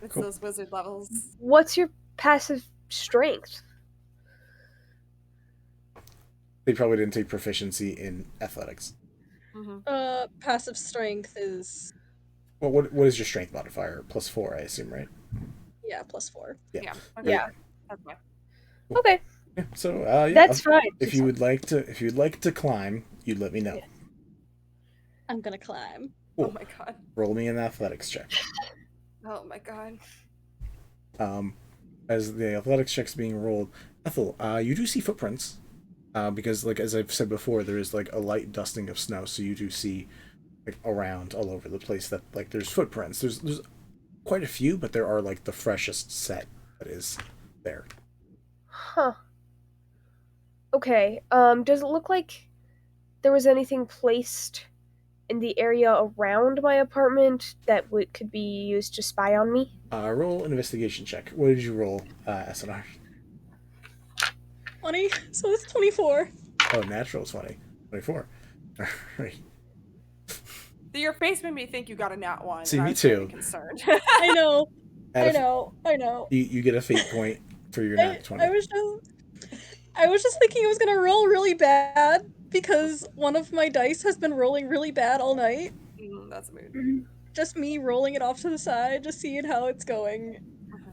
It's Cool. those wizard levels. What's your passive strength? They probably didn't take proficiency in athletics. Passive strength is Well, what is your strength modifier? Plus 4, I assume, right? +4. Yeah. Okay. Yeah. That's fine. Okay. Yeah, so yeah, That's fine. If you would like to climb, you'd let me know. I'm gonna climb. Cool. Oh my god. Roll me an athletics check. Oh my god. As the athletics check's being rolled, Ethel, you do see footprints. Because, like, as I've said before, there is, like, a light dusting of snow, so you do see, like, around all over the place that, like, there's footprints. There's quite a few, but there are, like, the freshest set that is there. Huh. Okay. Does it look like there was anything placed in the area around my apartment that could be used to spy on me? Roll an investigation check. What did you roll, Asunar? 20, so it's 24. Oh, natural 20. 24. Alright. Your face made me think you got a nat 1. See, and me I was really too. concerned. I know. Add I a- know. You get a fate point for your nat 20. I was just thinking it was gonna roll really bad because one of my dice has been rolling really bad all night. That's a mood. Just me rolling it off to the side, just seeing how it's going.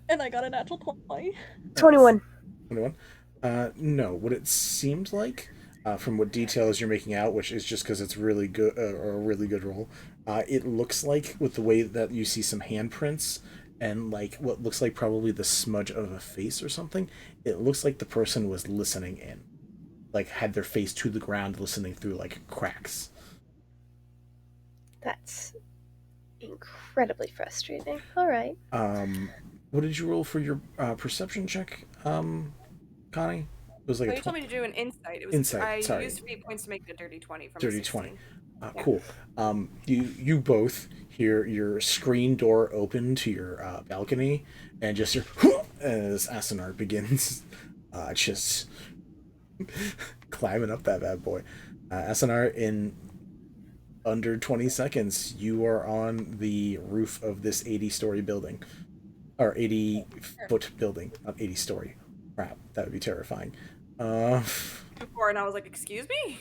And I got a natural 20. 21. 21? No. What it seemed like, from what details you're making out, which is just because it's really good, or a really good roll, it looks like, with the way that you see some handprints and, like, what looks like probably the smudge of a face or something, it looks like the person was listening in. Like, had their face to the ground, listening through, like, cracks. That's incredibly frustrating. Alright. What did you roll for your perception check, Connie? It was like You told me to do an insight. It was Insight, sorry. I used 8 points to make the dirty 20 from Dirty 16. 20. Cool. You both hear your screen door open to your balcony, and just hear as Asunar begins just climbing up that bad boy. Asunar, in under 20 seconds, you are on the roof of this 80-story building. Or 80-foot building, not 80-story. Crap, that would be terrifying. Before, and I was like, excuse me?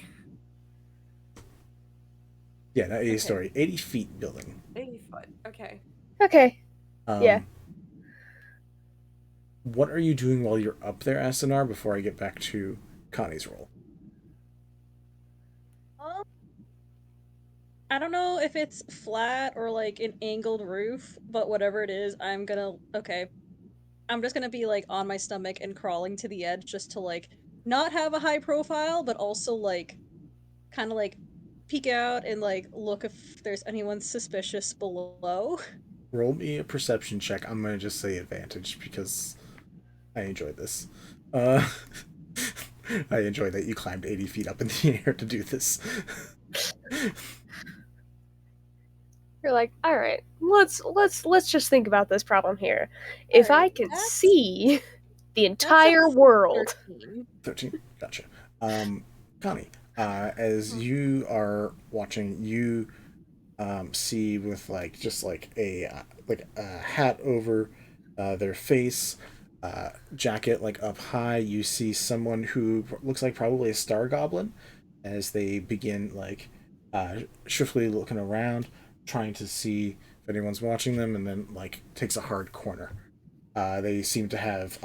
Yeah, not 80-story. 80-feet building. 80 foot. Okay. Okay. Yeah. What are you doing while you're up there, Asunar, before I get back to Connie's role? I don't know if it's flat or like an angled roof, but whatever it is, I'm just gonna be like on my stomach and crawling to the edge just to like not have a high profile, but also like kind of like peek out and like look if there's anyone suspicious below. Roll me a perception check. I'm gonna just say advantage because I enjoyed this. I enjoy that you climbed 80 feet up in the air to do this. You're like, all right, let's just think about this problem here. If I can see the entire world. 13. Gotcha. Connie, as you are watching, you see with just like a hat over their face, jacket like up high. You see someone who looks like probably a star goblin as they begin swiftly looking around, trying to see if anyone's watching them, and then takes a hard corner. They seem to have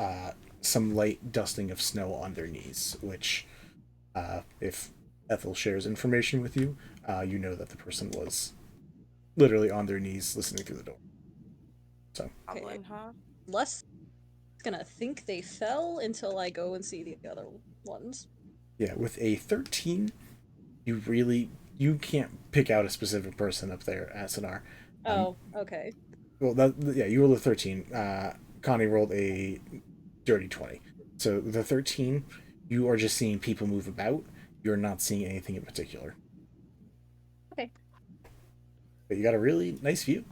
some light dusting of snow on their knees, which, if Ethel shares information with you, you know that the person was literally on their knees listening through the door. So, Okay. Less gonna think they fell until I go and see the other ones. yeah, with a 13, you can't pick out a specific person up there, Asunar. Oh, okay. Well, you rolled a 13. Connie rolled a dirty 20. So the 13, you are just seeing people move about. You're not seeing anything in particular. Okay. But you got a really nice view.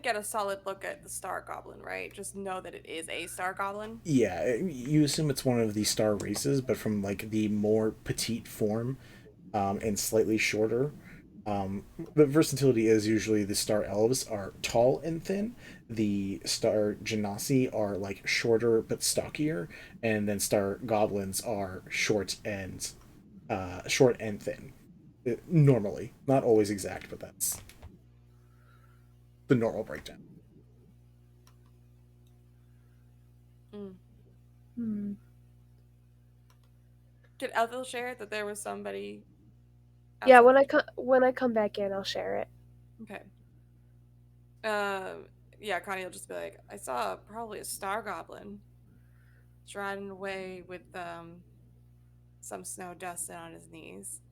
Get a solid look at the star goblin, right? Just know that it is a star goblin. Yeah, you assume it's one of the star races, but from the more petite form, and slightly shorter. But versatility is usually the star elves are tall and thin. The star genasi are shorter but stockier, and then star goblins are short and thin. Normally, not always exact, but that's the normal breakdown. Did Ethel share that there was somebody? Yeah, when I come back in, I'll share it. Okay. Yeah, Connie will just be like, I saw probably a star goblin striding away with some snow dusting on his knees.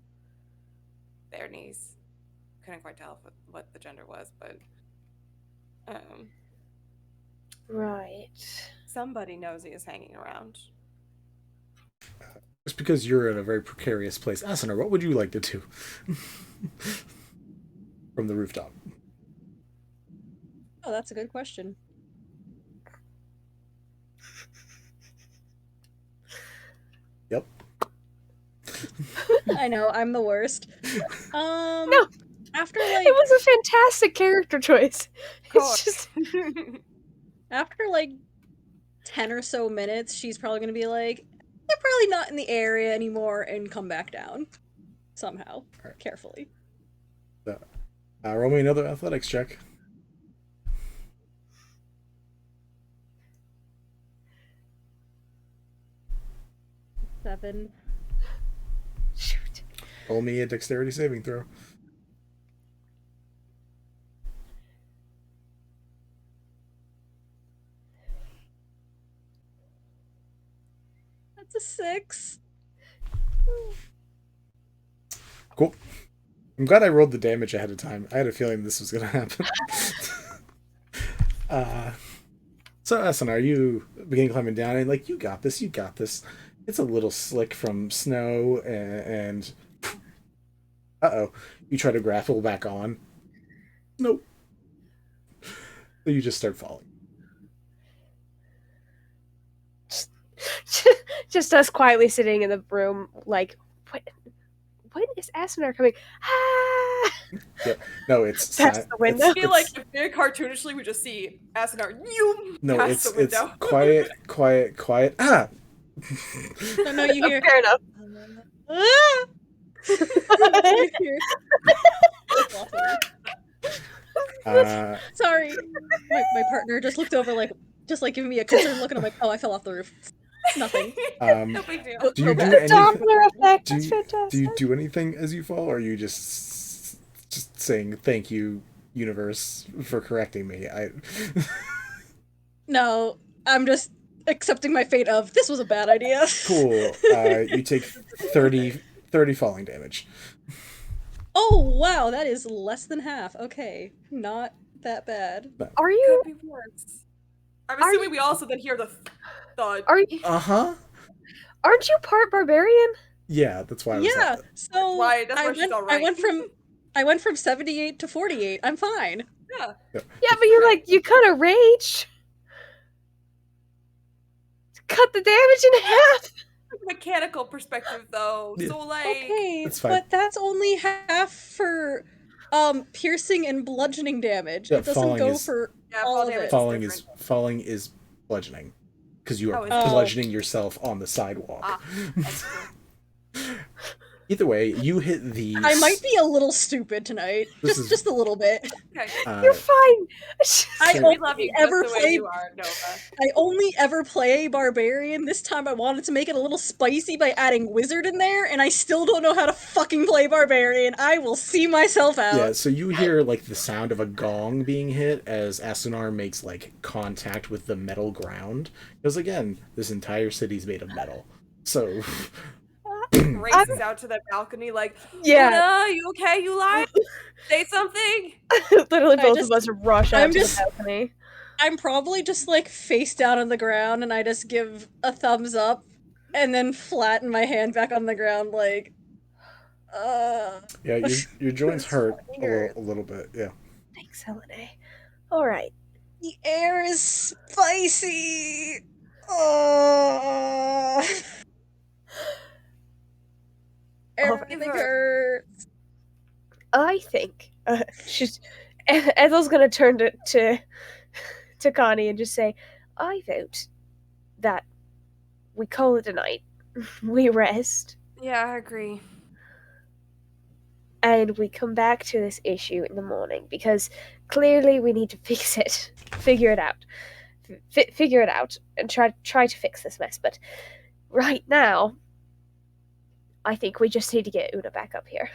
Their knees. Couldn't quite tell what the gender was, but right. Somebody nosy is hanging around. Just because you're in a very precarious place, Asunar, what would you like to do from the rooftop? Oh, that's a good question. Yep. I know, I'm the worst. No. After it was a fantastic character choice. It's just after 10 or so minutes, she's probably gonna be like, they're probably not in the area anymore, and come back down somehow, carefully. So, roll me another athletics check. Seven. Shoot. Roll me a dexterity saving throw. That's a 6. Cool. I'm glad I rolled the damage ahead of time. I had a feeling this was going to happen. So, Asunar, you begin climbing down, and you got this. It's a little slick from snow, and you try to grapple back on. Nope. So you just start falling. Just us quietly sitting in the room, when is Asunar coming? Ah! Yeah. No, it's past the window. I feel like if very cartoonishly we just see Asunar past the window. It's quiet. Ah! No, you hear. Fair enough. Sorry, my partner just looked over just giving me a concerned look, and I'm like, oh, I fell off the roof. Nothing. No big deal. Do you do The anything? Doppler effect. That's fantastic. Do you do anything as you fall, or are you just saying thank you, universe, for correcting me? No, I'm just accepting my fate of this was a bad idea. Cool. You take 30 falling damage. Oh wow, that is less than half. Okay, not that bad. No. Are you? Could be worse. I'm assuming we also then hear the thud. Are you? Aren't you part barbarian? Yeah, that's why I was Yeah, so that's why she's all I right. went from 78 to 48. I'm fine. Yeah. Yeah, but you kind of raged. Cut the damage in half. Mechanical perspective, though. Yeah. So, like... Okay, It's fine. but that's only half for piercing and bludgeoning damage. Yeah, it doesn't go for all of it. Falling is bludgeoning. Because you are Oh. bludgeoning yourself on the sidewalk. Either way, you hit these. I might be a little stupid tonight. Just a little bit. You're fine. I We love only you ever just the way play you are, Nova. I only ever play barbarian. This time I wanted to make it a little spicy by adding wizard in there, and I still don't know how to fucking play barbarian. I will see myself out. Yeah, so you hear like the sound of a gong being hit as Asunar makes like contact with the metal ground. Because again, this entire city's made of metal. So races out to the balcony like, Yeah. Luna, you okay? You lied? Say something. Literally both of us rush out to the balcony. I'm probably just like face down on the ground, and I just give a thumbs up, and then flatten my hand back on the ground like, yeah, your joints hurt a little bit. Yeah. Thanks, Helene. All right. The air is spicy. Oh. Everything hurts. I think Ethel's gonna turn to Connie and just say, I vote that we call it a night. We rest. Yeah, I agree. And we come back to this issue in the morning because clearly we need to fix it. Figure it out. Figure it out and try to fix this mess. But right now, I think we just need to get Una back up here.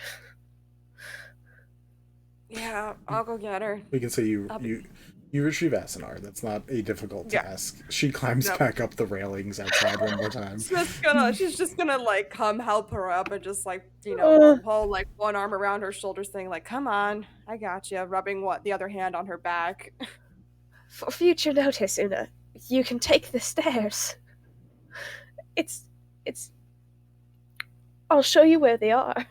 Yeah, I'll go get her. We can say you retrieve Asunar. That's not a difficult task. She climbs back up the railings outside one more time. She's just gonna like come help her up and just like, pull like one arm around her shoulders, saying like, "Come on, I got you." Rubbing the other hand on her back. For future notice, Una, you can take the stairs. It's. I'll show you where they are.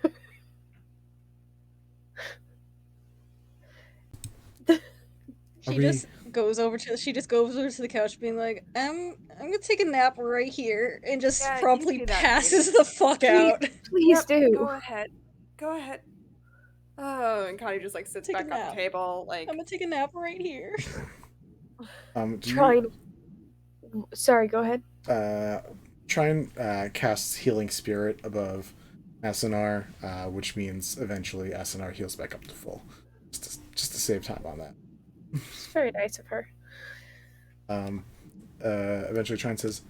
She just goes over to the couch, being like, I'm gonna take a nap right here, and just promptly passes the fuck out. Please do. Go ahead. Oh, and Connie just like sits back at the table, like, I'm gonna take a nap right here. Sorry, go ahead. Try and cast Healing Spirit above Asunar, which means eventually Asunar heals back up to full. Just to save time on that. It's very nice of her. Eventually Trine says,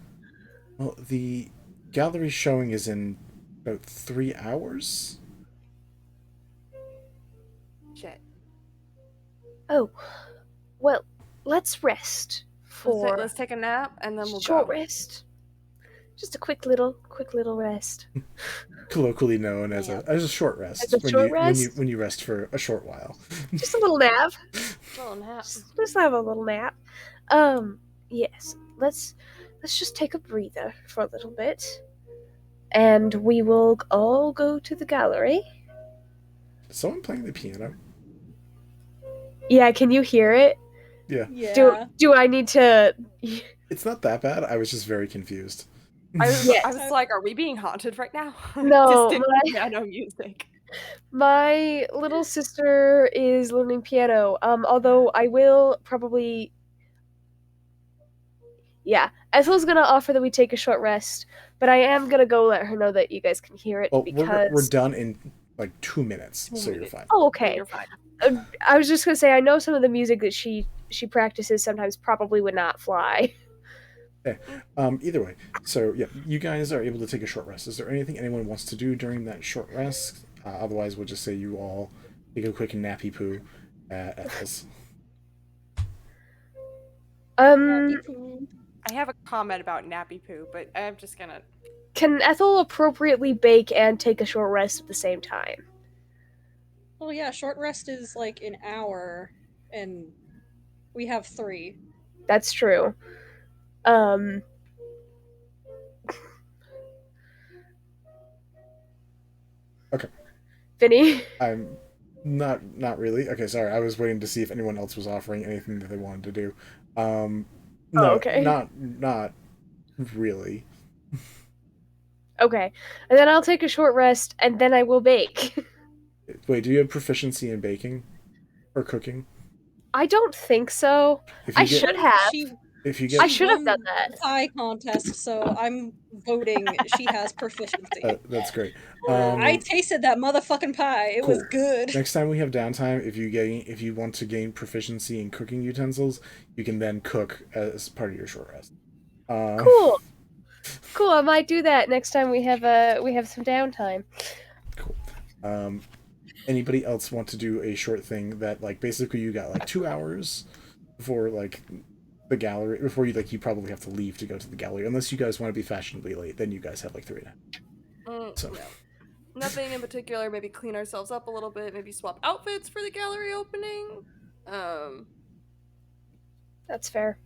well, the gallery showing is in about 3 hours? Shit. Oh, well, let's rest for... Let's take a nap, and then we'll short go. Rest. Just a quick little rest. Colloquially known as a short rest. When you rest for a short while. Just a little nap. Just have a little nap. Yes. Let's just take a breather for a little bit. And we will all go to the gallery. Is someone playing the piano? Yeah, can you hear it? Yeah. Do I need to... It's not that bad. I was just very confused. I was like, are we being haunted right now? No, piano music. My little sister is learning piano. Although I will probably... Yeah, Ethel's gonna offer that we take a short rest, but I am gonna go let her know that you guys can hear it because... We're done in like 2 minutes, so you're fine. Oh, okay. You're fine. I was just gonna say, I know some of the music that she practices sometimes probably would not fly. Okay. Either way, so yeah, you guys are able to take a short rest. Is there anything anyone wants to do during that short rest? Otherwise, we'll just say you all take a quick nappy poo at Ethel's. I have a comment about nappy poo, but I'm just gonna... Can Ethel appropriately bake and take a short rest at the same time? Well, yeah, short rest is like an hour, and we have 3. That's true. Okay. Vinny? I'm not really. Okay, sorry. I was waiting to see if anyone else was offering anything that they wanted to do. No, okay. not really. Okay. And then I'll take a short rest, and then I will bake. Wait, do you have proficiency in baking or cooking? I don't think so. I should have. I should have done that. The pie contest, so I'm voting she has proficiency. That's great. I tasted that motherfucking pie. It was good. Next time we have downtime, if you want to gain proficiency in cooking utensils, you can then cook as part of your short rest. Cool. Cool. I might do that next time we have some downtime. Cool. Anybody else want to do a short thing that like basically you got like 2 hours before like the gallery before you probably have to leave to go to the gallery unless you guys want to be fashionably late, then you guys have like 3.5. So yeah. Nothing in particular. Maybe clean ourselves up a little bit. Maybe swap outfits for the gallery opening. That's fair.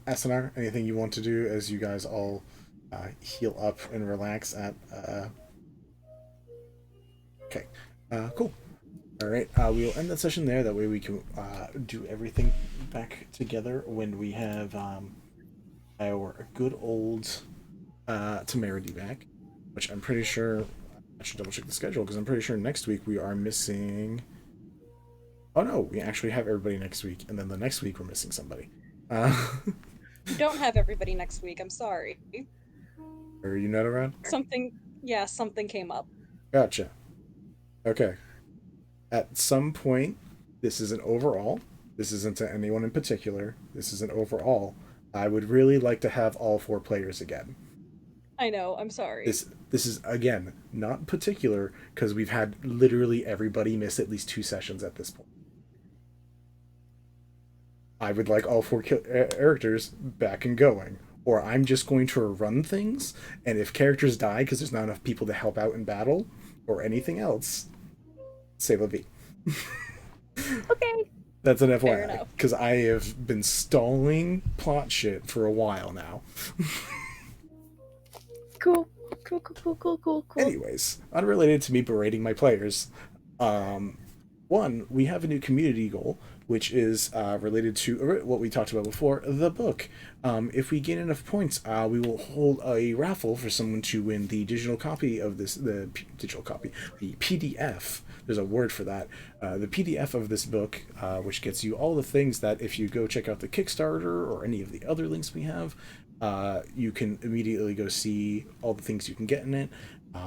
Asunar, anything you want to do as you guys all heal up and relax at Okay. Cool. Alright, we'll end that session there. That way we can do everything back together when we have our good old Temerity back. Which I'm pretty sure... I should double check the schedule, because I'm pretty sure next week we are missing... Oh no, we actually have everybody next week, and then the next week we're missing somebody. You don't have everybody next week, I'm sorry. Are you not around? Something came up. Gotcha. Okay. At some point, this is an overall. This isn't to anyone in particular. This is an overall. I would really like to have all 4 players again. I know, I'm sorry. This is, again, not particular, because we've had literally everybody miss at least 2 sessions at this point. I would like all 4 characters back and going. Or I'm just going to run things, and if characters die because there's not enough people to help out in battle, or anything else, say la vie. Okay. That's an FYI, because I have been stalling plot shit for a while now. Cool. Anyways, unrelated to me berating my players, one, we have a new community goal, which is related to what we talked about before, the book. If we gain enough points, we will hold a raffle for someone to win the digital copy of this, the PDF. There's a word for that. The PDF of this book, which gets you all the things that if you go check out the Kickstarter or any of the other links we have, you can immediately go see all the things you can get in it.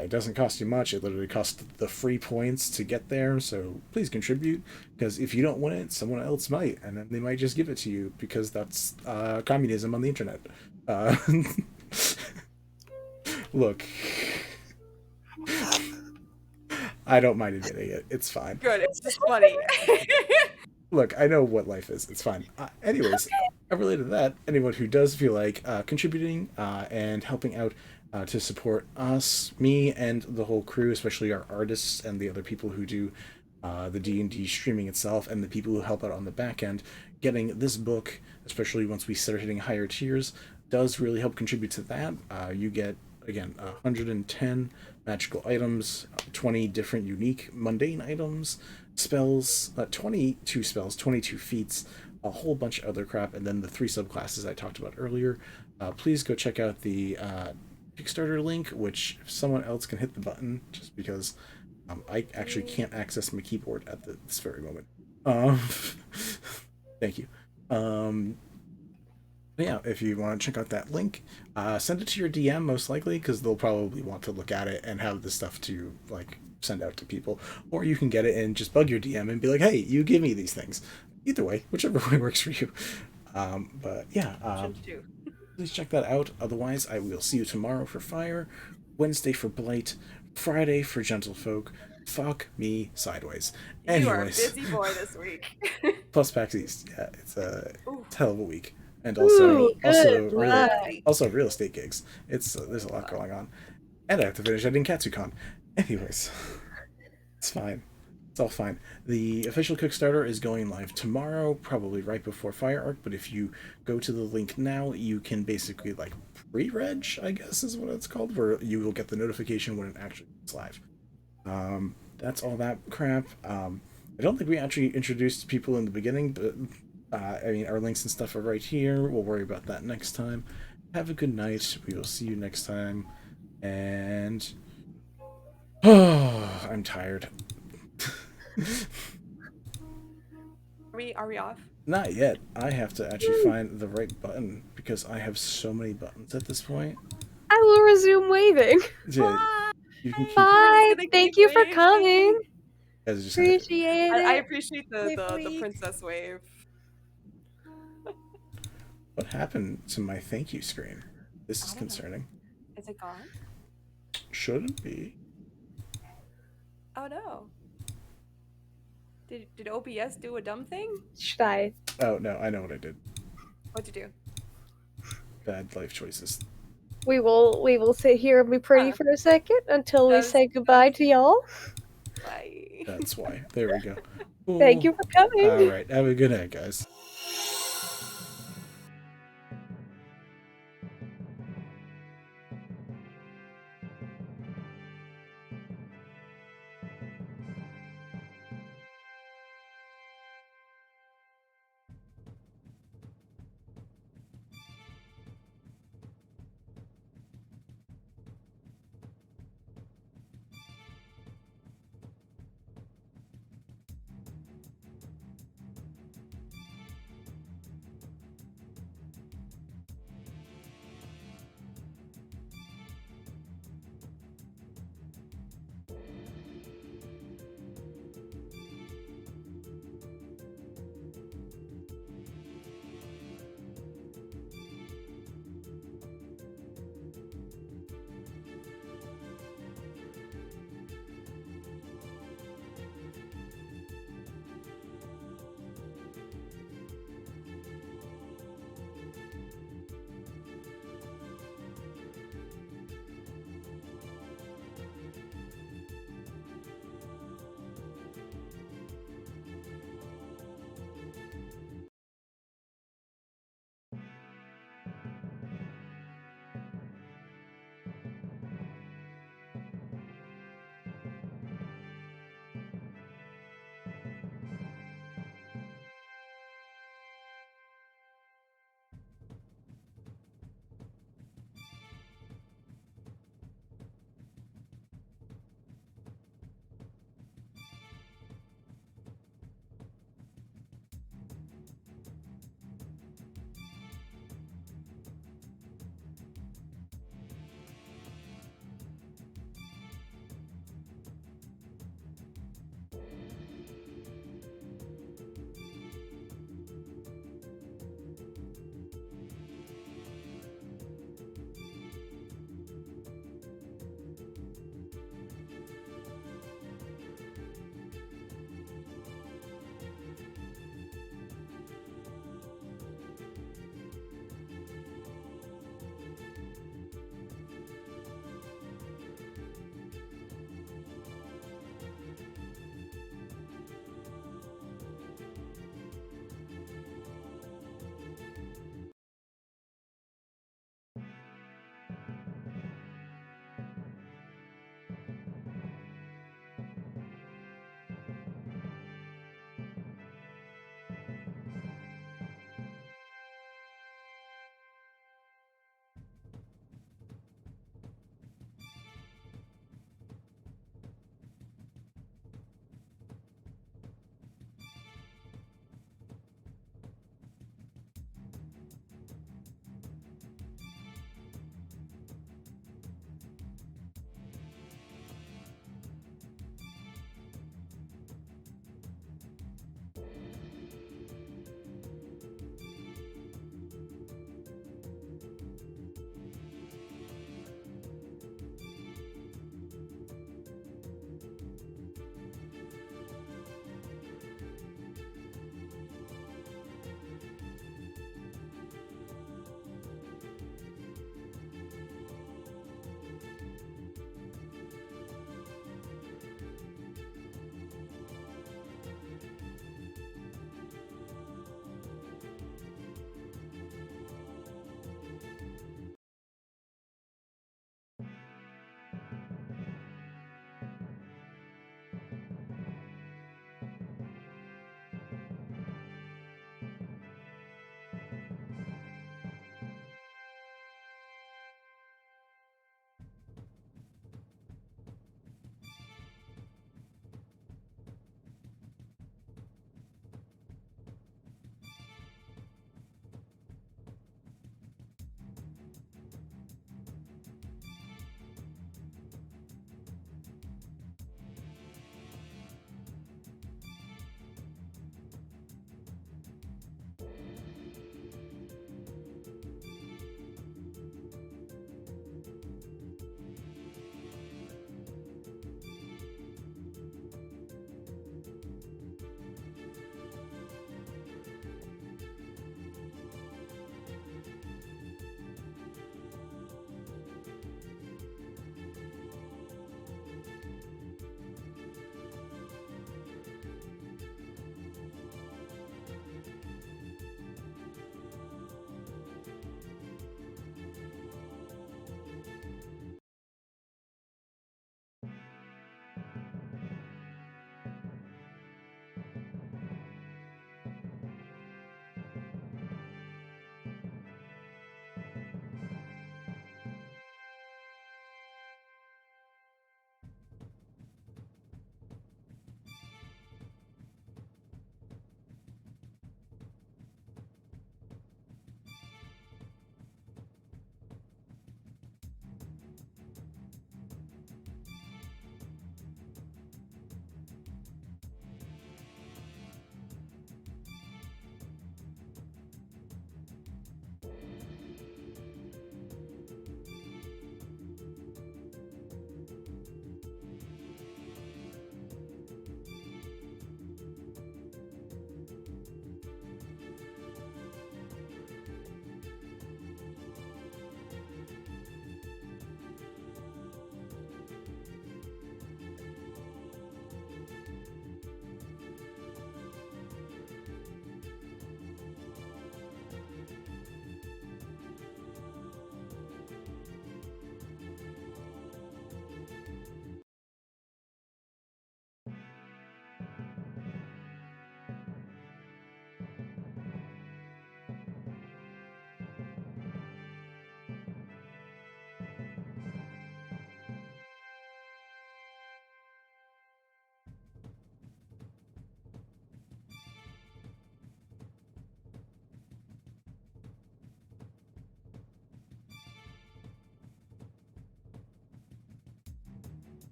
It doesn't cost you much. It literally costs the free points to get there, so please contribute, because if you don't win it, someone else might, and then they might just give it to you, because that's communism on the internet. Look, I don't mind admitting it. It's fine. Good, it's just funny. Look, I know what life is. It's fine. Anyways, related to that, anyone who does feel like contributing and helping out to support us, me, and the whole crew, especially our artists and the other people who do the D&D streaming itself, and the people who help out on the back end, getting this book, especially once we start hitting higher tiers, does really help contribute to that. You get, again, 110 magical items, 20 different unique mundane items, spells, 22 spells, 22 feats, a whole bunch of other crap, and then the 3 subclasses I talked about earlier. Please go check out the Kickstarter link, which if someone else can hit the button, just because I actually can't access my keyboard at this very moment. Thank you. Yeah, if you want to check out that link, send it to your DM most likely, because they'll probably want to look at it and have the stuff to like send out to people. Or you can get it and just bug your DM and be like, hey, you give me these things. Either way, whichever way works for you. But yeah, please check that out. Otherwise, I will see you tomorrow for Fire, Wednesday for Blight, Friday for Gentlefolk. Fuck me sideways. Anyways, you are a busy boy this week. plus PAX East. Yeah, it's a hell of a week. And also real estate gigs. It's there's a lot going on. And I have to finish editing KatsuCon. Anyways, it's fine. It's all fine. The official Kickstarter is going live tomorrow, probably right before Fire Arc, but if you go to the link now, you can basically like pre-reg, I guess is what it's called, where you will get the notification when it actually goes live. That's all that crap. I don't think we actually introduced people in the beginning, but I mean, our links and stuff are right here. We'll worry about that next time. Have a good night. We will see you next time. And oh, I'm tired. Are we off? Not yet. I have to actually find the right button because I have so many buttons at this point. I will resume waving. Yeah, you can keep. Bye. Thank you for coming. Appreciate it. I appreciate the princess wave. What happened to my thank you screen? This is concerning. Is it gone? Shouldn't be. Oh no. Did OBS do a dumb thing? Should I? Oh no, I know what I did. What'd you do? Bad life choices. We will sit here and be pretty for a second until we say goodbye to y'all. Bye. That's why. There we go. Thank you for coming. All right. Have a good night, guys.